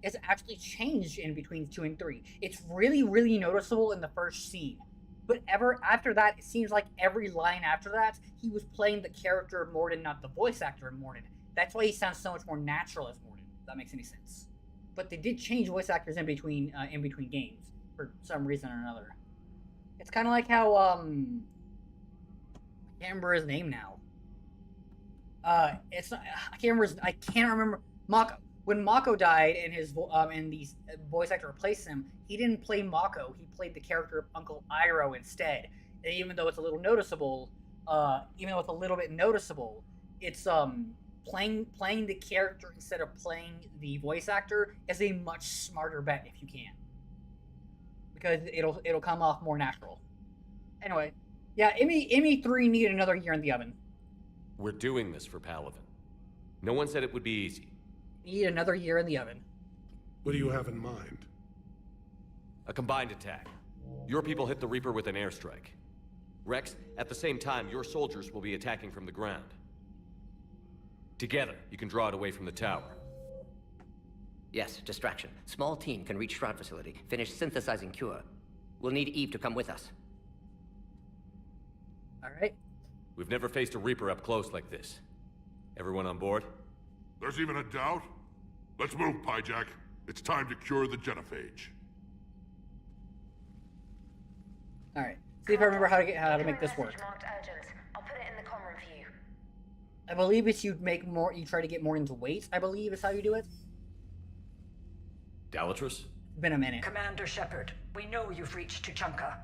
S1: is actually changed in between 2 and 3. It's really, really noticeable in the first scene. But after that, it seems like every line after that, he was playing the character of Morden, not the voice actor of Morden. That's why he sounds so much more natural as Morden, if that makes any sense. But they did change voice actors in between games for some reason or another. It's kind of like how I can't remember his name now. I can't remember Mako. When Mako died and his and the voice actor replaced him, he didn't play Mako. He played the character of Uncle Iroh instead. And even though it's a little noticeable, it's playing the character instead of playing the voice actor is a much smarter bet if you can, because it'll come off more natural. Anyway, yeah, Emmy 3 needed another year in the oven.
S4: We're doing this for Palaven. No one said it would be easy.
S1: Need another year in the oven.
S7: What do you have in mind?
S4: A combined attack. Your people hit the Reaper with an airstrike. Rex, at the same time, your soldiers will be attacking from the ground. Together, you can draw it away from the tower.
S13: Yes, distraction. Small team can reach Shroud facility, finish synthesizing cure. We'll need Eve to come with us.
S1: Alright.
S4: We've never faced a Reaper up close like this. Everyone on board?
S9: There's even a doubt? Let's move, Pyjack. It's time to cure the Genophage.
S1: Alright. See if I remember how to make this work.
S15: Marked urgent. I'll put it in the comm room for you.
S1: I believe it's you make more. You try to get more into weight. I believe is how you do it.
S4: Dalatrus?
S1: Been a minute.
S17: Commander Shepard, we know you've reached Tuchanka.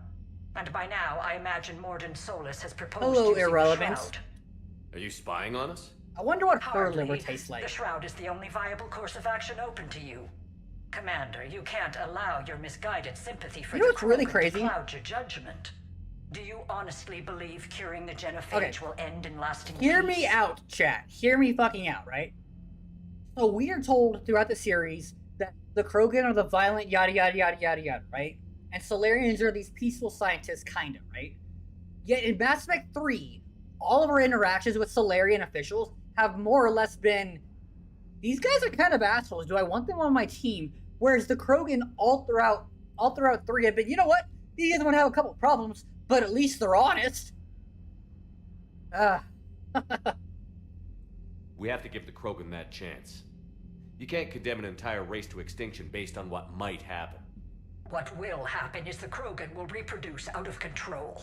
S17: And by now, I imagine Morden Solus has proposed
S1: Hello,
S17: using
S1: Irrelevance.
S17: the Shroud.
S4: Are you spying on us?
S1: I wonder what her
S17: Hardly.
S1: liver tastes like.
S17: The Shroud is the only viable course of action open to you. Commander, you can't allow your misguided sympathy for
S1: You know
S17: the
S1: what's really
S17: Krogan to
S1: crazy?
S17: cloud your judgment. Do you honestly believe curing the Genophage will end in lasting
S1: Hear
S17: peace?
S1: me out, chat. Hear me fucking out, right? So we are told throughout the series that the Krogan are the violent yada yada yada yada yada, right? And Solarians are these peaceful scientists, kind of, right? Yet in Mass Effect 3, all of our interactions with Solarian officials have more or less been, these guys are kind of assholes. Do I want them on my team? Whereas the Krogan all throughout 3 have been, you know what? These guys might have a couple problems, but at least they're honest.
S4: We have to give the Krogan that chance. You can't condemn an entire race to extinction based on what might happen.
S17: What will happen is the Krogan will reproduce out of control.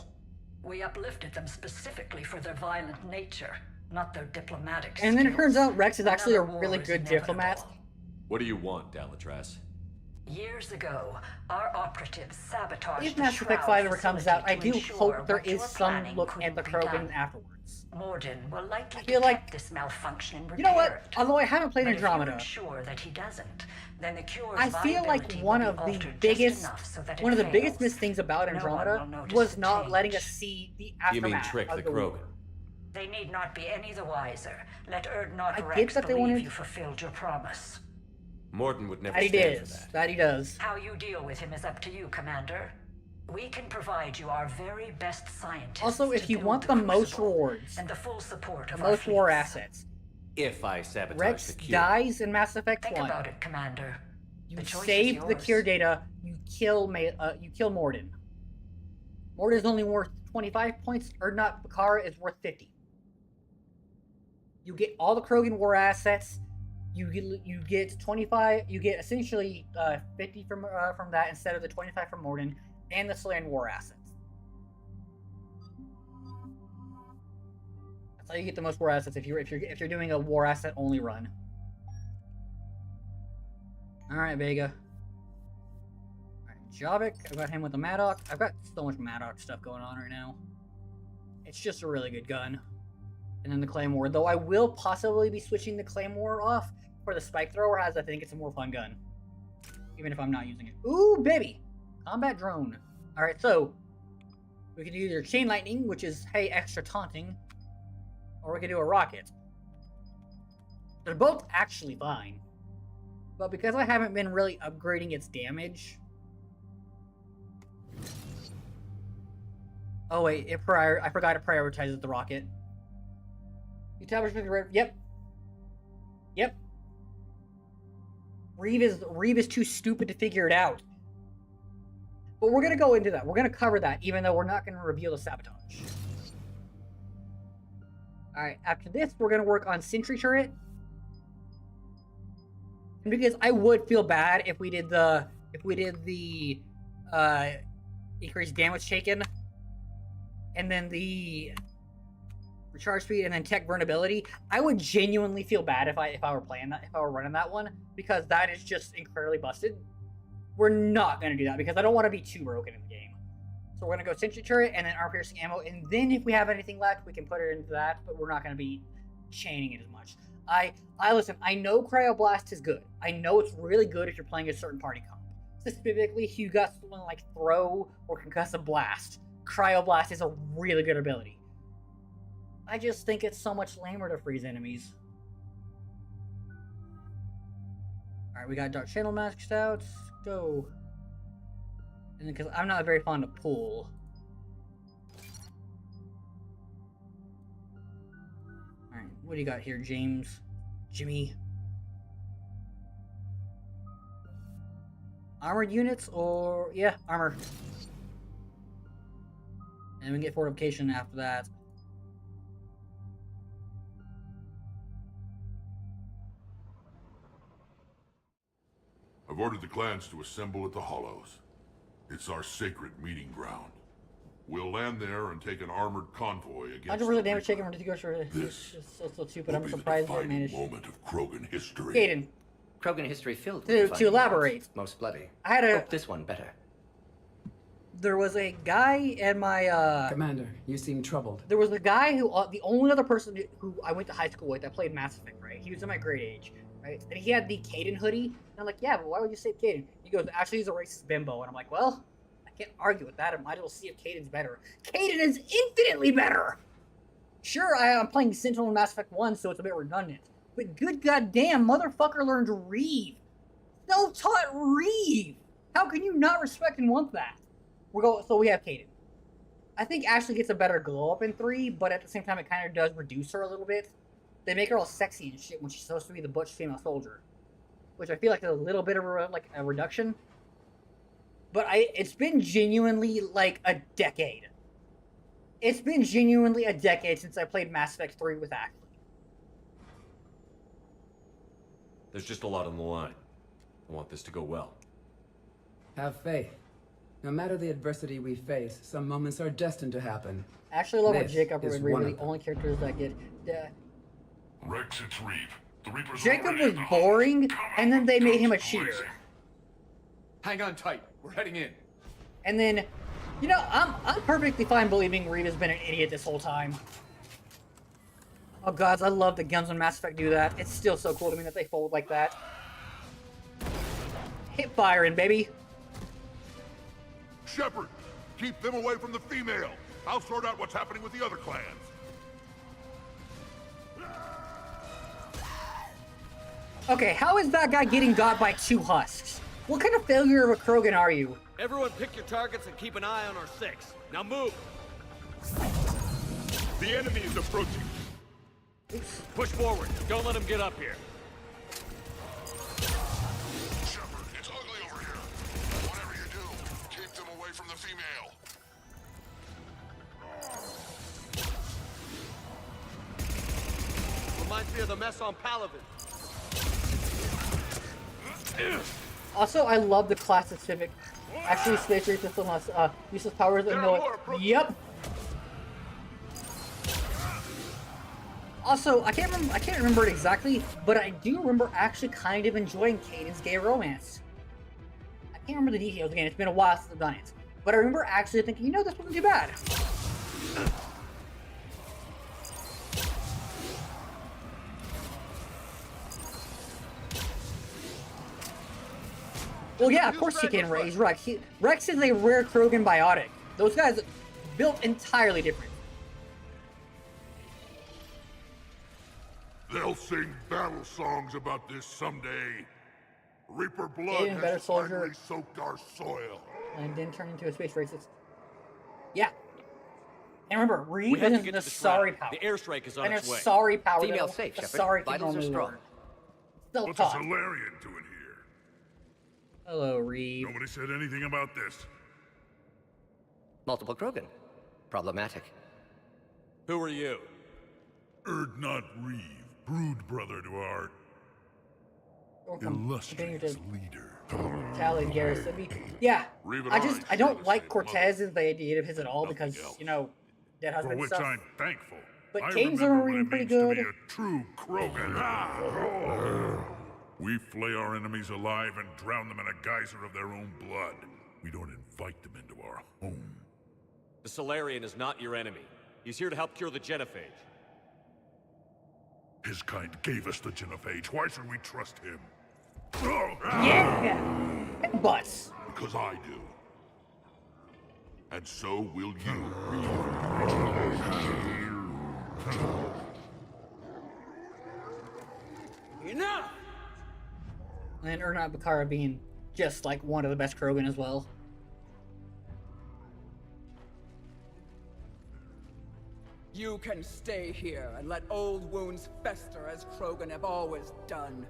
S17: We uplifted them specifically for their violent nature, not their diplomatic
S1: And then it
S17: skills.
S1: turns out Rex is actually a
S17: Another war
S1: really
S17: is
S1: good
S17: inevitable.
S1: diplomat.
S4: What do you want, Dalatrass?
S17: Years ago, our operatives sabotaged
S1: If
S17: the
S1: Mass Effect
S17: Shroud
S1: 5 ever comes out, I
S17: facility
S1: do
S17: to
S1: hope
S17: ensure
S1: there
S17: what
S1: is
S17: your
S1: some
S17: planning
S1: look at
S17: couldn't
S1: the
S17: be
S1: Krogan
S17: done.
S1: afterwards.
S17: Morden will likely
S1: I feel like,
S17: detect this malfunction and
S1: you know what?
S17: repair it.
S1: Although I haven't played
S17: But
S1: Andromeda,
S17: if you're sure that he doesn't, then the cure's
S1: I feel like
S17: viability
S1: one
S17: will
S1: of
S17: be
S1: the
S17: altered just
S1: biggest,
S17: enough so that it
S1: one of the
S17: fails.
S1: biggest missed things about
S17: No one
S1: Andromeda
S17: will notice
S1: was
S17: the
S1: not
S17: change.
S1: letting us see the
S4: You mean
S1: aftermath
S4: trick
S1: of
S4: the
S1: the
S4: Krogan?
S1: war.
S17: They need not be any the wiser. Let Erdnot
S1: I get
S17: Rex
S1: that they
S17: believe
S1: wanted-
S17: you fulfilled your promise.
S4: Morden would never
S1: That he
S4: stand for
S1: does.
S4: that.
S1: That he does.
S17: How you deal with him is up to you, Commander. We can provide you our very best scientists.
S1: Also, if
S17: to
S1: you
S17: build
S1: want the most
S17: Crucible
S1: rewards,
S17: and the full support
S1: the
S17: of our
S1: most war
S17: fleets.
S1: assets,
S4: If I sabotage
S1: Rex
S4: the cure.
S1: dies in Mass Effect
S17: Think
S1: 1.
S17: about it, Commander.
S1: You
S17: The choice is
S1: save the
S17: yours.
S1: cure data. You kill Morden. Morden is only worth 25 points, or not. Bakara is worth 50. You get all the Krogan war assets. You get 25. You get essentially 50 from that instead of the 25 from Morden, and the Solarian war assets. That's how you get the most war assets if you're doing a war asset only run. All right, Vega. All right, Javik. I've got him with the Maddox. I've got so much Maddox stuff going on right now. It's just a really good gun. And then the Claymore, though I will possibly be switching the Claymore off for the Spike Thrower, as I think it's a more fun gun. Even if I'm not using it. Ooh, baby! Combat Drone. Alright, so we can do either Chain Lightning, which is, hey, extra taunting, or we can do a rocket. They're both actually fine. But because I haven't been really upgrading its damage... Oh wait, I forgot to prioritize the rocket. Yep. Yep. Reeve is too stupid to figure it out. But we're gonna go into that. We're gonna cover that, even though we're not gonna reveal the sabotage. Alright, after this, we're gonna work on Sentry Turret. And because I would feel bad if we did the increased damage taken, and then the recharge speed, and then tech vulnerability, I would genuinely feel bad if I were playing that, if I were running that one, because that is just incredibly busted. We're not gonna do that because I don't want to be too broken in the game. So we're gonna go Sentry Turret and then armor piercing ammo, and then if we have anything left, we can put it into that. But we're not gonna be chaining it as much. I listen. I know Cryoblast is good. I know it's really good if you're playing a certain party comp. Specifically, if you got someone like Throw or Concussive Blast, Cryoblast is a really good ability. I just think it's so much lamer to freeze enemies. Alright, we got Dark Channel maxed out. Go. And because I'm not very fond of pool. Alright, what do you got here, James? Jimmy? Armored units or... yeah, armor. And we can get fortification after that.
S9: I've ordered the clans to assemble at the Hollows. It's our sacred meeting ground. We'll land there and take an armored convoy against.
S1: 100% damage taken from Disgusher. This is so stupid. I'm surprised they managed.
S9: Moment of Krogan history.
S1: Caden.
S13: Krogan history filled
S1: to elaborate.
S13: Most bloody.
S1: I had a.
S13: Hope this one better.
S1: There was a guy in my.
S15: Commander, you seem troubled.
S1: There was a guy who, the only other person who I went to high school with that played Mass Effect, right? He was in my grade age, right? And he had the Caden hoodie. And I'm like, yeah, but why would you say Caden? He goes, actually, he's a racist bimbo. And I'm like, well, I can't argue with that. I might as well see if Caden's better. Caden is infinitely better! Sure, I'm playing Sentinel in Mass Effect 1, so it's a bit redundant. But good goddamn, motherfucker learned Reeve. Self-taught Reeve! How can you not respect and want that? So we have Caden. I think Ashley gets a better glow up in 3, but at the same time it kind of does reduce her a little bit. They make her all sexy and shit when she's supposed to be the butch female soldier. Which I feel like is a little bit of a reduction. But it's been genuinely like a decade. It's been genuinely a decade since I played Mass Effect 3 with Ashley.
S4: There's just a lot on the line. I want this to go well.
S15: Have faith. No matter the adversity we face, some moments are destined to happen.
S1: Actually, I love what
S15: This
S1: Jacob
S15: is
S1: and Reeve
S15: one
S1: are
S15: of
S1: the only characters that get.
S9: Rex, it's Reeve. The Reapers
S1: Jacob was boring, and then they made him a cheater.
S18: Hang on tight. We're heading in.
S1: And then, you know, I'm perfectly fine believing Reeve has been an idiot this whole time. Oh gods, I love the guns on Mass Effect do that. It's still so cool to me that they fold like that. Hip firing, baby.
S9: Shepard, keep them away from the female. I'll sort out what's happening with the other clans.
S1: Okay, how is that guy getting got by 2 husks? What kind of failure of a Krogan are you?
S16: Everyone pick your targets and keep an eye on our 6. Now move!
S9: The enemy is approaching.
S16: Push forward. Don't let him get up here.
S9: Shepard, it's ugly over here. Whatever you do, keep them away from the female.
S16: Reminds me of the mess on Palaven.
S1: Also, I love the class-specific. Actually, space race system has useless powers and no. Yep. Also, I can't remember it exactly, but I do remember actually kind of enjoying Caden's gay romance. I can't remember the details again. It's been a while since I've done it, but I remember actually thinking, you know, this wasn't too bad. Well, yeah, of course he can raise Rex. Rex is a rare Krogan biotic. Those guys built entirely different.
S9: They'll sing battle songs about this someday. Reaper blood
S1: Caden, better
S9: has
S1: soldier.
S9: finally soaked our soil.
S1: And then turn into a space racist. Yeah. And remember, Reeve
S16: We have to
S1: is
S16: get
S1: an
S16: to the
S1: Asari
S16: shroud.
S1: power.
S16: The airstrike is on
S1: and
S16: its way.
S1: Asari power.
S13: Female safe, Shepard.
S1: Asari can
S13: Vitals are
S1: only
S13: strong.
S1: work.
S9: What's a
S1: Self-taught.
S9: Solarian doing here?
S1: Hello, Reeve.
S9: Nobody said anything about this.
S13: Multiple Krogan. Problematic.
S16: Who are you?
S9: Erdnot Reeve, brood brother to our illustrious leader.
S1: Tally Garrison. Yeah,
S9: Reeve and
S1: I don't like
S9: say
S1: Cortez as the idea of his at all because, you know, dead
S9: For
S1: husband
S9: which
S1: stuff.
S9: I'm thankful.
S1: But
S9: I
S1: Caden's
S9: remember what
S1: already
S9: it
S1: pretty
S9: means to
S1: good.
S9: be a true Krogan. We flay our enemies alive and drown them in a geyser of their own blood. We don't invite them into our home.
S4: The Solarian is not your enemy. He's here to help cure the Genophage.
S9: His kind gave us the Genophage. Why should we trust him?
S1: Yeah! Butts.
S9: Because I do. And so will you.
S16: Enough!
S1: And Ernat Bakara being just like one of the best Krogan as well.
S23: You can stay here and let old wounds fester as Krogan have always done.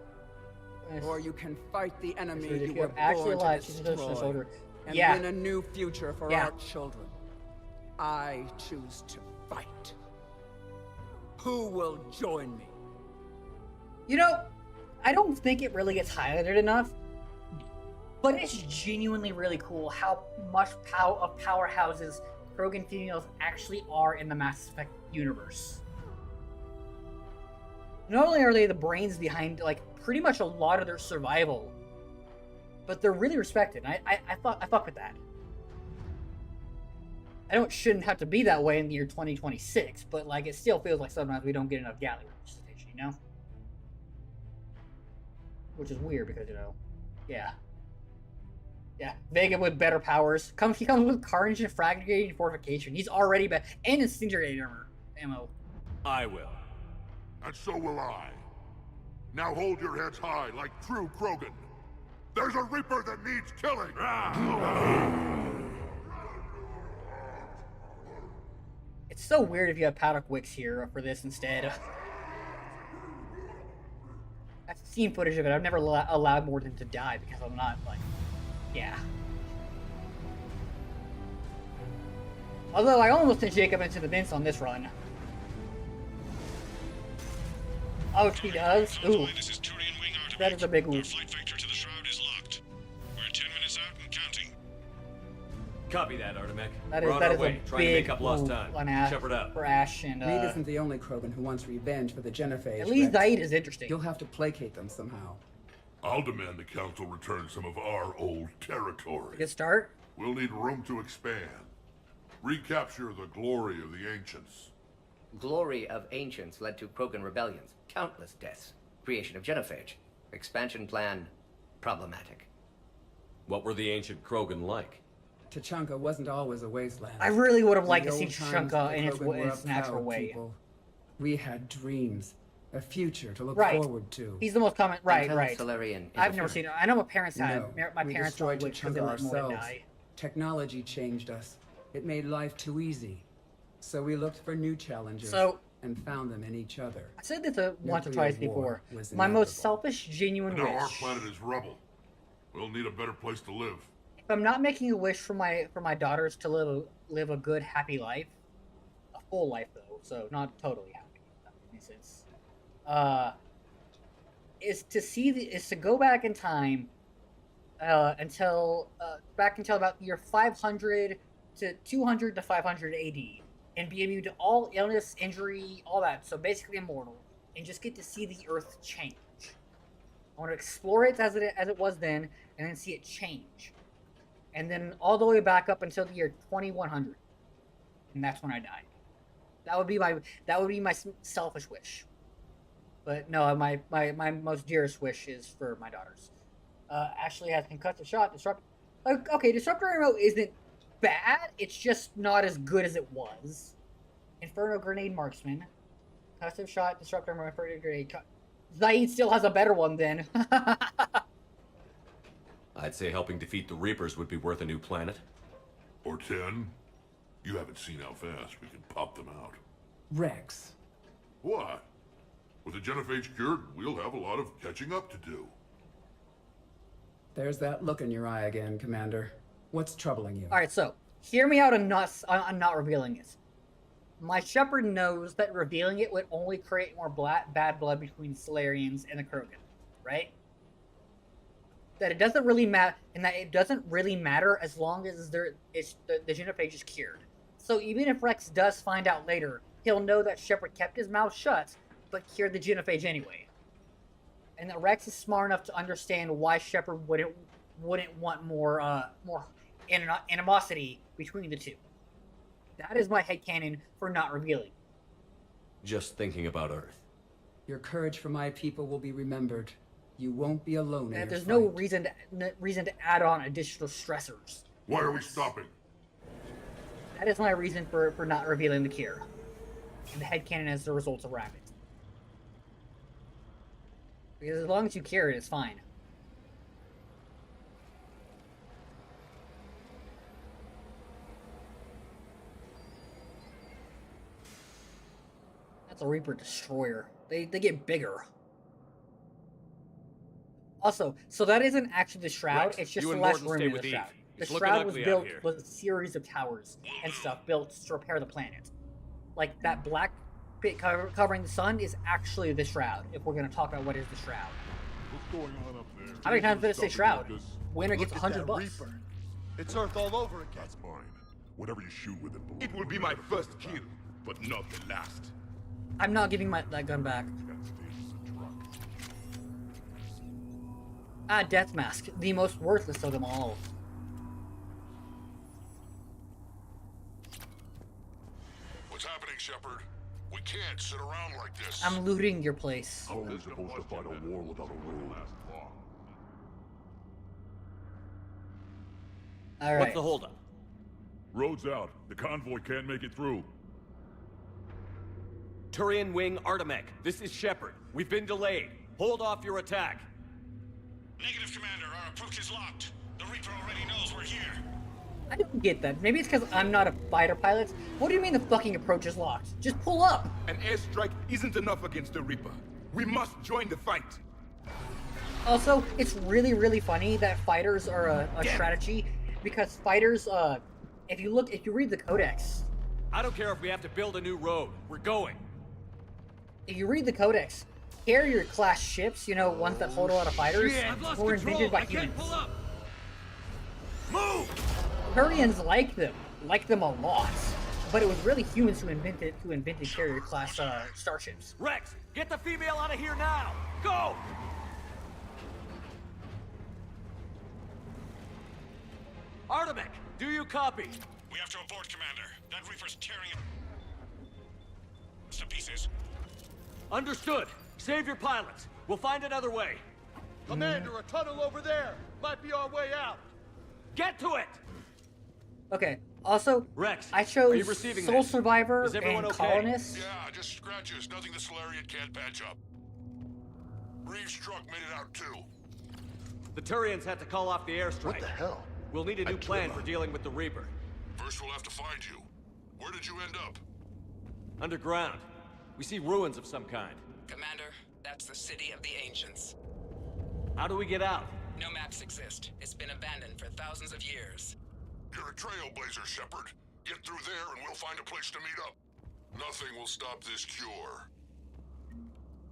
S1: Yes.
S23: Or you can fight the enemy
S1: If
S23: you
S1: you're
S23: were
S1: actually
S23: born
S1: alive,
S23: to
S1: she's just a
S23: destroy,
S1: soldier.
S23: and
S1: Yeah.
S23: win a new future for
S1: Yeah.
S23: our children. I choose to fight. Who will join me?
S1: You know, I don't think it really gets highlighted enough, but it's genuinely really cool how much powerhouses Krogan females actually are in the Mass Effect universe. Not only are they the brains behind, like, pretty much a lot of their survival, but they're really respected. I fuck with that. I know it shouldn't have to be that way in the year 2026, but, like, it still feels like sometimes we don't get enough galley representation, you know? Which is weird because, you know, yeah. Yeah, Vega with better powers. He comes with Carnage and Fragmentation and Fortification. He's already better. And Incinerator ammo.
S9: I will. And so will I. Now hold your heads high like true Krogan. There's a Reaper that needs killing!
S1: It's so weird if you have Paddock Wicks here for this instead. I've seen footage of it. I've never allowed Morden to die because I'm not, like... Yeah. Although I almost sent Jacob into the bins on this run. Oh, she does? Ooh. That is a big move.
S4: Copy that, Artemek.
S1: That
S4: We're
S1: is,
S4: on
S1: that
S4: our
S1: is
S4: way,
S1: a
S4: trying to
S1: big
S4: make up lost
S1: move
S4: time.
S1: on Ash,
S4: Shepherd up.
S1: for Ash and,
S15: Reed isn't the only Krogan who wants revenge for the Genophage.
S1: At least
S15: Rex.
S1: Zaid is interesting.
S15: You'll have to placate them somehow.
S9: I'll demand the Council return some of our old territory.
S1: Good start.
S9: We'll need room to expand. Recapture the glory of the Ancients.
S13: Glory of Ancients led to Krogan rebellions, countless deaths, creation of Genophage. Expansion plan, problematic.
S4: What were the ancient Krogan like?
S15: Tachanka wasn't always a wasteland.
S1: I really would have
S15: In
S1: liked
S15: the
S1: to see
S15: old times,
S1: Tachanka
S15: the
S1: in
S15: Krogan were
S1: its
S15: a
S1: natural
S15: proud
S1: way.
S15: people. We had dreams, a future to look
S1: Right.
S15: forward to.
S1: He's the most common. Right,
S13: Until
S1: right.
S13: Solarian
S1: I've never
S13: interference.
S1: seen it. I know my parents had.
S15: No,
S1: My
S15: we
S1: parents
S15: destroyed
S1: died because they
S15: Tachanka
S1: let Morden
S15: ourselves.
S1: die.
S15: Technology changed us. It made life too easy. So we looked for new challenges and found them in each other.
S1: I said this once or
S15: Nuclear
S1: twice
S15: war
S1: before.
S15: was
S1: My most
S15: inevitable.
S1: selfish, genuine
S9: And now our
S1: wish.
S9: planet is rubble. We'll need a better place to live.
S1: If I'm not making a wish for my daughters to live a good, happy life, a full life though, so not totally happy. If that makes any sense. Is to go back in time until about year 500 to 200 to 500 AD, and be immune to all illness, injury, all that. So basically immortal, and just get to see the Earth change. I want to explore it as it was then, and then see it change, and then all the way back up until the year 2100, and that's when I die. That would be my selfish wish. But no, my most dearest wish is for my daughters. Ashley has concussive shot. Okay, disruptor ammo isn't bad. It's just not as good as it was. Inferno grenade marksman, concussive shot, disruptor ammo, inferno grenade. Zaid still has a better one then.
S4: I'd say helping defeat the Reapers would be worth a new planet.
S9: Or 10. You haven't seen how fast we can pop them out.
S15: Rex.
S9: What? With the Genophage cured, we'll have a lot of catching up to do.
S15: There's that look in your eye again, Commander. What's troubling you?
S1: All right, so hear me out on not revealing it. My Shepherd knows that revealing it would only create more bad blood between the Solarians and the Krogan, right? That it doesn't really matter, and that it doesn't really matter as long as the Genophage is cured. So even if Rex does find out later, he'll know that Shepherd kept his mouth shut, but cured the Genophage anyway. And that Rex is smart enough to understand why Shepherd wouldn't want more animosity between the two. That is my headcanon for not revealing.
S4: Just thinking about Earth.
S15: Your courage for my people will be remembered. You won't be alone in your
S1: There's
S15: fight.
S1: no reason to add on additional stressors.
S9: Why are we stopping?
S1: That is my reason for not revealing the cure. And the headcanon as the results around it. Because as long as you cure it, it's fine. That's a Reaper Destroyer. They get bigger. Also, so that isn't actually the Shroud,
S16: Rex,
S1: it's just
S16: you
S1: the
S16: and
S1: last
S16: Morden
S1: room
S16: stay
S1: in the
S16: with Eve.
S1: Shroud. The
S16: It's looking
S1: Shroud was
S16: ugly out
S1: built
S16: here.
S1: with a series of towers and stuff built to repair the planet. Like, that black pit covering the sun is actually the Shroud, if we're going to talk about what is the Shroud.
S9: What's going on up there?
S1: How many times did it say Shroud? Winner gets
S2: Look at
S1: $100
S2: that
S1: bucks.
S2: Reaper. It's Earth all over again.
S9: That's mine. Whatever you shoot with it.
S2: It will be my first kill, but not the last.
S1: I'm not giving that gun back. Ah, Death Mask, the most worthless of them all.
S6: What's happening, Shepard? We can't sit around like this.
S1: I'm looting your place.
S9: How are we supposed to fight a war without a road?
S1: Alright.
S16: What's the holdup?
S9: Road's out. The convoy can't make it through.
S16: Turian Wing Artemek, this is Shepard. We've been delayed. Hold off your attack.
S6: Negative, Commander. Our approach is locked. The Reaper already knows we're here.
S1: I don't get that. Maybe it's because I'm not a fighter pilot. What do you mean the fucking approach is locked? Just pull up!
S2: An airstrike isn't enough against the Reaper. We must join the fight.
S1: Also, it's really, really funny that fighters are a strategy, because fighters, if you read the Codex...
S16: I don't care if we have to build a new road. We're going.
S1: If you read the Codex, carrier-class ships, you know, ones that hold a lot of fighters, were invented by humans.
S16: Pull up.
S2: Move!
S1: Turians like them a lot, but it was really humans who invented carrier-class starships.
S16: Rex, get the female out of here now. Go! Artemek, do you copy?
S6: We have to abort, Commander. That Reaper's tearing it to pieces.
S16: Understood. Save your pilots. We'll find another way.
S2: Commander, a tunnel over there. Might be our way out.
S16: Get to it!
S1: Okay, also,
S16: Rex,
S1: I
S16: are you
S1: chose
S16: receiving
S1: Soul
S16: this?
S1: Survivor
S16: Is everyone
S1: and
S16: okay?
S1: Colonist.
S6: Yeah, just scratches. Nothing the Solarian can't patch up. Reeves' truck made it out too.
S16: The Turians had to call off the airstrike.
S6: What the hell?
S16: We'll need a new plan for dealing with the Reaper.
S6: First we'll have to find you. Where did you end up?
S16: Underground. We see ruins of some kind.
S3: Commander, that's the City of the Ancients.
S16: How do we get out?
S3: No maps exist. It's been abandoned for thousands of years.
S6: You're a trailblazer, Shepard. Get through there and we'll find a place to meet up. Nothing will stop this cure.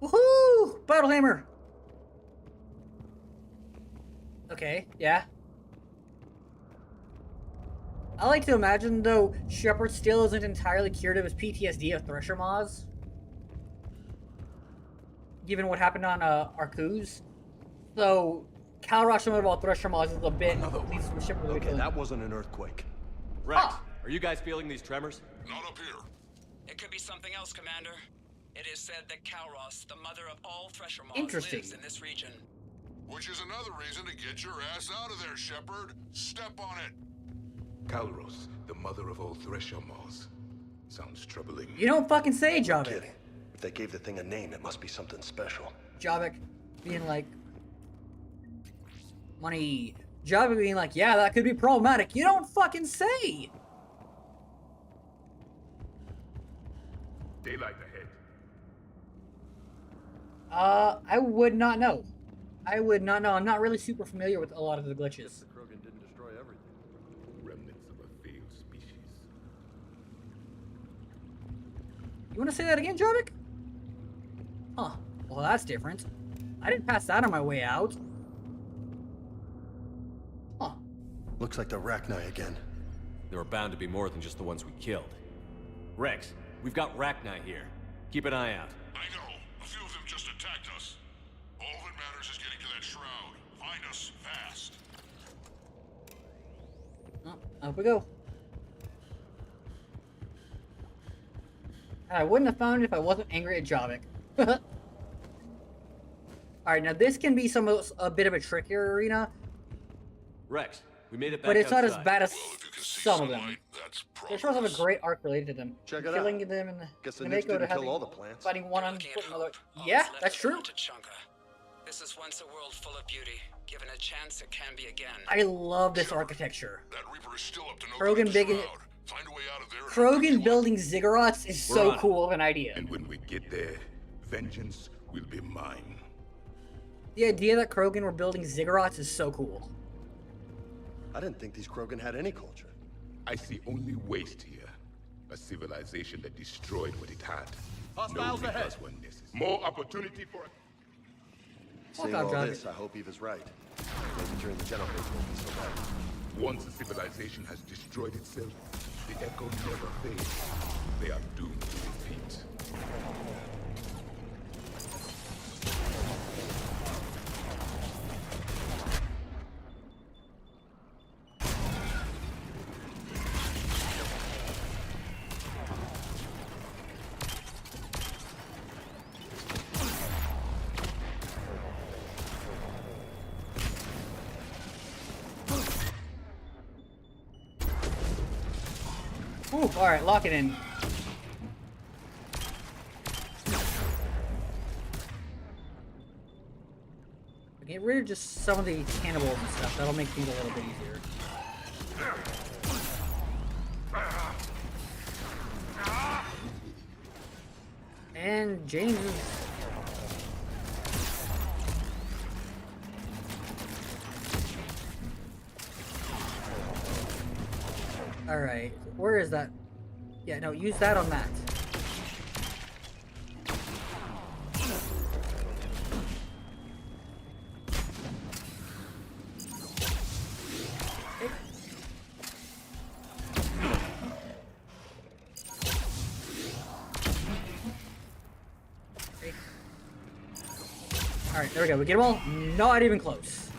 S1: Woohoo! Battle Hammer! Okay, yeah. I like to imagine, though, Shepard still isn't entirely cured of his PTSD of Thresher Maws. Given what happened on Arcus. So, Calrosh of all Thresher Maws is a bit... leads to Shepard
S4: Okay, that wasn't an earthquake.
S16: Rex, are you guys feeling these tremors?
S6: Not up here.
S3: It could be something else, Commander. It is said that Calros, the mother of all Thresher Maws,
S1: Interesting.
S3: lives in this region.
S6: Which is another reason to get your ass out of there, Shepard. Step on it.
S2: Calros, the mother of all Thresher Maws. Sounds troubling.
S1: You don't fucking say, Javik.
S11: Kidding. If they gave the thing a name, it must be something special.
S1: Javik being like... Money. Javik being like, yeah, that could be problematic. You don't fucking say!
S2: Daylight ahead.
S1: I would not know. I would not know. I'm not really super familiar with a lot of the glitches.
S9: The Krogan didn't destroy everything.
S2: Remnants of a failed species.
S1: You want to say that again, Javik? Huh. Well, that's different. I didn't pass that on my way out. Huh.
S11: Looks like the Rachni again.
S4: There are bound to be more than just the ones we killed. Rex, we've got Rachni here. Keep an eye out.
S6: I know. A few of them just attacked us. All that matters is getting to that shroud. Find us fast.
S1: Oh, up we go. I wouldn't have found it if I wasn't angry at Javik. Alright, now this can be a bit of a trickier arena.
S4: Rex, we made it back
S1: But it's not as
S4: outside.
S1: bad as some of them. They sure have a great arc related to them.
S11: Check it
S1: Killing
S11: out.
S1: them in the
S11: Guess the
S1: in
S11: nukes
S1: Mako to
S11: didn't kill
S1: having
S11: all the plants.
S1: fighting one on
S3: Looking
S1: foot
S3: at
S1: another.
S3: hope, all
S1: Yeah,
S3: that's left
S1: that's
S3: is
S1: true.
S3: Tachanka. This is once a world full of beauty. Given a chance, it can be again.
S1: I love this architecture.
S6: That Reaper is still up to no
S1: Krogan
S6: good
S1: big.
S6: shroud. Find a way out of there.
S1: Krogan building ziggurats is
S2: We're
S1: so
S2: on it.
S1: cool of an idea.
S2: And when we get there, vengeance will be mine.
S1: The idea that Krogan were building ziggurats is so cool.
S11: I didn't think these Krogan had any culture.
S2: I see only waste here. A civilization that destroyed what it had.
S16: Hostiles
S2: no
S16: ahead.
S2: Reapers when necessary. More opportunity for...
S11: Seeing all this, I hope Eva's right. Maybe during the Genophage won't be so bad.
S2: Once a civilization has destroyed itself, the echo never fades. They are doomed to repeat.
S1: Ooh, alright, lock it in. Get rid of just some of the cannibals and stuff. That'll make things a little bit easier. And James is... Alright, where is that? Yeah, no, use that on that. Alright, there we go. We get them all. Not even close.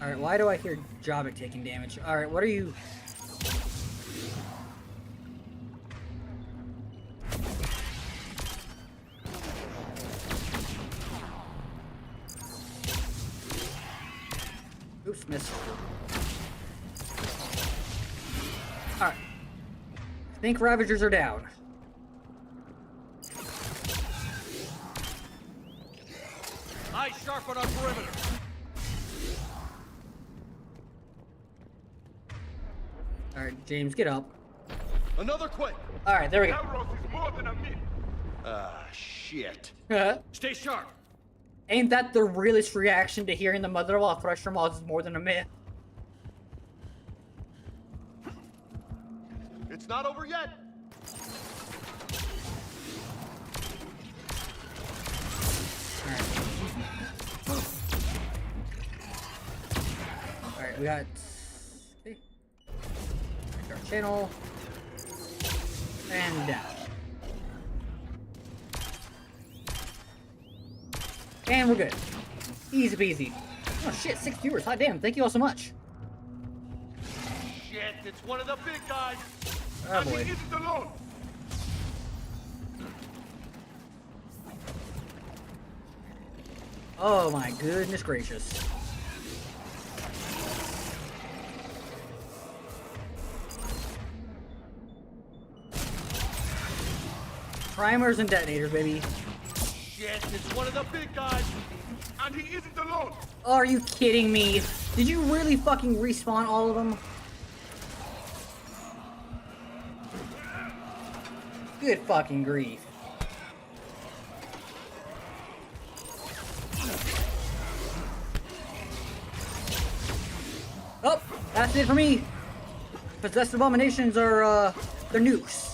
S1: Alright, why do I hear Jobbik taking damage? Alright, what are you... Oops, missed. Alright. I think Ravagers are down.
S16: Eyes sharp on our perimeter.
S1: Alright, James, get up.
S11: Another quake!
S1: Alright, there we go.
S11: Kairos is more than a myth! Ah, shit.
S16: Stay sharp.
S1: Ain't that the realest reaction to hearing the mother of all Thresher mods is more than a myth?
S11: It's not over yet!
S1: Alright, we got... Okay. Our channel. And down. And we're good. Easy peasy. Oh shit, 6 viewers. Hot damn, thank you all so much.
S11: Shit, it's one of the big guys!
S1: Oh boy.
S11: He isn't alone!
S1: Oh my goodness gracious. Primers and detonators, baby.
S11: Shit, it's one of the big guys! And he isn't alone!
S1: Are you kidding me? Did you really fucking respawn all of them? Good fucking grief. Oh, that's it for me. Possessed abominations are, they're nukes.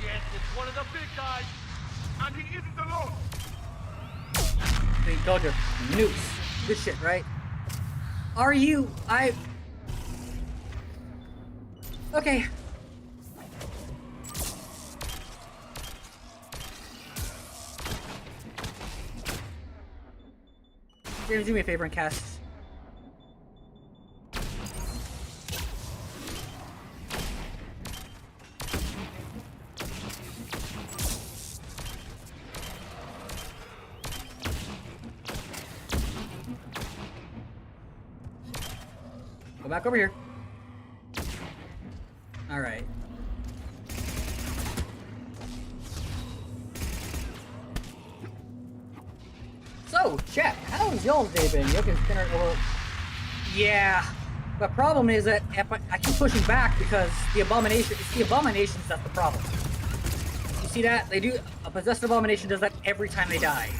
S11: Yes, it's one of the big guys, and he isn't alone.
S1: They told you, nukes. Good shit, right? Are you? Okay. James, do me a favor and cast. Go back over here. All right. So, chat, how's y'all's day been? You can spin it over. Yeah. The problem is that if I keep pushing back because the abomination, it's the abominations that's the problem. You see that? They do, a possessed abomination does that every time they die.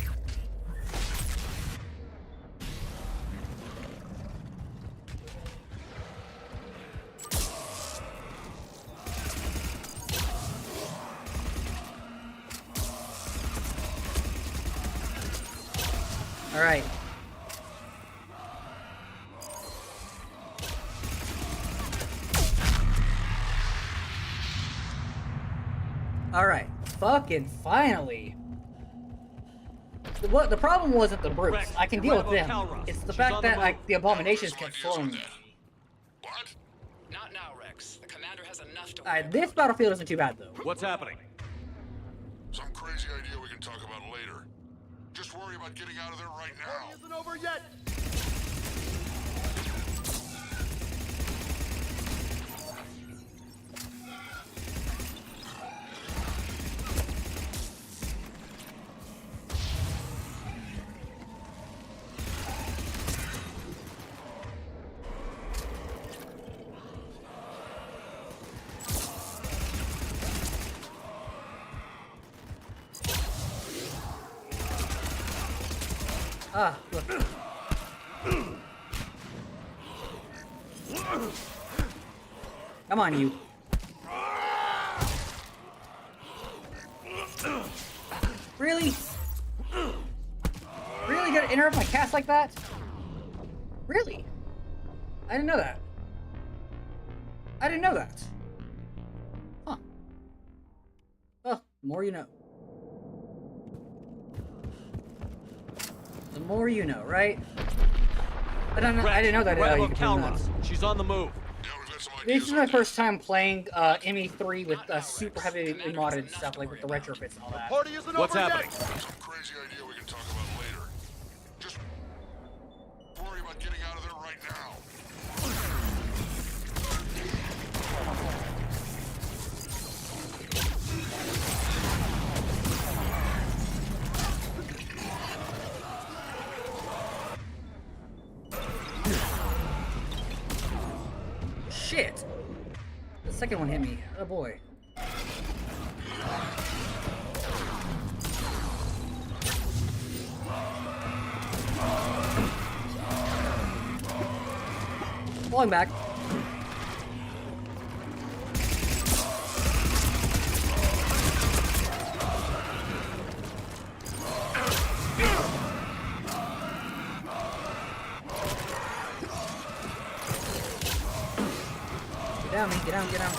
S1: Alright. Alright. Fucking finally. The problem wasn't the brutes.
S16: Rex,
S1: I can
S16: you're
S1: deal
S16: right
S1: with them.
S16: about Calros.
S1: It's the
S16: She's
S1: fact
S16: on the
S1: that
S16: move.
S1: the abominations kept slowing me.
S3: Not now, Rex. The commander has enough to.
S1: Alright, this battlefield isn't too bad though.
S16: What's happening?
S9: Some crazy idea we can talk about later. Just worry about getting out of there right now.
S11: Isn't over yet.
S1: Ah, look. Come on, you. Really? Really gonna interrupt my cast like that? Really? I didn't know that. I didn't know that. Huh. Well, the more you know. The more you know, right? I didn't know that.
S16: Right
S1: You
S16: above
S1: could do that.
S16: Calros. She's on the move.
S1: This is my first time playing ME3 with super heavily modded stuff, like with the retrofits and all that.
S11: Party isn't
S16: What's
S11: over
S16: happening?
S11: yet.
S9: Some crazy idea we can talk about later. Just worry about getting out of there right now.
S1: Shit! The second one hit me. Oh boy. Falling back. Get down, man. Get down, get down.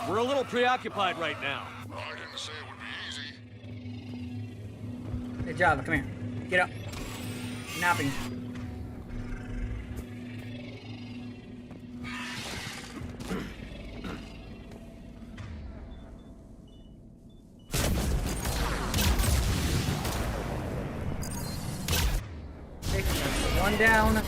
S16: We're a little preoccupied right now.
S9: I didn't say it would be easy.
S1: Hey, Java, come here. Get up. Napping. Okay, one down.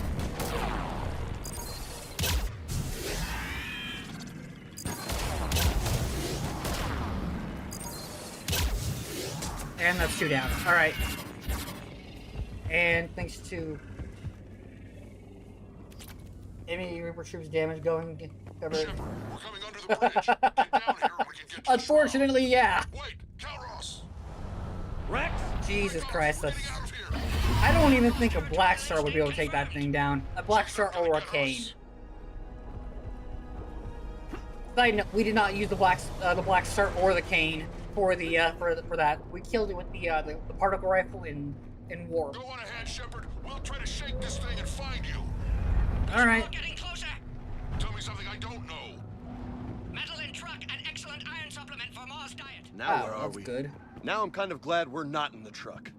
S1: And that's two down. Alright. And thanks to any Reaper troops damage going covered.
S9: We're coming under the bridge. Get down here and we can get you.
S1: Unfortunately, yeah.
S9: Wait, Calros.
S16: Rex!
S1: Jesus Christ, that's... I don't even think a Black Star would be able to take that thing down. A Black Star or a Kane. Side note, we did not use the Black Star or the Kane for the for that. We killed it with the particle rifle in War.
S9: Go on ahead, Shepard. We'll try to shake this thing and find you.
S1: All right.
S3: Getting closer.
S9: Tell me something I don't know.
S3: Metal in truck, an excellent iron supplement for Mars diet.
S11: Now where are
S1: that's
S11: we?
S1: good.
S11: Now I'm kind of glad we're not in the truck.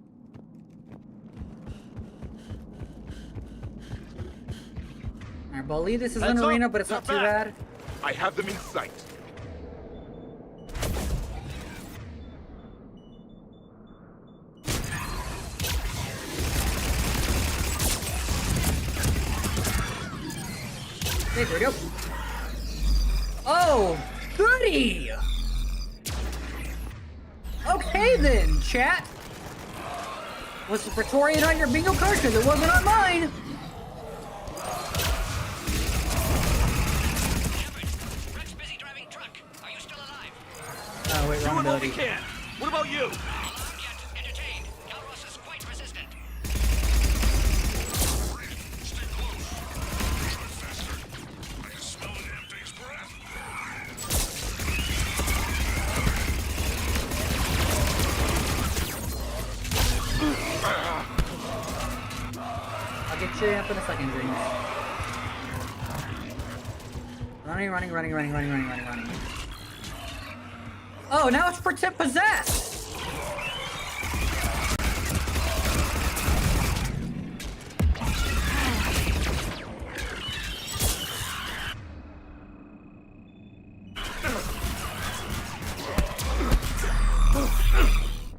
S1: I believe this is
S11: Heads
S1: an
S11: up,
S1: arena, but it's not
S11: they're
S1: too
S11: back.
S1: bad.
S9: I have them in sight.
S1: Okay, there we go. Oh, goody! Okay then, chat. Was the Praetorian on your bingo card? Because it wasn't on mine.
S3: Rex busy driving truck. Are you still alive?
S1: Oh, wait, wrong
S16: Doing what we
S1: ability.
S16: can. What about you?
S3: Entertained. Calros is quite resistant.
S1: you up in a second, James. Running. Oh, now it's possessed!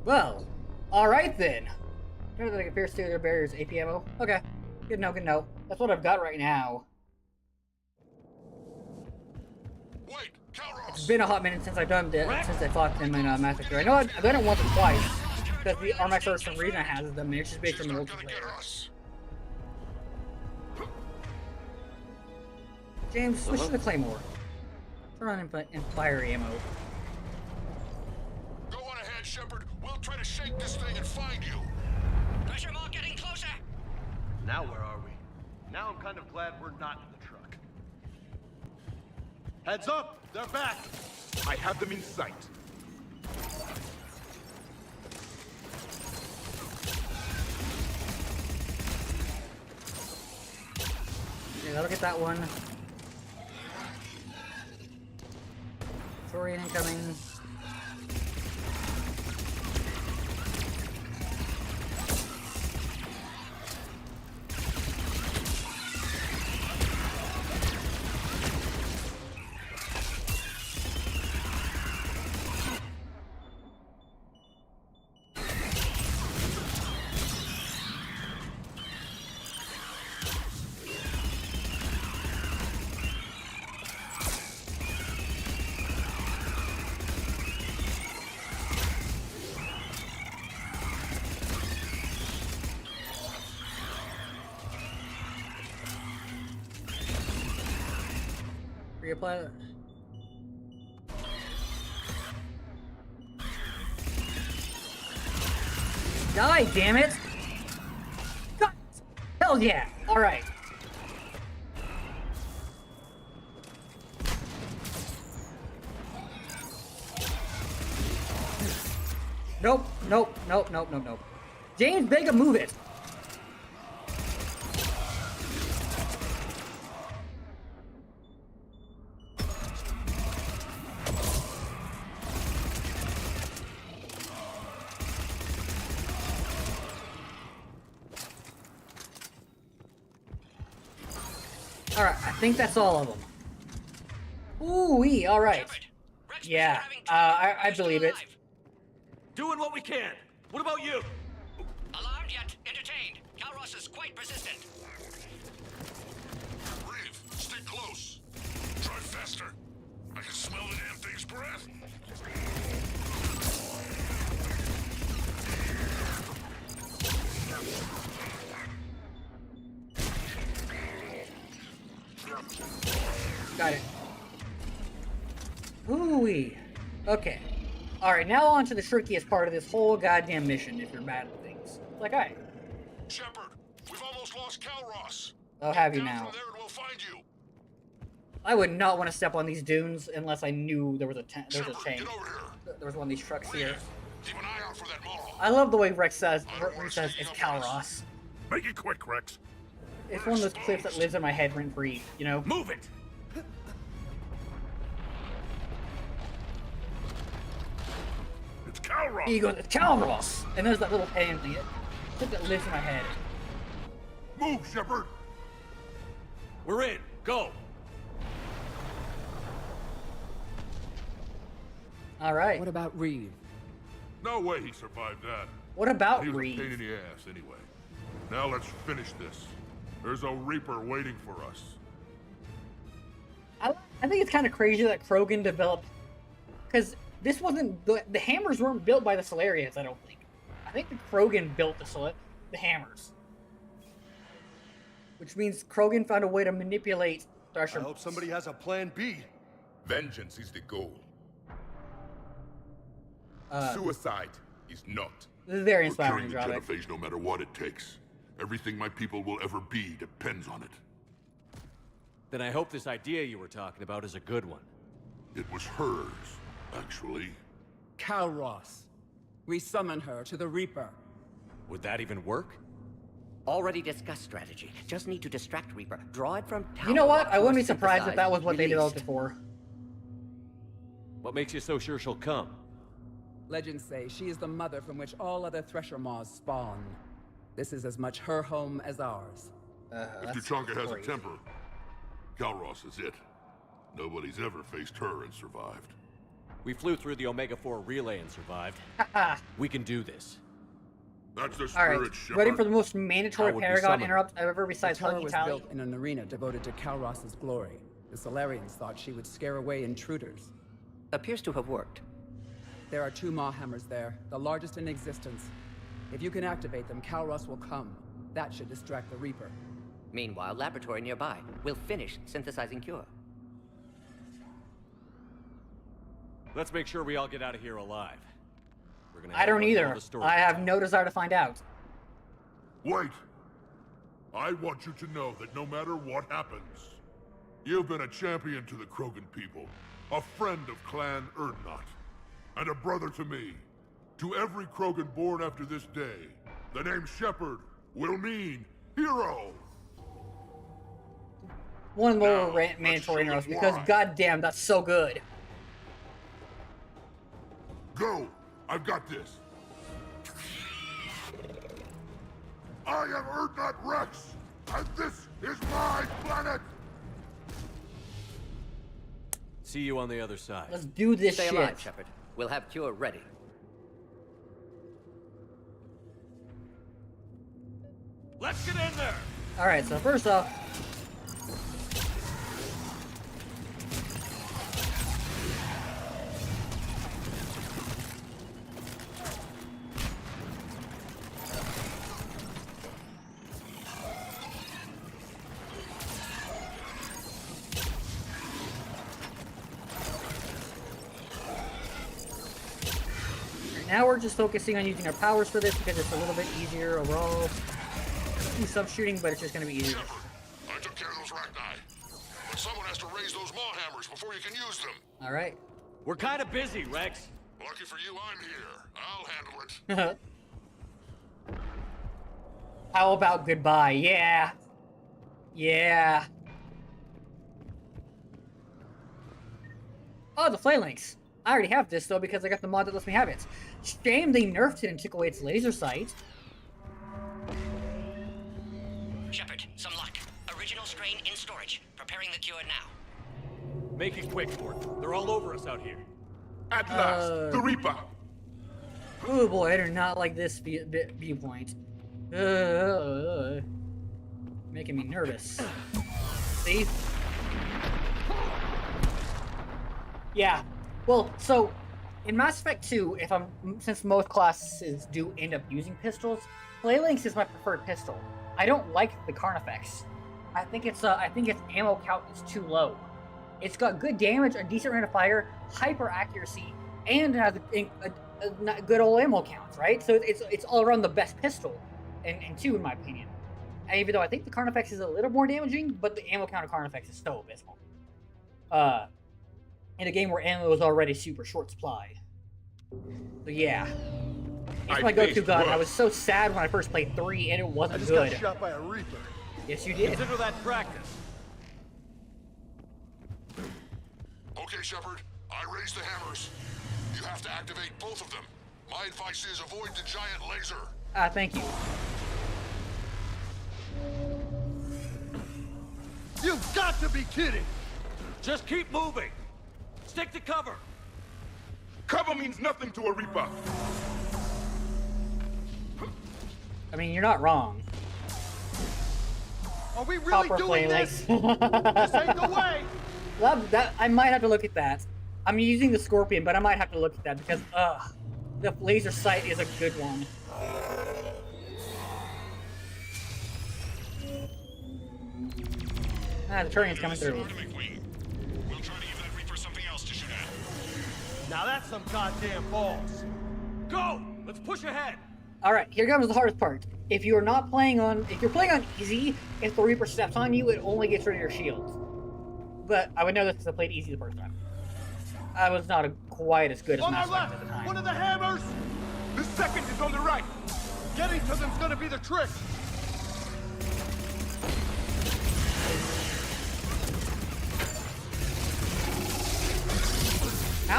S1: Well, alright then. Turns out I can pierce through their barriers, AP ammo. Okay, good to know. That's what I've got right now. It's been a hot minute since I've done this, since I fought them in Massacre. I know I've done it once or twice, because the RMX for some reason has them, and it's just based on the multiplayer. James, switch to the Claymore. Turn on and fire ammo.
S11: Go on ahead, Shepard. We'll try to shake this thing and find you.
S3: Pressure mark getting closer.
S11: Now where are we? Now I'm kind of glad we're not in the truck. Heads up! They're back! I have them in sight.
S1: Okay, that'll get that one. Torian incoming. Reapply that. Die, damn it! God. Hell yeah! Alright. Nope. James, Vega, move it! Alright, I think that's all of them. Ooh-wee, alright. Yeah, I believe it.
S16: Doing what we can. What about you?
S3: Alarmed yet entertained. Calros is quite persistent.
S11: Reeve, stay close. Try faster. I can smell the damn thing's breath.
S1: Got it. Ooh-wee. Okay. Alright, now on to the trickiest part of this whole goddamn mission if you're bad at things. Like I.
S11: Shepard, we've almost lost Calros.
S1: I'll have you now.
S11: There and we'll find you.
S1: I would not want to step on these dunes unless I knew there was a chain. There was one of these trucks here.
S11: Keep an eye out for that mall.
S1: I love the way Rex says it's Calros.
S11: Make it quick, Rex.
S1: It's one of those clips that lives in my head rent free, you know?
S11: Move it! It's Calros!
S1: He goes, it's Calros! And there's that little hand thing that lives in my head.
S11: Move, Shepard!
S16: We're in. Go!
S1: Alright.
S15: What about Reeve?
S9: No way he survived that.
S1: What about
S9: He was
S1: Reeve?
S9: a pain in the ass, anyway. Now let's finish this. There's a Reaper waiting for us.
S1: I think it's kind of crazy that Krogan developed... Because this wasn't... The hammers weren't built by the Solarians, I don't think. I think the Krogan built the hammers. Which means Krogan found a way to manipulate Starship.
S11: I hope somebody has a plan B.
S2: Vengeance is the goal. Suicide is not.
S1: This is very
S9: We're
S1: inspiring,
S9: curing the
S1: Andronic.
S9: Genophage no matter what it takes. Everything my people will ever be depends on it.
S16: Then I hope this idea you were talking about is a good one.
S9: It was hers, actually.
S23: Calros. We summon her to the Reaper.
S16: Would that even work?
S13: Already discussed strategy. Just need to distract Reaper. Draw it from tower.
S1: You know what? I wouldn't be surprised if
S13: synthesize,
S1: that was what they
S13: released.
S1: developed it for.
S16: What makes you so sure she'll come?
S15: Legends say she is the mother from which all other Thresher Maws spawn. This is as much her home as ours.
S9: If Tuchanka has a temper, Calros is it. Nobody's ever faced her and survived.
S16: We flew through the Omega-4 relay and survived. We can do this.
S9: That's the
S1: All
S9: spirit,
S1: right,
S9: Shepard.
S1: ready for the most mandatory
S16: How would we
S1: Paragon
S16: summon
S1: interrupt ever besides
S15: The tower
S1: Huggy
S15: was
S1: Tally?
S15: built in an arena devoted to Calros's glory. The Solarians thought she would scare away intruders.
S13: Appears to have worked.
S15: There are 2 Maw hammers there, the largest in existence. If you can activate them, Calros will come. That should distract the Reaper.
S13: Meanwhile, laboratory nearby. We'll finish synthesizing Cure.
S16: Let's make sure we all get out of here alive. We're gonna
S1: I don't
S16: have
S1: either.
S16: all the story
S1: I
S16: to
S1: have
S16: tell.
S1: no desire to find out.
S9: Wait! I want you to know that no matter what happens, you've been a champion to the Krogan people, a friend of Clan Erdnot, and a brother to me. To every Krogan born after this day, the name Shepard will mean hero!
S1: One more mandatory interrupts because goddamn, that's so good.
S9: Go! I've got this! I am Erdnot Rex, and this is my planet!
S16: See you on the other side.
S1: Let's do this
S13: Stay
S1: shit.
S13: alive, Shepard. We'll have Cure ready.
S16: Let's get in there!
S1: Alright, so first off, now we're just focusing on using our powers for this because it's a little bit easier overall. Do some shooting, but it's just going to be easier.
S11: Shepard, I took care of those Rachni. But someone has to raise those Maw hammers before you can use them.
S1: All right.
S16: We're kind of busy, Rex.
S11: Lucky for you, I'm here. I'll handle it.
S1: How about goodbye? Yeah. Yeah. Oh, the Phalanx. I already have this, though, because I got the mod that lets me have it. Shame they nerfed it and took away its laser sight.
S14: Shepard, some luck. Original strain in storage. Preparing the cure now.
S16: Make it quick, Ford. They're all over us out here.
S9: At last, the Reaper!
S1: Oh boy, I do not like this viewpoint. Making me nervous. See? Yeah. Well, so in Mass Effect 2, since most classes do end up using pistols, Phalanx is my preferred pistol. I don't like the Carnifex. I think its ammo count is too low. It's got good damage, a decent rate of fire, hyper accuracy, and it has a good old ammo count, right? So it's all around the best pistol, and 2 in my opinion. And even though I think the Carnifex is a little more damaging, but the ammo count of Carnifex is so abysmal. In a game where ammo is already super short supply. So yeah. It's my go-to gun. I was so sad when I first played 3 and it wasn't good.
S11: Got shot by a Reaper.
S1: Yes, you did.
S16: Consider that practice.
S11: Okay, Shepard. I raised the hammers. You have to activate both of them. My advice is avoid the giant laser.
S1: Thank you.
S11: You've got to be kidding!
S16: Just keep moving. Stick to cover.
S9: Cover means nothing to a Reaper!
S1: I mean, you're not wrong.
S11: Are we really
S1: Proper
S11: doing
S1: Phalanx.
S11: this? This ain't the way!
S1: That I might have to look at that. I'm using the Scorpion, but I might have to look at that because, the laser sight is a good one. The Turian's coming through.
S11: We'll try to give that Reaper something else to shoot at.
S16: Now that's some goddamn balls. Go! Let's push ahead.
S1: Alright, here comes the hardest part. If you're playing on easy, if the Reaper steps on you, it only gets rid of your shields. But I would know this because I played easy the first time. I was not quite as good as Mass Effect at the time.
S11: One of the hammers! The second is on the right. Getting to them's gonna be the trick.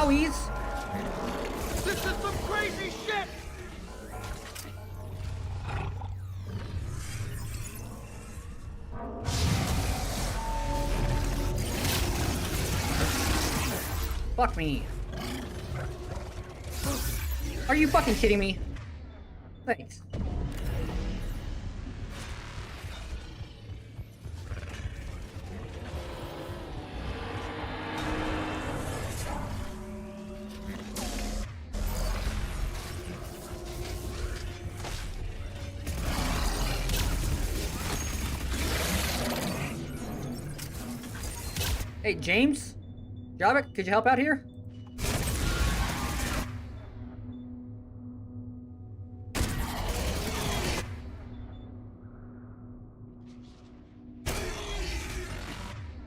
S1: Wowies!
S16: This is some crazy shit!
S1: Fuck me. Are you fucking kidding me? Thanks. Hey, James? Javik, could you help out here?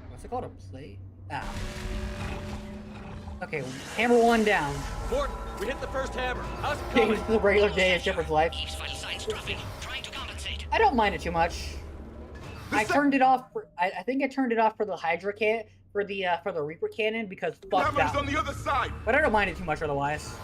S1: What's it called? A plate? Ah. Okay, hammer one down.
S16: Morton, we hit the first hammer. How's it
S1: This
S16: coming?
S1: is a regular day of Shepard's life.
S14: Vital signs dropping. Trying to compensate.
S1: I don't mind it too much. I turned it off for, I think I turned it off for the Hydra can for the Reaper cannon because fuck that.
S2: on the other side.
S1: But I don't mind it too much otherwise.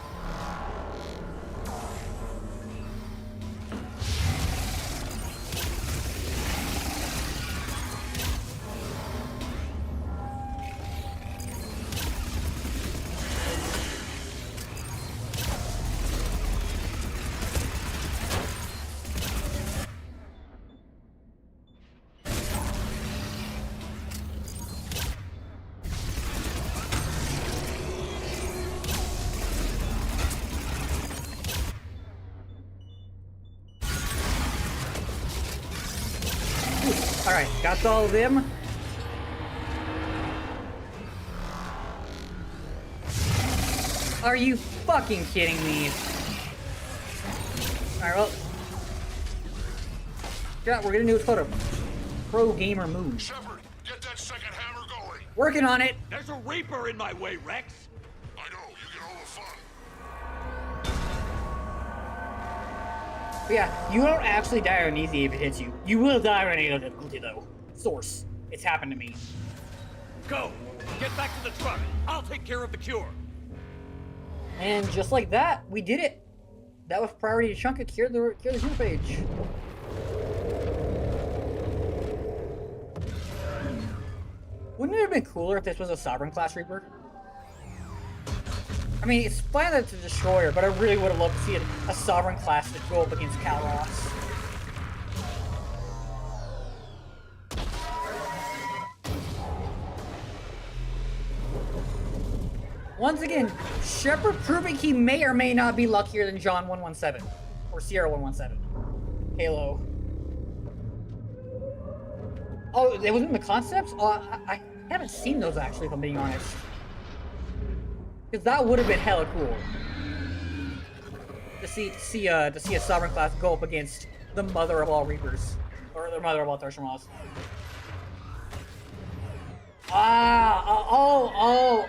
S1: Alright, got all of them. Are you fucking kidding me? Alright, well. Yeah, we're gonna do what's called a pro gamer move.
S11: Shepard, get that second hammer going.
S1: Working on it.
S16: There's a Reaper in my way, Rex.
S11: I know, you get all the fun.
S1: But yeah, you don't actually die on easy if it hits you. You will die on any other difficulty though. Source. It's happened to me.
S16: Go! Get back to the truck. I'll take care of the cure.
S1: And just like that, we did it. That was priority to chunk it, cure the Genophage. Wouldn't it have been cooler if this was a Sovereign class Reaper? I mean, it's fine that it's a destroyer, but I really would have loved to see a Sovereign class to go up against Calros. Once again, Shepard proving he may or may not be luckier than John 117 or Sierra 117. Halo. Oh, it was in the concepts? Oh, I haven't seen those actually, if I'm being honest. Because that would have been hella cool. To see a Sovereign class go up against the mother of all Reapers. Or the mother of all Thurshamaws.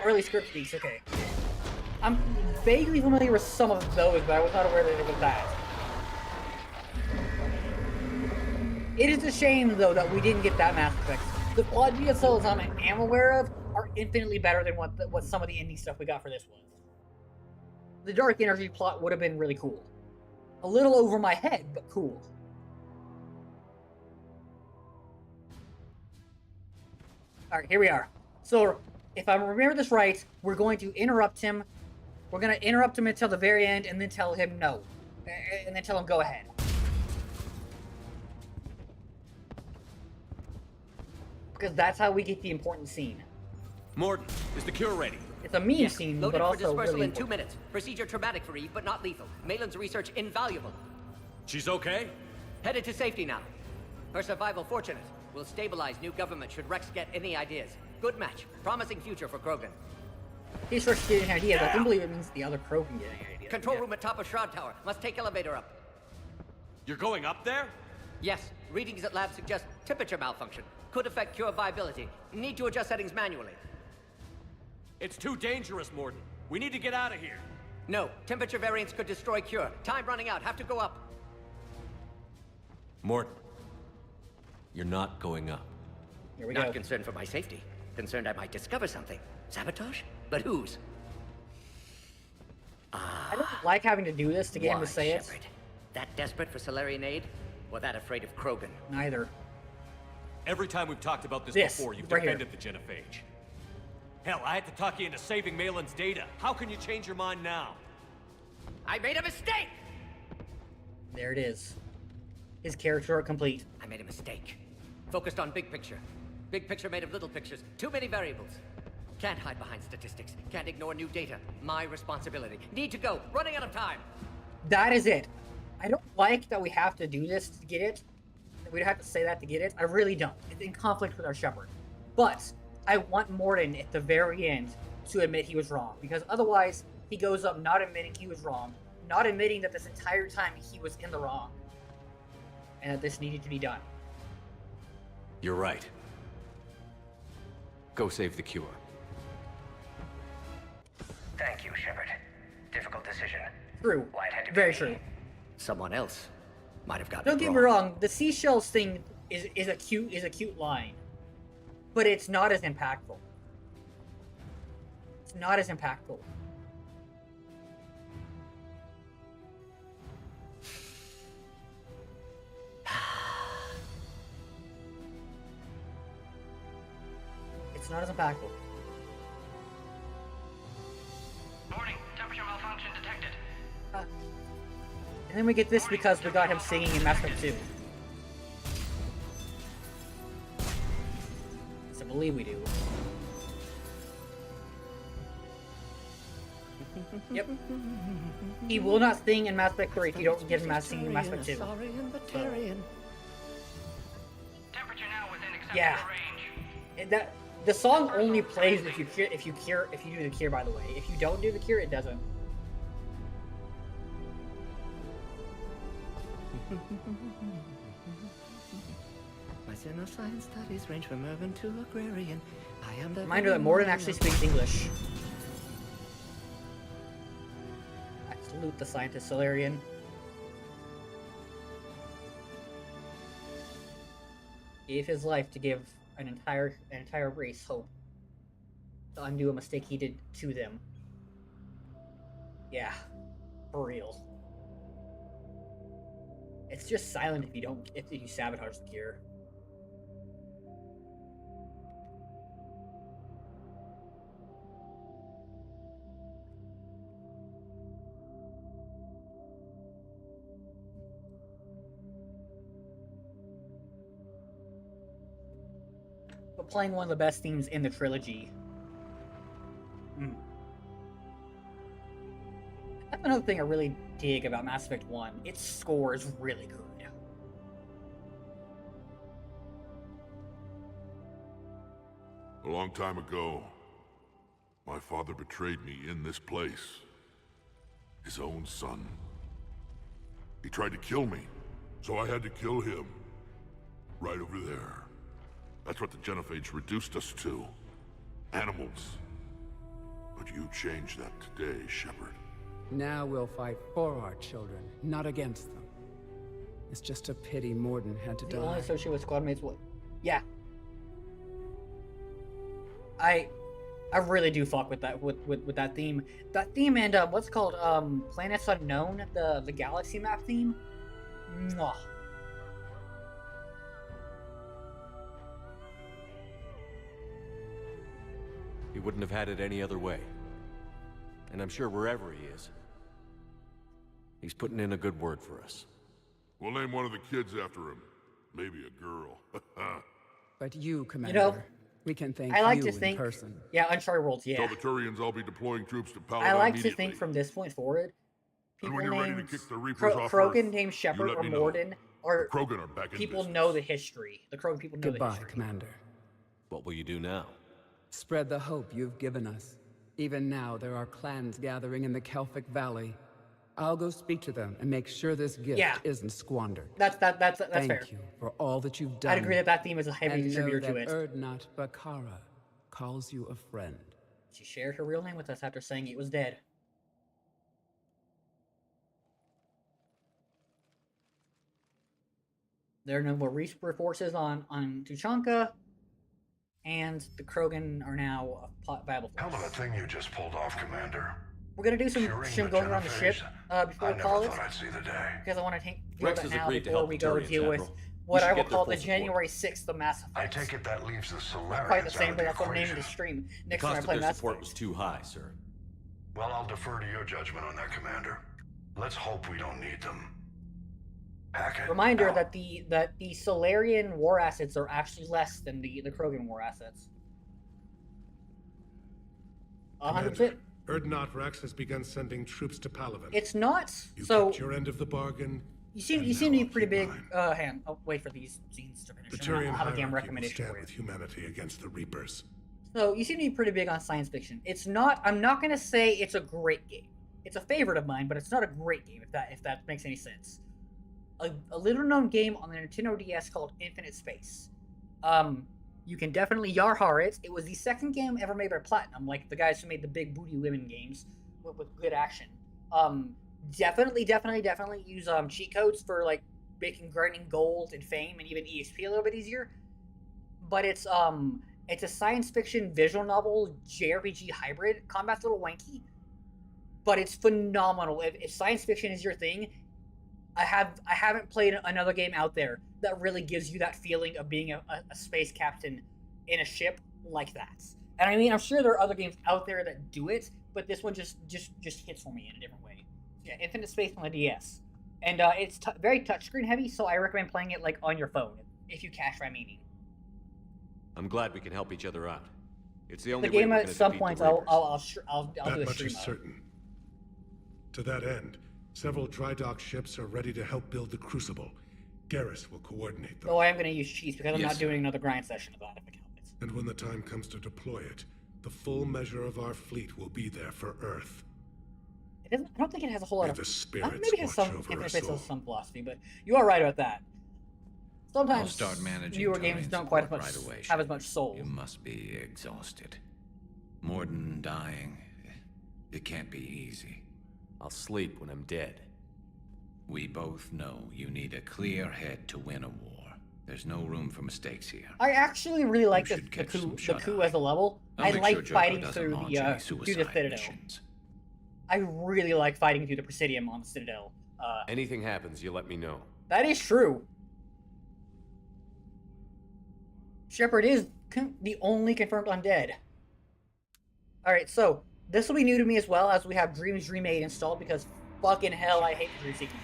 S1: Early script leaks, okay. I'm vaguely familiar with some of those, but I was not aware that it was that. It is a shame, though, that we didn't get that Mass Effect. The plot DSLs I'm aware of are infinitely better than what some of the indie stuff we got for this was. The Dark Energy plot would have been really cool. A little over my head, but cool. Alright, here we are. So, if I remember this right, we're going to interrupt him. We're going to interrupt him until the very end, and then tell him no. And then tell him go ahead. Because that's how we get the important scene.
S16: Morton, is the cure ready?
S1: It's a meme scene,
S13: Loaded
S1: but also
S13: for dispersal
S1: really
S13: in 2
S1: important.
S13: minutes. Procedure traumatic for Eve, but not lethal. Malin's research invaluable.
S16: She's okay?
S13: Headed to safety now. Her survival fortunate. Will stabilize new government should Rex get any ideas. Good match. Promising future for Krogan.
S1: He starts getting ideas. I don't believe it means the other crow can get any ideas.
S13: Control room at top of Shroud Tower. Must take elevator up.
S16: You're going up there?
S13: Yes. Readings at lab suggest temperature malfunction. Could affect cure viability. Need to adjust settings manually.
S16: It's too dangerous, Morton. We need to get out of here.
S13: No. Temperature variance could destroy cure. Time running out. Have to go up.
S4: Morton, you're not going up.
S13: Not concerned for my safety. Concerned I might discover something. Sabotage? But whose?
S1: I don't like having to do this to get him to
S13: Why,
S1: say
S13: Shepard? That desperate for Salarian aid? Or that afraid of Krogan?
S1: Neither.
S16: Every time we've talked about this before, you've
S1: right
S16: defended the Genophage. Hell, I had to talk you into saving Malin's data. How can you change your mind now?
S13: I made a mistake!
S1: There it is. His character arc complete.
S13: I made a mistake. Focused on big picture. Big picture made of little pictures. Too many variables. Can't hide behind statistics. Can't ignore new data. My responsibility. Need to go. Running out of time.
S1: That is it. I don't like that we have to do this to get it. That we'd have to say that to get it. I really don't. It's in conflict with our Shepard. But I want Morden at the very end to admit he was wrong. Because otherwise, he goes up not admitting he was wrong. Not admitting that this entire time he was in the wrong. And that this needed to be done.
S4: You're right. Go save the cure.
S14: Thank you, Shepard. Difficult decision.
S1: True.
S14: Why it had to be
S1: Very
S14: me.
S1: true.
S13: Someone else might have gotten
S1: Don't
S13: it
S1: get me wrong, the seashells thing is a cute line. But it's not as impactful. It's not as impactful. It's not as impactful.
S14: Warning, temperature malfunction detected.
S1: And then we get this because we got him singing in Mass Effect 2. So I believe we do. Yep. He will not sing in Mass Effect 3 if you don't get him singing in Mass Effect 2.
S14: Temperature now within acceptable
S1: Yeah.
S14: range.
S1: The song only plays if you do the cure, by the way. If you don't do the cure, it doesn't.
S13: My science studies range from urban to agrarian. I am the
S1: Reminder that Morden actually speaks English. I salute the scientist Solarian. Gave his life to give an entire race hope. To undo a mistake he did to them. Yeah, for real. It's just silent if you sabotage the cure. But playing one of the best themes in the trilogy. That's another thing I really dig about Mass Effect 1. Its score is really good.
S9: A long time ago, my father betrayed me in this place. His own son. He tried to kill me, so I had to kill him. Right over there. That's what the Genophage reduced us to. Animals. But you changed that today, Shepard.
S15: Now we'll fight for our children, not against them. It's just a pity Morden had to
S1: The
S15: die.
S1: only associate with squad mates what? Yeah. I really do fuck with that with that theme. That theme and what's it called Planets Unknown, the galaxy map theme. Mwah.
S4: He wouldn't have had it any other way. And I'm sure wherever he is, he's putting in a good word for us.
S9: We'll name one of the kids after him. Maybe a girl.
S15: But you, Commander,
S1: You know,
S15: we can thank
S1: I like
S15: you
S1: to
S15: in
S1: think,
S15: person.
S1: yeah, Uncharted Worlds, yeah.
S9: Tell the Turians I'll be deploying troops to Paladin
S1: I like to
S9: immediately.
S1: think from this point forward,
S9: And
S1: people
S9: when you're ready to
S1: named
S9: kick the Reapers off
S1: Krogan
S9: Earth,
S1: named Shepard
S9: let
S1: or
S9: me know.
S1: Morden or
S9: The Krogan are back in
S1: people
S9: business.
S1: know the history. The Krogan people know the
S15: Goodbye,
S1: history.
S15: Commander.
S4: What will you do now?
S15: Spread the hope you've given us. Even now, there are clans gathering in the Kelphic Valley. I'll go speak to them and make sure this gift
S1: Yeah.
S15: isn't squandered.
S1: That's
S15: Thank
S1: fair.
S15: you for all that you've done.
S1: I'd agree that that theme is a heavy
S15: and
S1: contributor
S15: know
S1: to
S15: that
S1: it.
S15: Erdnot Bakara calls you a friend.
S1: She shared her real name with us after saying it was dead. There are no more Reaper forces on Tuchanka, and the Krogan are now a viable force.
S6: Hell of a thing you just pulled off, Commander.
S1: We're gonna do some
S6: Curing
S1: going around the ship before we call it.
S6: I'd see the day.
S1: Because I want to deal
S4: Rex
S1: with
S4: has
S1: that now
S4: agreed to
S1: before
S4: help
S1: we
S4: the
S1: go
S4: Turians,
S1: deal with
S4: Admiral.
S1: what
S4: We
S1: I
S4: should
S1: will
S4: get their
S1: call
S4: full
S1: the
S4: support.
S1: January 6th, the Mass Effect.
S6: I take it that leaves the Solarians
S1: Quite the same,
S6: out
S1: but
S6: of
S1: that's what I'm naming
S6: equation.
S1: the stream
S4: The
S1: next time I
S4: cost
S1: play
S4: of their
S1: Mass
S4: support
S1: Effect.
S4: was too high, sir.
S6: Well, I'll defer to your judgment on that, Commander. Let's hope we don't need them. Hackett.
S1: Reminder that the Solarian war assets are actually less than the Krogan war assets. 100%.
S7: Erdnot Rex has begun sending troops to Palaven.
S1: It's not
S7: You
S1: so.
S7: kept your end of the bargain.
S1: You seem to be pretty big. Hang on. I'll wait for these scenes to finish.
S7: The
S1: and
S7: Turian
S1: I'll have a game
S7: hierarchy will
S1: recommendation
S7: stand
S1: for you.
S7: with humanity against the Reapers.
S1: So you seem to be pretty big on science fiction. It's not. I'm not gonna say it's a great game. It's a favorite of mine, but it's not a great game. If that makes any sense. A little known game on the Nintendo DS called Infinite Space. You can definitely Yarhar it. It was the second game ever made by Platinum, like the guys who made the big booty women games with good action. Definitely use cheat codes for like making grinding gold and fame and even EXP a little bit easier. But it's a science fiction visual novel JRPG hybrid. Combat's a little wanky, but it's phenomenal. If science fiction is your thing, I haven't played another game out there that really gives you that feeling of being a space captain in a ship like that. And I mean, I'm sure there are other games out there that do it, but this one just hits for me in a different way. So yeah, Infinite Space on the DS, and it's very touchscreen heavy, so I recommend playing it like on your phone if you catch my meaning.
S4: I'm glad we can help each other out. It's the only
S1: The game
S4: way we're
S1: at
S4: gonna
S1: some
S4: defeat the
S1: points
S4: Reapers.
S1: I'll do
S7: That
S1: a
S7: much
S1: stream
S7: is
S1: of.
S7: certain. To that end, several dry dock ships are ready to help build the Crucible. Garrus will coordinate them.
S1: Though I am going to use cheats because I'm
S7: Yes,
S1: not doing another grind session of that if it helps.
S7: And when the time comes to deploy it, the full measure of our fleet will be there for Earth.
S1: It doesn't. I don't think it has a whole lot
S7: May
S1: of.
S7: the spirits
S1: Maybe it has some.
S7: watch over
S1: Infinite
S7: us
S1: Space
S7: all.
S1: has some philosophy, but you are right about that. Sometimes
S19: I'll start managing
S1: newer games
S19: Turian
S1: don't quite
S19: support
S1: as much,
S19: right away,
S1: have as
S19: Shepard.
S1: much soul.
S19: You must be exhausted. More than dying. It can't be easy.
S4: I'll sleep when I'm dead.
S19: We both know you need a clear head to win a war. There's no room for mistakes here.
S1: I actually really like the
S19: catch some
S1: coup as a level.
S19: I'll
S1: I
S19: make
S1: like
S19: sure Joker
S1: fighting
S19: doesn't
S1: through
S19: launch
S1: the
S19: any
S1: through the
S19: suicide
S1: Citadel.
S19: missions.
S1: I really like fighting through the Presidium on the Citadel.
S4: Anything happens, you let me know.
S1: That is true. Shepard is the only confirmed undead. Alright, so this will be new to me as well, as we have Dreams Remade installed, because fucking hell, I hate the dream sequence.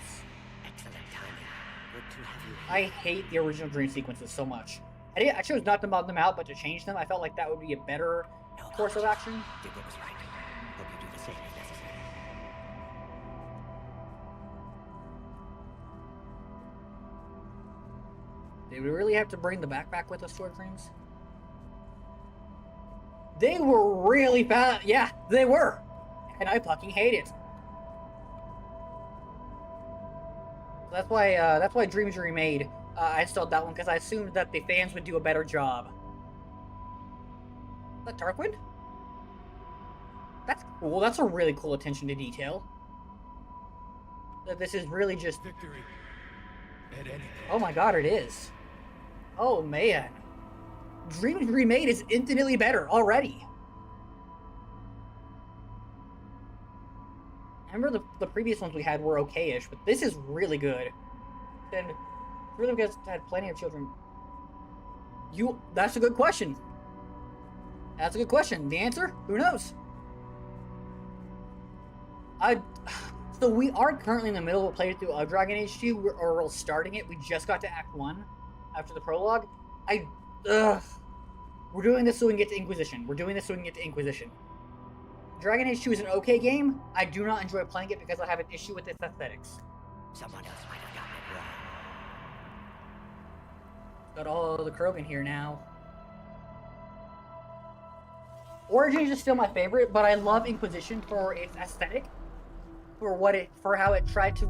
S1: I hate the original dream sequences so much. I chose not to mod them out, but to change them. I felt like that would be a better course of action.
S14: Did what was right. Hope you do the same if necessary.
S1: Did we really have to bring the backpack with us to our dreams? They were really bad. Yeah, they were. And I fucking hate it. That's why Dreams Remade, I installed that one because I assumed that the fans would do a better job. Is that Tarquin? That's cool. That's a really cool attention to detail. That this is really just
S19: victory. At any
S1: Oh my god, it is. Oh man. Dreams Remade is infinitely better already. I remember the previous ones we had were okay-ish, but this is really good. And really because I had plenty of children. That's a good question. That's a good question. The answer? Who knows? So we are currently in the middle of a playthrough of Dragon Age 2, or we're starting it. We just got to Act 1 after the prologue. We're doing this so we can get to Inquisition. Dragon Age 2 is an okay game. I do not enjoy playing it because I have an issue with its aesthetics.
S14: Someone else might have gotten it wrong.
S1: Got all the Krogan here now. Origins is still my favorite, but I love Inquisition for its aesthetic, for how it tried to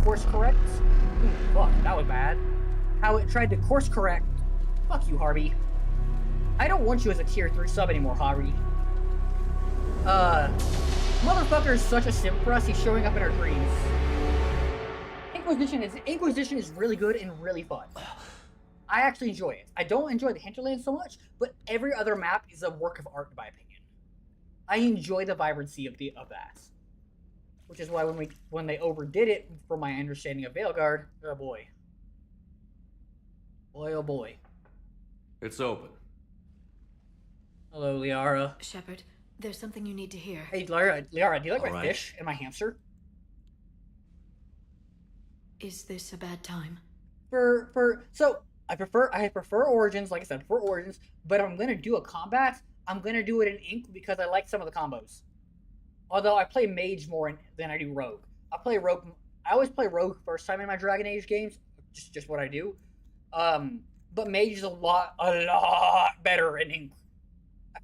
S1: course correct. Ooh, fuck, that was bad. How it tried to course correct. Fuck you, Harvey. I don't want you as a tier 3 sub anymore, Harvey. Motherfucker is such a simp for us. He's showing up in our dreams. Inquisition is really good and really fun. I actually enjoy it. I don't enjoy the hinterland so much, but every other map is a work of art in my opinion. I enjoy the vibrancy of that. which is why when they overdid it, from my understanding of Veilguard, oh boy, oh boy.
S4: It's open.
S1: Hello, Liara.
S10: Shepard, there's something you need to hear.
S1: Hey, Liara, do you like
S4: All
S1: my
S4: right.
S1: fish and my hamster?
S10: Is this a bad time?
S1: So I prefer Origins, like I said, I prefer Origins, but if I'm gonna do a combat, I'm gonna do it in Ink because I like some of the combos. Although I play Mage more than I do Rogue. I always play Rogue first time in my Dragon Age games, just what I do. But Mage is a lot better in Ink.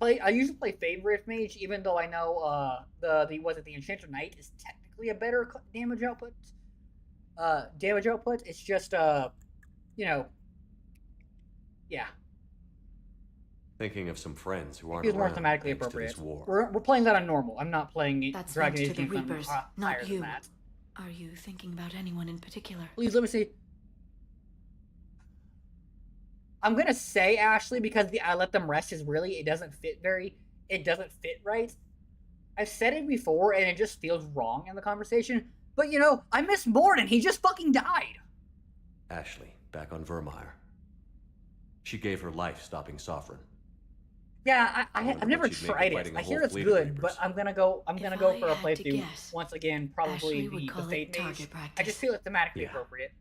S1: I usually play Favorite Mage, even though I know the Enchanter Knight is technically a better damage output. It's just yeah.
S4: Thinking of some friends who aren't
S1: It's more
S4: around
S1: thematically
S4: thanks to
S1: appropriate.
S4: this war.
S1: We're playing that on normal. I'm not playing
S10: That's
S1: Dragon
S10: thanks
S1: Age
S10: to the
S1: games on
S10: Reapers,
S1: higher
S10: not
S1: than
S10: you.
S1: that.
S10: Are you thinking about anyone in particular?
S1: Please let me see. I'm gonna say Ashley because the I let them rest is really it doesn't fit right. I've said it before and it just feels wrong in the conversation. But I miss Morden. He just fucking died.
S4: Ashley, back on Vermeer. She gave her life stopping Sovereign.
S1: Yeah,
S4: I wonder
S1: I've never
S4: what she'd make of
S1: tried it.
S4: fighting a
S1: I hear
S4: whole
S1: it's
S4: fleet of
S1: good,
S4: Reapers.
S1: but I'm gonna go for a
S10: had to
S1: playthrough
S10: guess,
S1: once again. Probably
S10: Ashley would
S1: the
S10: call
S1: Fate
S10: it
S1: Mage.
S10: target
S1: I
S10: practice.
S1: just feel it's thematically
S4: Yeah.
S1: appropriate.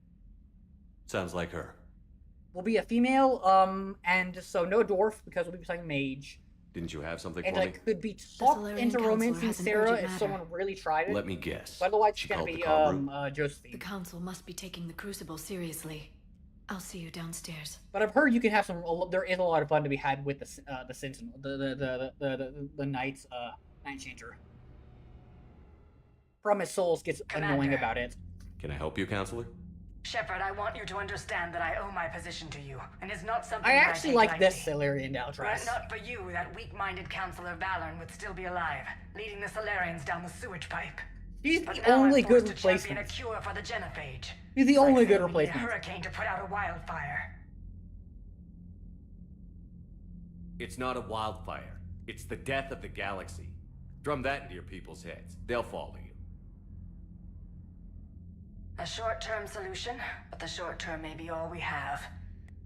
S4: Sounds like her.
S1: We'll be a female, and so no dwarf because we'll be playing mage.
S4: Didn't you have something
S1: And
S4: for
S1: I
S4: me?
S1: could be
S10: The
S1: talked
S10: Solarian
S1: into
S10: Counselor
S1: romancing
S10: has an
S1: Sarah
S10: urgent
S1: if
S10: matter.
S1: someone really tried it.
S4: Let me guess.
S1: But otherwise,
S4: She
S1: it's gonna
S4: called
S1: be
S4: the call room?
S10: The
S1: Josephine.
S10: Council must be taking the Crucible seriously. I'll see you downstairs.
S1: But I've heard you can have there is a lot of fun to be had with the Sentinel, the Knight's Night Changer. Promise Souls gets annoying
S17: Commander.
S1: about it.
S4: Can I help you, Counselor?
S17: Shepard, I want you to understand that I owe my position to you, and it's not something
S1: I
S17: that
S1: actually
S17: take
S1: like
S17: lightly.
S1: this Solarian
S17: Were
S1: Daltras.
S17: it not for you, that weak-minded Counselor Valorn would still be alive, leading the Solarians down the sewage pipe.
S1: He's
S17: But
S1: the
S17: now
S1: only
S17: I'm
S1: good
S17: forced to champion a
S1: replacement.
S17: cure for the Genophage.
S1: He's the
S17: It's like
S1: only good
S17: saying we need a
S1: replacement.
S17: hurricane to put out a wildfire.
S4: It's not a wildfire. It's the death of the galaxy. Drum that into your people's heads. They'll follow you.
S17: A short-term solution, but the short term may be all we have.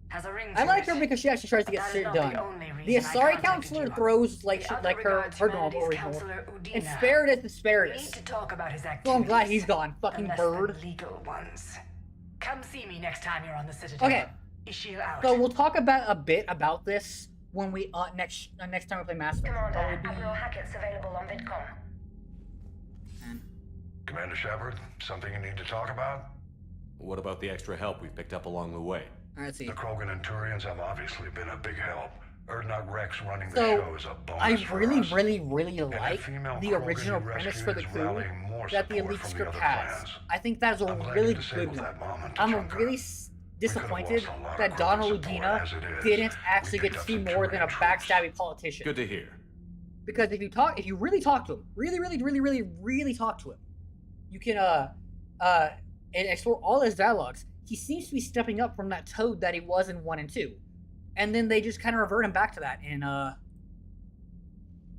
S17: Has a ring to
S1: I like
S17: it.
S1: her because she actually tries to
S17: But
S1: get
S17: that is
S1: shit
S17: not
S1: done.
S17: the only
S1: The
S17: reason I
S1: Asari
S17: contacted
S1: Counselor
S17: you.
S1: throws like
S17: The
S1: shit,
S17: other
S1: like her
S17: regards
S1: normal
S17: humanity's
S1: original.
S17: Counselor Udina.
S1: And Sparedus is
S17: We
S1: Sparedus.
S17: need to talk about his activities.
S1: Well, I'm glad he's gone.
S17: The
S1: Fucking
S17: less
S1: bird.
S17: than legal ones. Come see me next time you're on the Citadel.
S1: Okay.
S17: Ishil out.
S1: So we'll talk about a bit about this when we next time we play Mass Effect.
S17: Commander,
S1: Probably be-
S17: Admiral Hackett's available on VidCom.
S6: Commander Shepard, something you need to talk about?
S4: What about the extra help we picked up along the way?
S1: Let's see.
S6: The Krogan and Turians have obviously been a big help. Erdnot Rex running the
S1: So,
S6: show is a bonus
S1: I
S6: for
S1: really,
S6: us.
S1: really
S6: And that
S1: like
S6: female
S1: the
S6: Krogan
S1: original
S6: you
S1: premise for the
S6: rescued is
S1: coup
S6: rallying more
S1: that the
S6: support
S1: Elite
S6: from the
S1: script
S6: other
S1: has.
S6: clans.
S1: I think that's a
S6: I'm glad
S1: really
S6: you
S1: good
S6: disabled
S1: one.
S6: that mom and
S1: I'm
S6: Tachanka.
S1: really disappointed
S6: lost a lot of
S1: that Donna
S6: Krogan support
S1: Ludina
S6: as it is.
S1: didn't actually
S6: We
S1: get
S6: picked
S1: to
S6: up
S1: see
S6: some
S1: more than a
S6: Turian troops.
S1: backstabby politician.
S4: Good to hear.
S1: Because if you really talk to him, really talk to him, you can and explore all his dialogues. He seems to be stepping up from that toad that he was in 1 and 2, and then they just kind of revert him back to that in
S4: How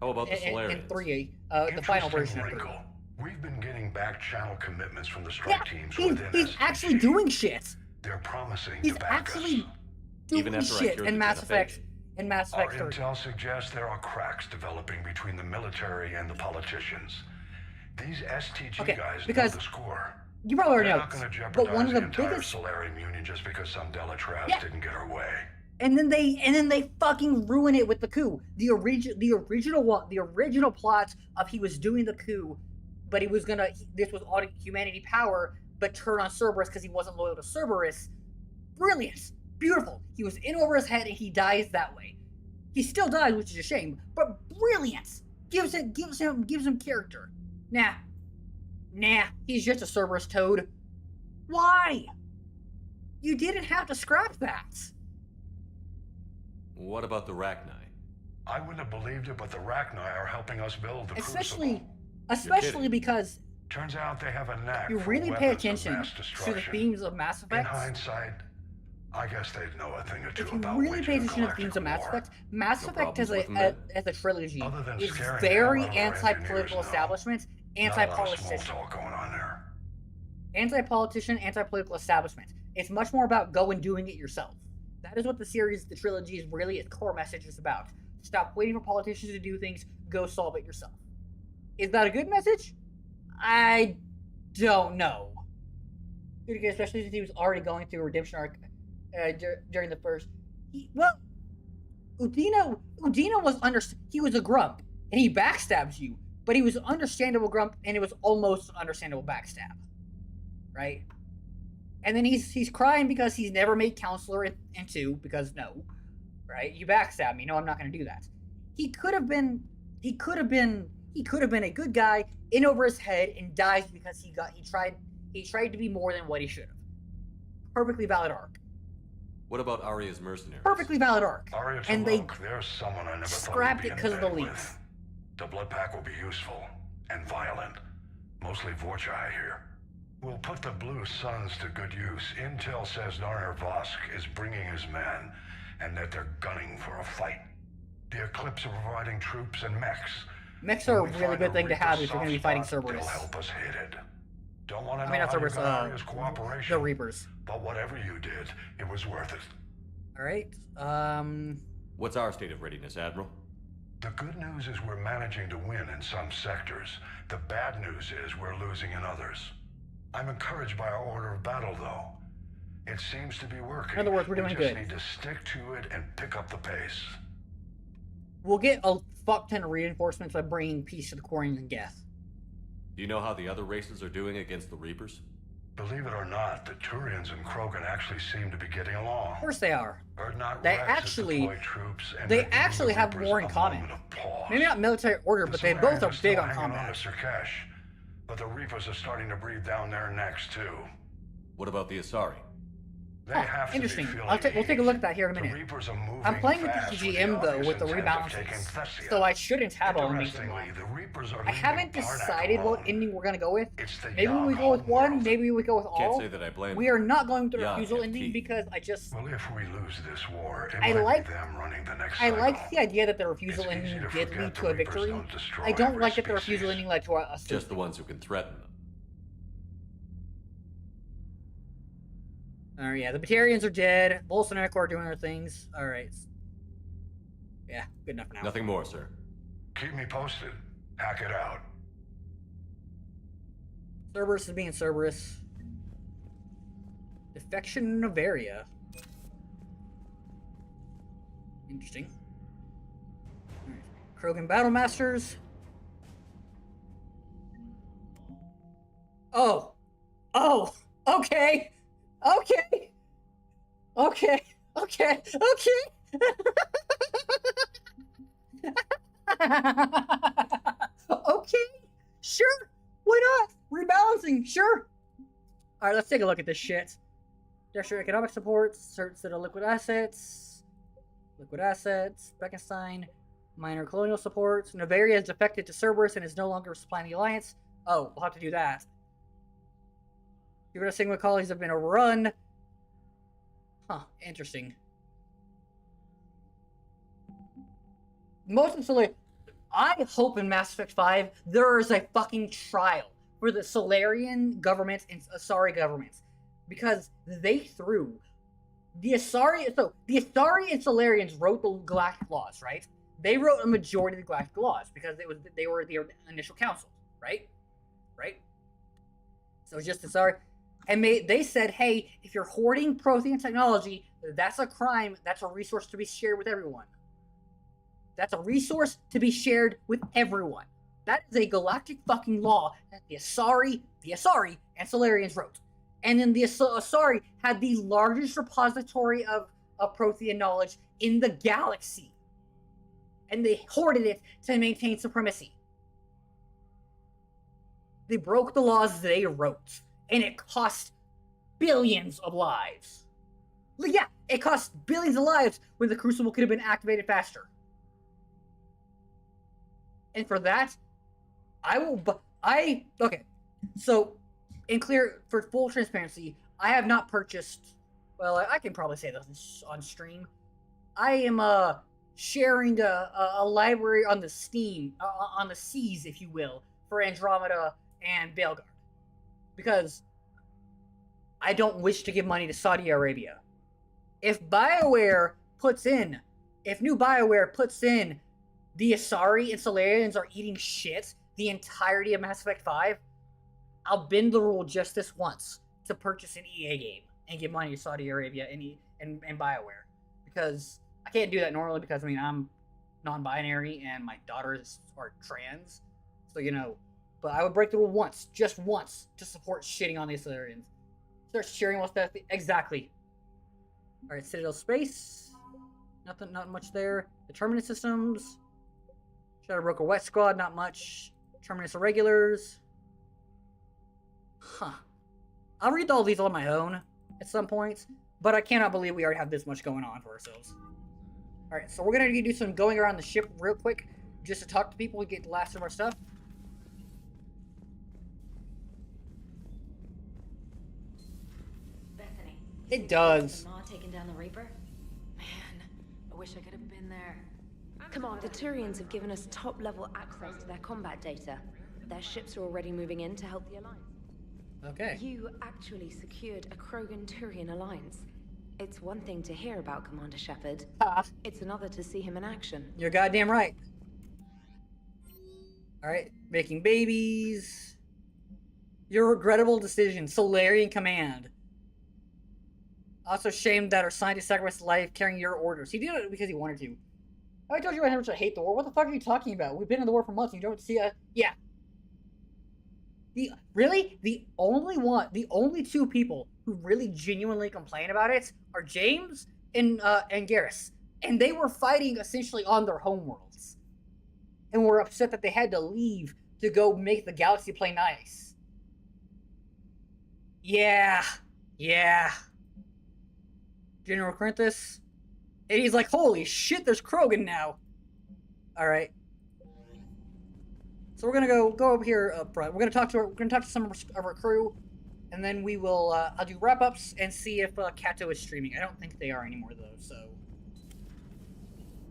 S4: about the Solarians?
S1: in 3, the final version of 3.
S6: Wrinkle. We've been getting back channel commitments from the strike teams
S1: He's
S6: within
S1: actually doing shit.
S6: They're promising
S1: He's
S6: to back
S1: actually
S6: us.
S1: doing
S4: Even after I
S1: shit
S4: cured
S1: in
S4: the
S1: Mass
S4: Genophage?
S1: Effect. In Mass
S6: Our
S1: Effect 3.
S6: intel suggests there are cracks developing between the military and the politicians. These STG
S1: Okay,
S6: guys
S1: because
S6: know the score.
S1: you probably already
S6: They're
S1: know
S6: not
S1: this,
S6: going to
S1: but
S6: jeopardize
S1: one of the
S6: entire
S1: biggest,
S6: Solarian Union just because some Delatraz
S1: Yeah.
S6: didn't get her way.
S1: and then they fucking ruin it with the coup. The original plot of he was doing the coup, but this was all humanity power, but turn on Cerberus because he wasn't loyal to Cerberus. Brilliant, beautiful. He was in over his head and he dies that way. He still dies, which is a shame, but brilliant. Gives him character. Nah, he's just a Cerberus toad. Why? You didn't have to scrap that.
S4: What about the Rachni?
S6: I wouldn't have believed it, but the Rachni are helping us build the
S1: Especially
S6: Crucible.
S1: because
S6: Turns out they have a knack
S1: you
S6: for
S1: really pay
S6: weapons of
S1: attention
S6: mass
S1: to the
S6: destruction.
S1: themes of Mass
S6: In
S1: Effect.
S6: hindsight, I guess they'd know a thing or two
S1: If you
S6: about
S1: really pay
S6: waging a
S1: attention to the themes of Mass
S6: war.
S1: Effect, Mass
S6: No
S1: Effect as
S6: problems with them
S1: as a trilogy
S6: Other than
S1: is
S6: scaring the
S1: very
S6: hell out of our
S1: anti-political
S6: engineers, no.
S1: establishment anti-politician.
S6: Not a lot of small talk going on there.
S1: Anti-politician, anti-political establishment. It's much more about go and doing it yourself. That is what the series, the trilogy, is really its core message is about. Stop waiting for politicians to do things. Go solve it yourself. Is that a good message? I don't know. Especially since he was already going through a redemption arc during the first. Udina was he was a grump and he backstabs you, but he was an understandable grump and it was almost an understandable backstab, right? And then he's crying because he's never made counselor in 2 because no, right? You backstab me. No, I'm not going to do that. He could have been a good guy in over his head and dies because he tried to be more than what he should have. Perfectly valid arc.
S4: What about Arya's mercenaries?
S1: Perfectly valid arc.
S6: Arya
S1: and
S6: there's someone I never
S1: scrapped it because of the leaks.
S6: With. The blood pack will be useful and violent. Mostly Vorcha here. We'll put the Blue Suns to good use. Intel says Narner Vosk is bringing his men and that they're gunning for a fight. The Eclipse are providing troops and mechs.
S1: Mechs are a really good thing to have if you're going to be fighting Cerberus.
S6: They'll help us hit it. Don't want to know
S1: not
S6: how
S1: Cerberus,
S6: you got Arya's cooperation.
S1: the Reapers.
S6: But whatever you did, it was worth it.
S1: All right.
S4: What's our state of readiness, Admiral?
S6: The good news is we're managing to win in some sectors. The bad news is we're losing in others. I'm encouraged by our order of battle, though. It seems to be working.
S1: In other words, we're doing good.
S6: We just need to stick to it and pick up the pace.
S1: We'll get a fuck ton of reinforcements by bringing peace to the Quarians and Geth.
S4: Do you know how the other races are doing against the Reapers?
S6: Believe it or not, the Turians and Krogan actually seem to be getting along.
S1: Of course they are.
S6: They
S1: actually have more in common. Maybe not military order, but they both are big on combat.
S6: But the Reapers are starting to breathe down their necks too.
S4: What about the Asari?
S1: Interesting. We'll take a look at that here in a minute. I'm playing with the GM though with the rebalances, so I shouldn't have all endings in mind. I haven't decided what ending we're gonna go with. Maybe we go with one. Maybe we go with all.
S4: Can't say that I blame.
S1: We are not going with the refusal ending because I just.
S6: Well, if we lose this war, it might be them running the next cycle.
S1: I like the idea that the refusal ending did lead to a victory. I don't like that the refusal ending led to us.
S4: Just the ones who can threaten them.
S1: Alright, yeah, the Batarians are dead. Volson and Echo are doing their things. Alright. Yeah, good enough now.
S4: Nothing more, sir.
S6: Keep me posted. Hack it out.
S1: Cerberus is being Cerberus. Defection of Novaria. Interesting. Alright. Krogan Battlemasters. Oh! Oh! Okay! Okay. Okay. Okay. Okay. Okay. Sure. Why not? Rebalancing. Sure. All right. Let's take a look at this shit. Industrial economic support. Certs that are liquid assets. Liquid assets. Beckenstein. Minor colonial support. Novaria has defected to Cerberus and is no longer supplying the alliance. Oh, we'll have to do that. Your Sigma colonies have been overrun. Huh, interesting. Most importantly, I hope in Mass Effect 5 there is a fucking trial for the Solarian government and Asari governments. Because they threw the Asari. So the Asari and Solarians wrote the Galactic Laws, right? They wrote a majority of the Galactic Laws because they were the initial council, right? Right? So just Asari. And they said, hey, if you're hoarding Prothean technology, that's a crime. That's a resource to be shared with everyone. That's a resource to be shared with everyone. That is a galactic fucking law that the Asari, and Solarians wrote. And then the Asari had the largest repository of Prothean knowledge in the galaxy. And they hoarded it to maintain supremacy. They broke the laws they wrote. And it cost billions of lives. Yeah, it cost billions of lives when the Crucible could have been activated faster. And for that, okay. So, for full transparency, I have not purchased, well, I can probably say this on stream. I am, sharing a library on the Steam, on the seas, if you will, for Andromeda and Veilguard. Because I don't wish to give money to Saudi Arabia. If new BioWare puts in the Asari and Solarians are eating shit the entirety of Mass Effect 5, I'll bend the rule just this once to purchase an EA game and give money to Saudi Arabia and BioWare. Because I can't do that normally because, I mean, I'm non-binary and my daughters are trans. So, you know, but I would break the rule once, just once, to support shitting on the Solarians. Start cheering what's that? Exactly. Alright, Citadel Space. Not much there. The Terminus systems. Shadow Broker Wet Squad, not much. Terminus Irregulars. Huh. I'll read all these on my own at some point, but I cannot believe we already have this much going on for ourselves. Alright, so we're gonna do some going around the ship real quick, just to talk to people and get the last of our stuff.
S8: Bethany.
S1: It does.
S8: Ma taking down the Reaper? Man, I wish I could have been there. Come on, the Turians have given us top-level access to their combat data. Their ships are already moving in to help the Alliance.
S1: Okay.
S8: You actually secured a Krogan-Turian alliance. It's one thing to hear about Commander Shepard. It's another to see him in action.
S1: You're goddamn right. Alright, making babies. Your regrettable decision, Solarian Command. Also shamed that our scientist sacrificed his life carrying your orders. He did it because he wanted to. I told you how much I hate the war. What the fuck are you talking about? We've been in the war for months and you don't see yeah. The only two people who really genuinely complain about it are James and Garrus. And they were fighting essentially on their homeworlds. And were upset that they had to leave to go make the galaxy play nice. Yeah. General Corinthus. And he's like, holy shit, there's Krogan now. Alright. So we're gonna go up here up front. We're gonna talk to some of our crew, and then we will I'll do wrap-ups and see if Kato is streaming. I don't think they are anymore though, so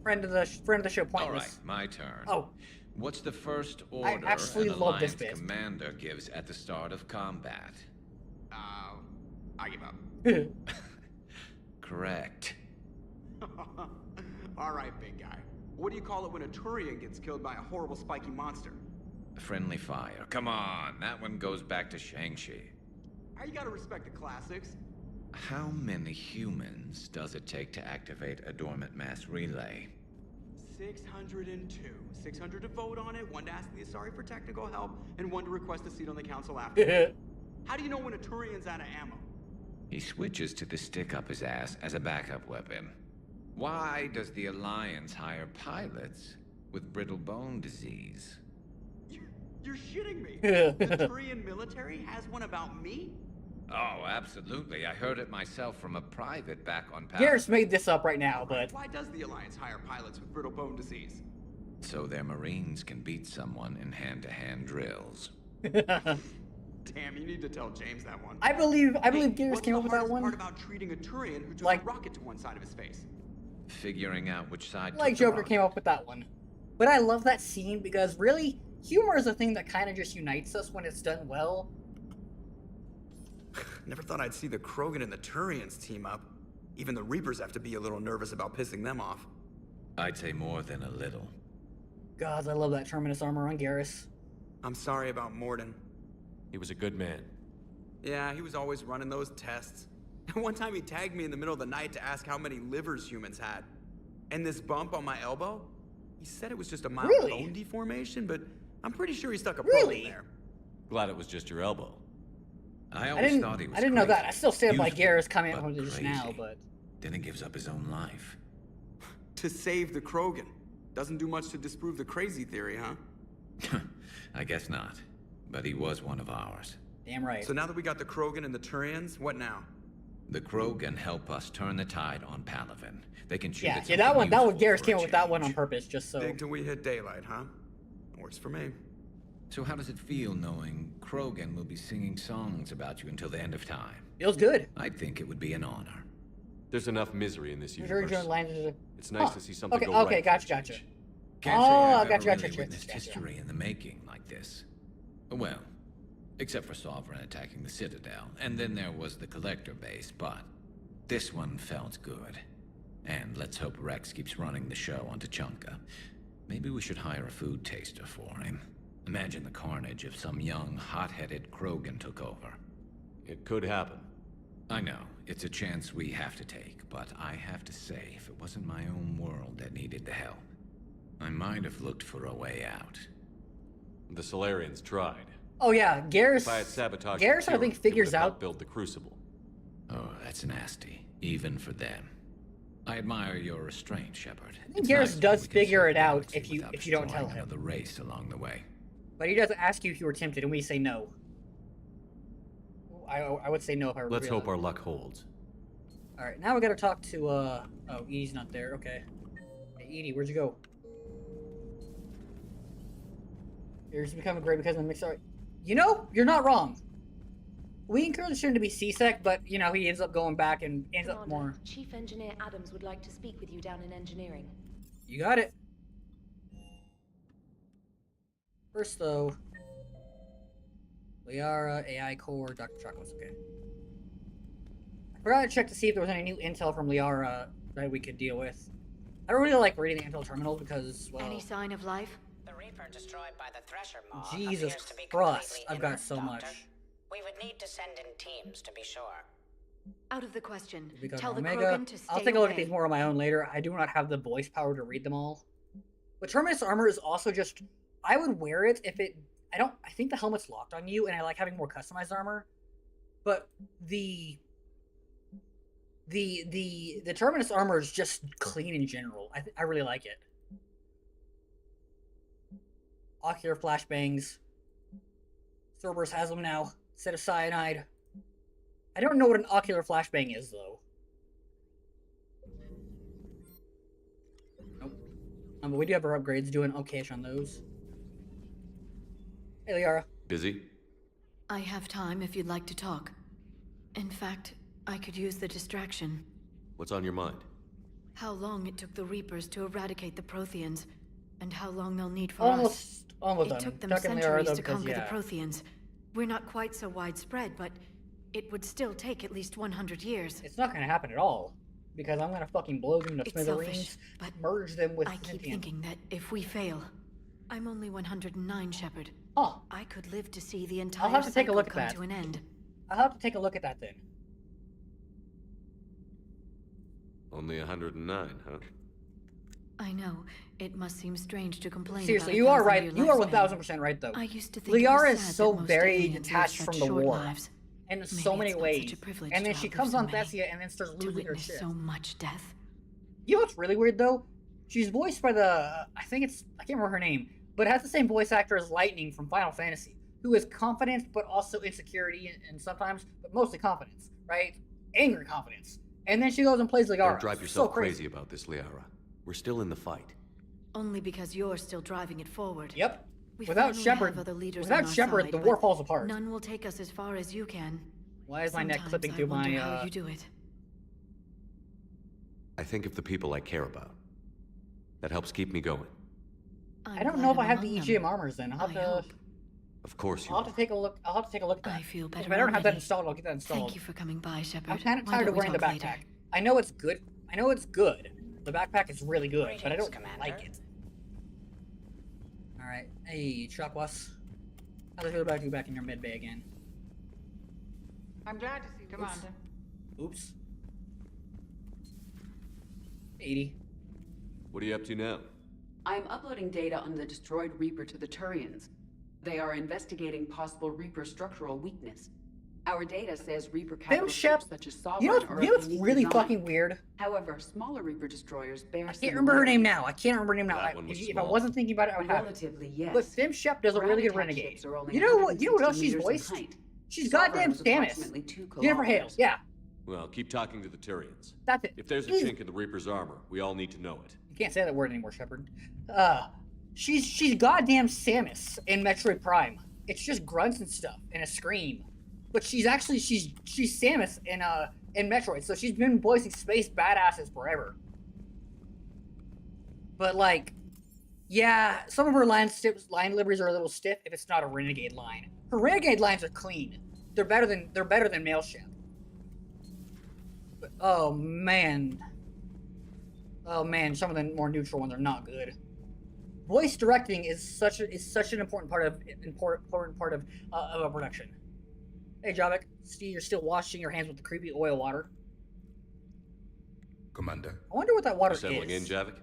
S1: friend of the show pointless.
S19: All right, my turn.
S1: Oh.
S19: What's the first order
S1: absolutely
S19: an
S1: love this
S19: Alliance
S1: bit.
S19: commander gives at the start of combat?
S12: I give up.
S19: Correct.
S12: All right, big guy. What do you call it when a Turian gets killed by a horrible spiky monster?
S19: Friendly fire. Come on, that one goes back to Shang-Chi.
S12: You gotta respect the classics.
S19: How many humans does it take to activate a dormant mass relay?
S12: 602. 600 to vote on it, one to ask the Asari for technical help, and one to request a seat on the council after. How do you know when a Turian's out of ammo?
S19: He switches to the stick up his ass as a backup weapon. Why does the Alliance hire pilots with brittle bone disease?
S12: You're shitting me. The Turian military has one about me?
S19: Oh, absolutely. I heard it myself from a private back on Palace.
S1: Garrus made this up right now, but
S12: Why does the Alliance hire pilots with brittle bone disease?
S19: So their Marines can beat someone in hand-to-hand drills.
S12: Damn, you need to tell James that one.
S1: I believe Garrus came up with that one.
S12: What's the hardest part about treating a Turian who took a rocket to one side of his face?
S19: Figuring out which side
S1: Like
S19: took the
S1: Joker
S19: rocket.
S1: came up with that one. But I love that scene because really, humor is a thing that kind of just unites us when it's done well.
S12: Never thought I'd see the Krogan and the Turians team up. Even the Reapers have to be a little nervous about pissing them off.
S19: I'd say more than a little.
S1: God, I love that Terminus armor on Garrus.
S12: I'm sorry about Morden.
S16: He was a good man.
S12: Yeah, he was always running those tests. One time he tagged me in the middle of the night to ask how many livers humans had. And this bump on my elbow? He said it was just a mild bone deformation, but I'm pretty sure he stuck a probe in there.
S16: Glad it was just your elbow.
S19: I
S1: I
S19: always
S1: didn't
S19: thought he was
S1: know that. I still stand by
S19: Useful,
S1: Garrus coming
S19: but
S1: up with it just
S19: crazy.
S1: now, but
S19: Then he gives up his own life.
S12: To save the Krogan. Doesn't do much to disprove the crazy theory, huh?
S19: I guess not. But he was one of ours.
S1: damn right.
S12: So now that we got the Krogan and the Turians, what now?
S19: The Krogan help us turn the tide on Palaven. They can shoot
S1: Yeah,
S19: at
S1: yeah, that one,
S19: something
S1: Garrus
S19: useful
S1: came
S19: for
S1: up
S19: a
S1: with that one on
S19: change.
S1: purpose, just so.
S12: Big till we hit daylight, huh? Works for me.
S19: So how does it feel knowing Krogan will be singing songs about you until the end of time?
S1: Feels good.
S19: I think it would be an honor.
S16: There's enough misery in this
S1: Very
S16: universe.
S1: good language.
S16: It's nice to see something
S1: Okay,
S16: go
S1: okay,
S16: right.
S1: gotcha.
S19: Can't say
S1: Oh,
S19: I've ever
S1: gotcha.
S19: really witnessed history in the making like this. Well, except for Sovereign attacking the Citadel, and then there was the Collector base, but this one felt good. And let's hope Rex keeps running the show on Tuchanka. Maybe we should hire a food taster for him. Imagine the carnage if some young, hot-headed Krogan took over.
S4: It could happen.
S19: I know, it's a chance we have to take, but I have to say, if it wasn't my own world that needed the help, I might have looked for a way out.
S4: The Solarians tried.
S1: Oh yeah, Garrus.
S4: If I had sabotaged
S1: Garrus,
S4: the
S1: I think,
S4: Fury,
S1: figures
S4: it would have
S1: out.
S4: helped build the Crucible.
S19: Oh, that's nasty, even for them. I admire your restraint, Shepard.
S1: I think Garrus does figure it out if you don't tell him.
S19: The race along the way.
S1: But he does ask you if you were tempted, and we say no. I would say no if I were.
S4: Let's hope our luck holds.
S1: All right, now we gotta talk to Oh, Edie's not there. Okay. Hey, Edie, where'd you go? You're just becoming great because of the mixer. You know, you're not wrong. We encourage him to be C-Sec, but you know he ends up going back and ends up more.
S8: Chief Engineer Adams would like to speak with you down in engineering.
S1: You got it. First, though, Liara, AI Core, Dr. Chocolate's okay. I forgot to check to see if there was any new intel from Liara that we could deal with. I don't really like reading the intel terminals because, well...
S10: Any sign of life?
S14: The Reaper destroyed by the Thresher Maw
S1: Jesus
S14: appears to be
S1: Christ,
S14: completely
S1: I've got
S14: inert,
S1: so
S14: Doctor.
S1: much.
S14: We would need to send in teams to be sure.
S10: Out of the question.
S1: We got
S10: Tell the
S1: Omega.
S10: Krogan to stay
S1: I'll take a look at
S10: away.
S1: these more on my own later. I do not have the voice power to read them all. But Terminus armor is also just... I would wear it if it... I think the helmet's locked on you, and I like having more customized armor. But the Terminus armor is just clean in general. I really like it. Ocular flashbangs. Cerberus has them now. Instead of cyanide. I don't know what an ocular flashbang is, though. Nope. But we do have our upgrades, doing okay-ish on those. Hey, Liara.
S4: Busy?
S10: I have time if you'd like to talk. In fact, I could use the distraction.
S4: What's on your mind?
S10: How long it took the Reapers to eradicate the Protheans, and how long they'll need for us.
S1: Almost
S10: it
S1: done.
S10: took them
S1: Chuck and Liara,
S10: centuries
S1: though,
S10: to
S1: because,
S10: conquer
S1: yeah.
S10: the Protheans. We're not quite so widespread, but it would still take at least 100 years.
S1: It's not going to happen at all. Because I'm going to fucking blow them to
S10: It's
S1: smithereens,
S10: selfish, but
S1: merge them with
S10: I keep
S1: sentient.
S10: thinking that if we fail, I'm only 109, Shepard.
S1: Oh.
S10: I could live to see the entire
S1: I'll have to take a
S10: cycle
S1: look at
S10: come
S1: that.
S10: to an end.
S1: I'll have to take a look at that then.
S4: Only 109, huh?
S10: I know. It must seem strange to complain
S1: Seriously,
S10: about
S1: you are
S10: 1,000
S1: right.
S10: year
S1: You are
S10: lifespan.
S1: 1000% right, though.
S10: I used to think it was
S1: Liara is
S10: sad
S1: so
S10: that most
S1: very
S10: aliens live
S1: detached
S10: such
S1: from the
S10: short
S1: war.
S10: lives.
S1: In
S10: Maybe
S1: so many
S10: it's not
S1: ways.
S10: such a privilege
S1: And then
S10: to
S1: she
S10: outlive
S1: comes
S10: so
S1: on
S10: many,
S1: Thessia and then starts
S10: to
S1: losing her
S10: witness
S1: shit.
S10: so much death.
S1: You know what's really weird, though? She's voiced by the... I can't remember her name, but it has the same voice actor as Lightning from Final Fantasy, who is confident, but also insecurity, and sometimes, but mostly confidence, right? Angry confidence. And then she goes and plays Liara.
S4: Don't drive yourself crazy about this, Liara. We're still in the fight.
S10: Only because you're still driving it forward.
S1: Yep.
S10: We
S1: Without
S10: finally
S1: Shepard,
S10: have other leaders
S1: without
S10: on our
S1: Shepard,
S10: side,
S1: the
S10: but
S1: war falls apart.
S10: None will take us as far as you can.
S1: Why is my neck
S10: Sometimes
S1: clipping
S10: I
S1: through
S10: wonder
S1: my,
S10: how you do it.
S4: I think of the people I care about. That helps keep me going.
S1: I don't know if I have the EGM armors then. I'll have to...
S4: Of course you
S1: I'll have to take a look. I'll have to take a look at that.
S10: I feel better
S1: If I don't have that
S10: already.
S1: installed, I'll get that installed.
S10: Thank you for coming by, Shepard.
S1: I'm kind of
S10: Why
S1: tired
S10: don't
S1: of
S10: we
S1: wearing the
S10: talk
S1: backpack.
S10: later?
S1: I know it's good. I know it's good. The backpack is really good, but I
S14: Greetings,
S1: don't
S14: Commander.
S1: like it. All right, hey, Chakwas. How's it feel about you back in your med bay again?
S5: I'm glad to see you, Commander.
S1: Oops. 80.
S4: What are you up to now?
S20: I'm uploading data on the destroyed Reaper to the Turians. They are investigating possible Reaper structural weakness. Our data says Reaper capital ships such as Sovereign
S1: You know
S20: are
S1: what's
S20: of unique
S1: really
S20: design.
S1: fucking weird?
S20: However, smaller Reaper destroyers bear
S1: I can't remember her name now. I can't remember her name now.
S4: That one was
S1: If I
S4: small.
S1: wasn't thinking about it, I would have it.
S20: Relatively, yes.
S1: But Fem Shep does a really good
S20: Gravitack
S1: renegade.
S20: ships are only
S1: You know what? You know what else
S20: 160
S1: she's
S20: meters in
S1: voiced?
S20: height.
S1: She's
S20: Sovereign
S1: goddamn
S20: was
S1: Samus.
S20: approximately 2
S1: Jennifer Hale.
S20: kilometers.
S1: Yeah,
S4: Well, keep talking to the Tyrians.
S1: that's it.
S4: If there's a
S1: Please.
S4: chink in the Reaper's armor, we all need to know it.
S1: You can't say that word anymore, Shepard. She's goddamn Samus in Metroid Prime. It's just grunts and stuff and a scream, but she's Samus in Metroid. So she's been voicing space badasses forever. But like, Yeah, some of her line deliveries are a little stiff if it's not a renegade line. Her renegade lines are clean. They're better than Mailship. But oh man, some of the more neutral ones are not good. Voice directing is such an important part of a production. Hey, Javik, see you're still washing your hands with the creepy oil water.
S2: Commander.
S1: I wonder what that water
S4: settling
S1: is.
S4: in, Javik?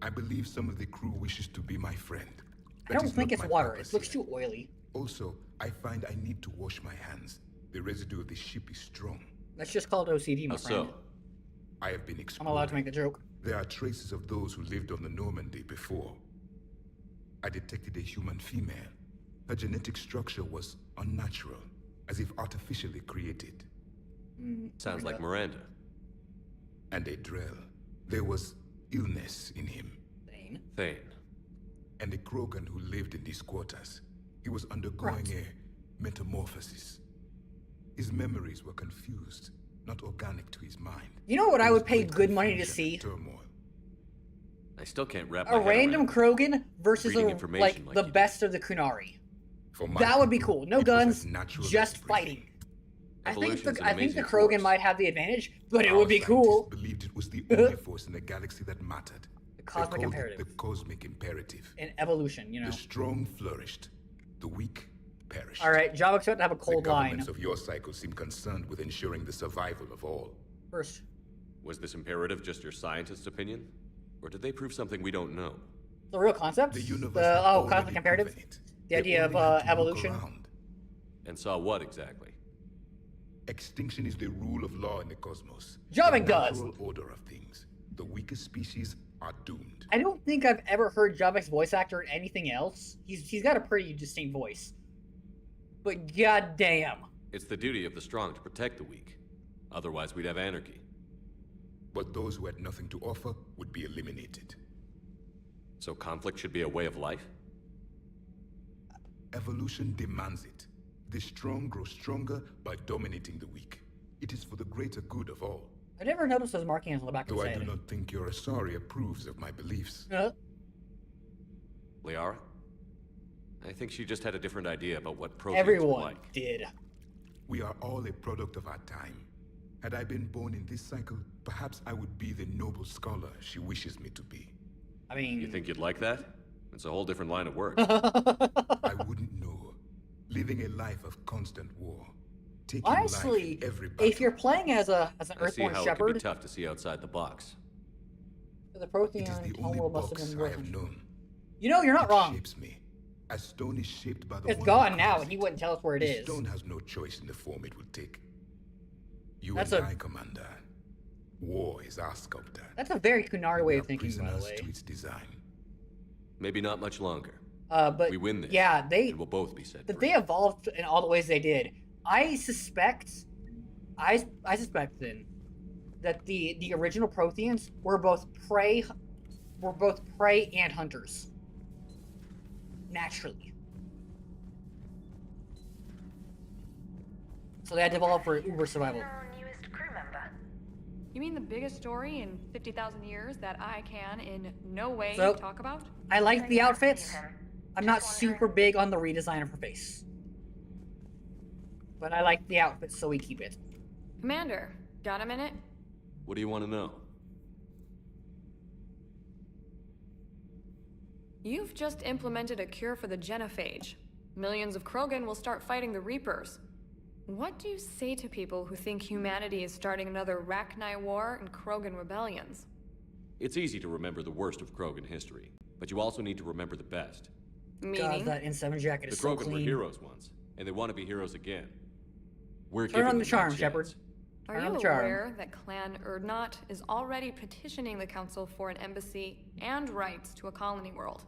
S2: I believe some of the crew wishes to be my friend.
S1: I don't think it's water. It looks too oily.
S2: Also, I find I need to wash my hands. The residue of the ship is strong.
S1: That's just called OCD, my friend.
S2: So? I have been exploring.
S1: I'm allowed to make the joke.
S2: There are traces of those who lived on the Normandy before. I detected a human female. Her genetic structure was unnatural, as if artificially created.
S4: Sounds like Miranda.
S2: And a Drell. There was illness in him.
S4: Thane.
S2: And a Krogan who lived in these quarters. He was undergoing a metamorphosis. His memories were confused, not organic to his mind.
S1: You know what I would pay good money to see?
S4: I still can't wrap my
S1: A
S4: head
S1: random
S4: around
S1: Krogan versus
S4: like
S1: the best of the Kunari. That would be cool. No guns, just fighting. I think the Krogan might have the advantage, but it would be cool.
S2: Believed it was the only force in the galaxy that mattered.
S1: The cosmic imperative.
S2: The cosmic imperative.
S1: And evolution, you know.
S2: The strong flourished, the weak perished.
S1: All right, Javik's about to have a cold
S2: the
S1: line.
S2: governments of your cycle seem concerned with ensuring the survival of all.
S1: First.
S4: Was this imperative just your scientist's opinion? Or did they prove something we don't know?
S1: The real concept? Cosmic imperative? The idea of evolution?
S4: And saw what exactly?
S2: Extinction is the rule of law in the cosmos.
S1: Javik does.
S2: The natural order of things. The weakest species are doomed.
S1: I don't think I've ever heard Javik's voice actor in anything else. He's got a pretty distinct voice. But goddamn.
S4: It's the duty of the strong to protect the weak. Otherwise, we'd have anarchy.
S2: But those who had nothing to offer would be eliminated.
S4: So conflict should be a way of life?
S2: Evolution demands it. The strong grow stronger by dominating the weak. It is for the greater good of all.
S1: I never noticed those markings on the back of
S2: Though
S1: his
S2: I
S1: head.
S2: do not think your Asari approves of my beliefs.
S4: Liara? I think she just had a different idea about what Protheans
S1: Everyone
S4: were like.
S1: did.
S2: We are all a product of our time. Had I been born in this cycle, perhaps I would be the noble scholar she wishes me to be.
S1: I mean...
S4: You think you'd like that? It's a whole different line of work.
S2: I wouldn't know. Living a life of constant war. Taking
S1: Honestly,
S2: life every battle.
S1: if you're playing as an
S4: I see
S1: Earthborn
S4: how
S1: Shepherd...
S4: it could be tough to see outside the box.
S1: The Prothean
S2: it is the only box I have known.
S1: You know, you're not wrong.
S2: Shapes me. As stone is shaped by the
S1: It's
S2: one
S1: gone
S2: who
S1: now,
S2: carves
S1: and he wouldn't tell us where it
S2: the
S1: is.
S2: Stone has no choice in the form it will take. You
S1: That's
S2: and I, Commander. War is our sculptor.
S1: That's a very Kunari way of thinking, by the
S2: Prisoners
S1: way.
S2: to its design.
S4: Maybe not much longer.
S1: But
S4: we win this.
S1: Yeah,
S4: and we'll both be set free.
S1: They evolved in all the ways they did. I suspect then that the original Protheans were both prey and hunters. Naturally. So they had to evolve for uber survival.
S5: You mean the biggest story in 50,000 years that I can in no way
S1: So,
S5: talk about?
S1: I like the outfits. I'm not super big on the redesign of her face. But I like the outfit, so we keep it.
S5: Commander, got a minute?
S4: What do you want to know?
S5: You've just implemented a cure for the Genophage. Millions of Krogan will start fighting the Reapers. What do you say to people who think humanity is starting another Rachni War and Krogan rebellions?
S4: It's easy to remember the worst of Krogan history, but you also need to remember the best.
S5: Meaning?
S1: God, that N7 jacket
S4: The
S1: is so
S4: Krogan
S1: clean.
S4: were heroes once, and they want to be heroes again. We're
S1: Turn
S4: giving
S1: on
S4: them
S1: the
S4: that
S1: charm,
S4: chance.
S1: Shepard.
S5: Are you aware that Clan Urdnot is already petitioning the Council for an embassy and rights to a colony world?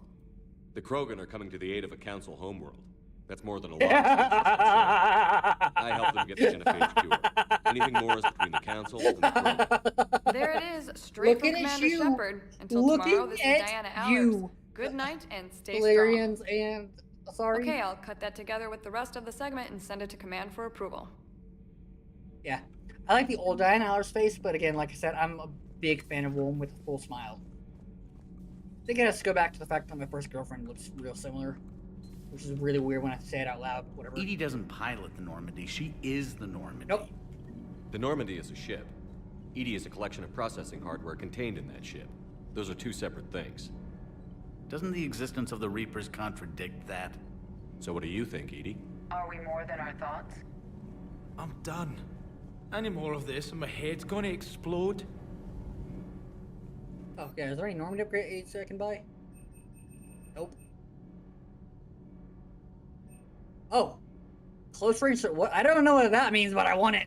S4: The Krogan are coming to the aid of a council homeworld. That's more than a lot. I helped them get the Genophage cure. Anything more is between the council and the Krogan.
S5: There it is, straight from
S1: Looking at
S5: Commander
S1: you.
S5: Shepard. Until
S1: Looking
S5: tomorrow, this is
S1: at
S5: Diana
S1: you.
S5: Allers. Good night and stay
S1: Valerians
S5: strong.
S1: and... Sorry?
S5: Okay, I'll cut that together with the rest of the segment and send it to Command for approval.
S1: Yeah. I like the old Diana Allers face, but again, like I said, I'm a big fan of one with a full smile. I think it has to go back to the fact that my first girlfriend looks real similar, which is really weird when I say it out loud, but whatever.
S18: EDI doesn't pilot the Normandy, she is the Normandy.
S1: Nope.
S4: The Normandy is a ship. EDI is a collection of processing hardware contained in that ship. Those are two separate things.
S18: Doesn't the existence of the Reapers contradict that?
S4: So what do you think, EDI?
S8: Are we more than our thoughts?
S21: I'm done. Any more of this and my head's gonna explode.
S1: Oh, yeah, is there any Normandy upgrades I can buy? Nope. Oh. Close range, what? I don't know what that means, but I want it.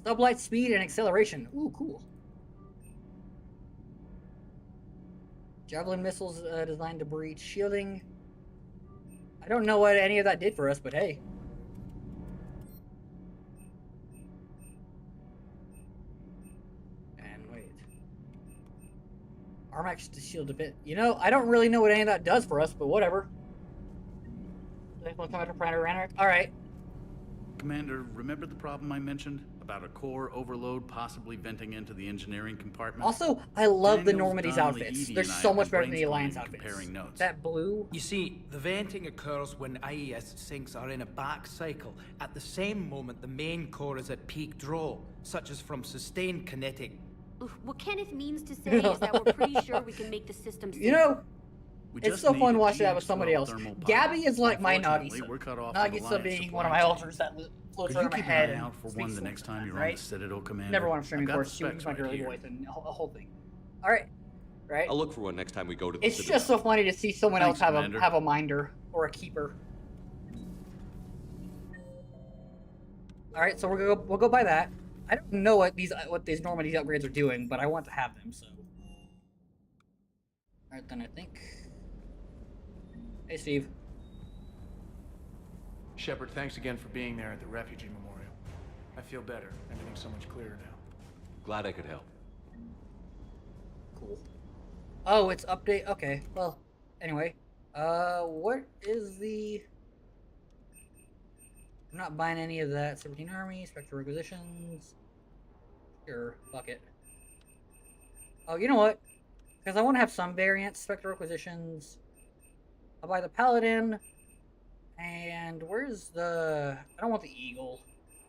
S1: Sublight speed and acceleration. Ooh, cool. Javelin missiles designed to breach shielding. I don't know what any of that did for us, but hey. And wait. Armax to shield defense. You know, I don't really know what any of that does for us, but whatever. Alright.
S18: Commander, remember the problem I mentioned? About a core overload possibly venting into the engineering compartment?
S1: Also, I love the
S18: Daniels,
S1: Normandy's
S18: Donnelly,
S1: outfits.
S18: Edie,
S1: They're
S18: and I
S1: so
S18: have
S1: much
S18: been
S1: better than the Alliance
S18: brainstorming and
S1: outfits.
S18: comparing notes.
S1: That blue.
S21: You see, the venting occurs when IES sinks are in a back cycle. At the same moment, the main core is at peak draw, such as from sustained kinetic.
S22: What Kenneth means to say is that we're pretty sure we can make the system safe.
S1: You know,
S18: We
S1: it's
S18: just
S1: so fun
S18: need a
S1: watching that with
S18: GX
S1: somebody else.
S18: thermal pile.
S1: Gabby is like my
S18: Unfortunately,
S1: Nagisa.
S18: we're cut off from
S1: Nagisa
S18: Alliance
S1: being
S18: supply
S1: one of my
S18: chain.
S1: alters that floats
S18: Could
S1: around
S18: you
S1: my
S18: keep
S1: head.
S18: an eye
S1: and
S18: out for
S1: speaks
S18: one the
S1: to
S18: next
S1: me
S18: time you're on
S1: right?
S18: the Citadel, Commander?
S1: Never want to streaming
S18: I've got
S1: course.
S18: the
S1: She was
S18: specs
S1: my
S18: right
S1: girly
S18: here.
S1: voice and a whole thing. All right, right.
S4: I'll look for one next time we go to the
S1: It's
S4: Citadel.
S1: just so funny to see someone
S18: Thanks,
S1: else
S18: Commander.
S1: have a minder or a keeper. All right, so we'll go by that. I don't know what these Normandy upgrades are doing, but I want to have them. So, all right, then I think. Hey, Steve.
S24: Shepard, thanks again for being there at the refugee memorial. I feel better. Everything's so much clearer now.
S4: Glad I could help.
S1: Cool. Oh, it's update. Okay. Well, anyway. What is the? I'm not buying any of that. 17 Army, Spectre Requisitions. Sure, fuck it. Oh, you know what? Because I want to have some variants. Spectre Requisitions. I'll buy the Paladin. And where's the? I don't want the Eagle.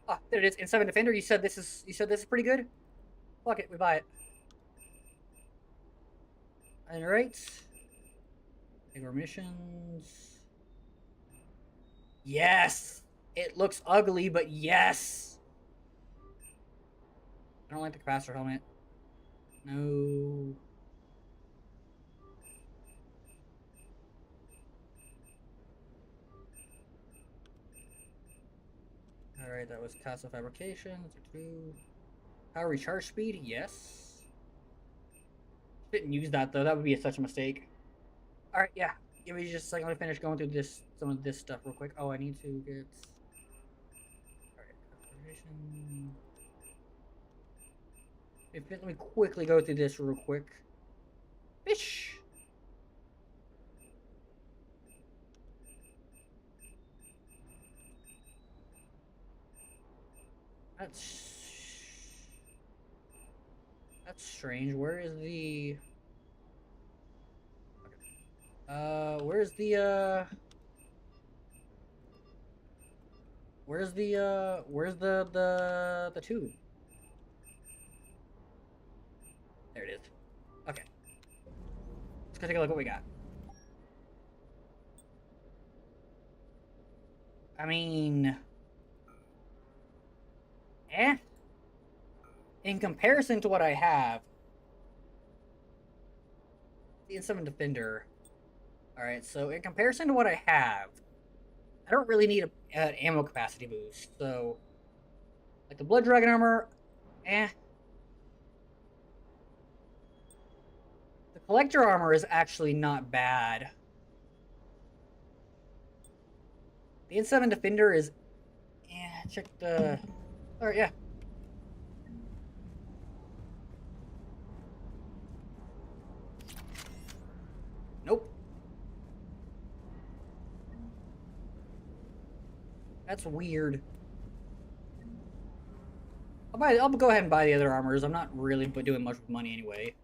S1: Ah, there it is. In 7 Defender. You said this is pretty good. Fuck it, we buy it. Alright. Bigger missions. Yes! It looks ugly, but yes! I don't like the capacitor helmet. No. Alright, that was Castle Fabrication. Power recharge speed, yes. Didn't use that though, that would be such a mistake. Alright, yeah. Give me just a second, let me finish going through some of this stuff real quick. Oh, I need to get... Alright, let me quickly go through this real quick. Bish! That's strange. Where is the... where's the, where's the tube? There it is. Okay. Let's go take a look what we got. I mean... In comparison to what I have... The N7 Defender... Alright, so in comparison to what I have... I don't really need an ammo capacity boost, so... Like the Blood Dragon armor... The Collector armor is actually not bad. The N7 Defender is... check the... Alright, yeah. Nope. That's weird. I'll go ahead and buy the other armors. I'm not really doing much with money anyway.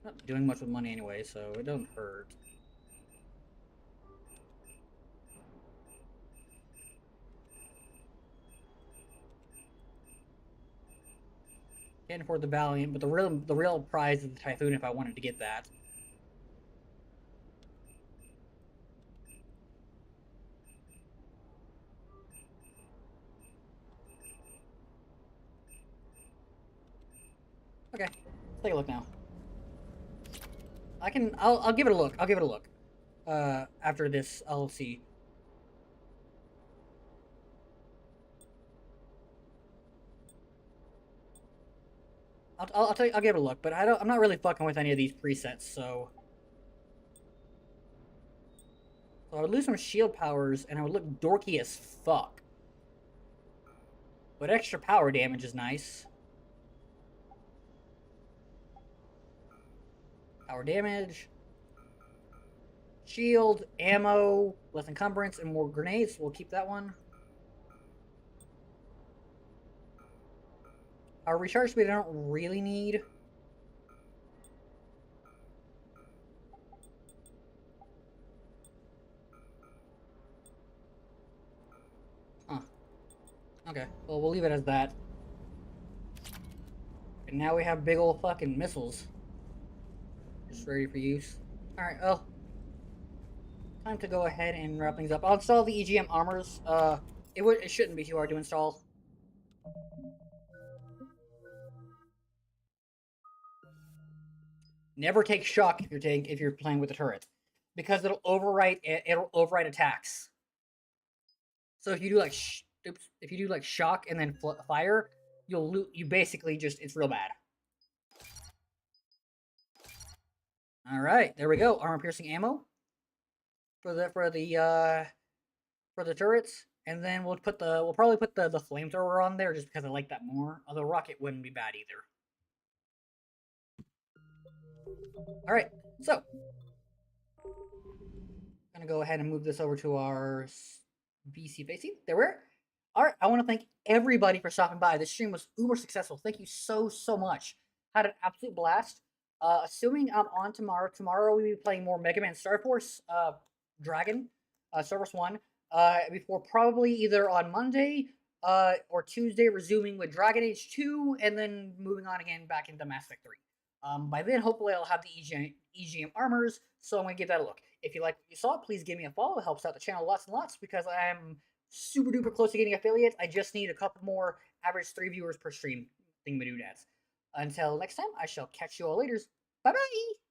S1: Not doing much with money anyway, so it don't hurt. Can't afford the Valiant, but the real prize is the Typhoon if I wanted to get that. Okay, let's take a look now. I'll give it a look. I'll give it a look. After this, I'll see. I'll give it a look, but I'm not really fucking with any of these presets, so I would lose some shield powers, and I would look dorky as fuck. But extra power damage is nice. Power damage, shield, ammo, less encumbrance, and more grenades. We'll keep that one. Our recharge speed I don't really need. Huh. Okay, well, we'll leave it as that. And now we have big old fucking missiles. Just ready for use. Alright, well. Time to go ahead and wrap things up. I'll install the EGM armors. It shouldn't be too hard to install. Never take shock if you're playing with the turret, because it'll overwrite attacks. So if you do like shock and then fire, you basically just it's real bad. All right, there we go. Armor piercing ammo for the turrets, and then we'll probably put the flamethrower on there just because I like that more. Although rocket wouldn't be bad either. All right, so I'm gonna go ahead and move this over to our VC facing. There we are. All right, I want to thank everybody for stopping by. This stream was uber successful. Thank you so much. Had an absolute blast. Assuming I'm on tomorrow. Tomorrow we'll be playing more Mega Man Star Force Dragon, Star Force 1. Before probably either on Monday or Tuesday resuming with Dragon Age 2, and then moving on again back into Mass Effect 3. By then, hopefully, I'll have the EGM armors, so I'm going to give that a look. If you like what you saw, please give me a follow. It helps out the channel lots and lots, because I am super duper close to getting affiliates. I just need a couple more average 3 viewers per stream thingamadoodads. Until next time, I shall catch you all later. Bye-bye!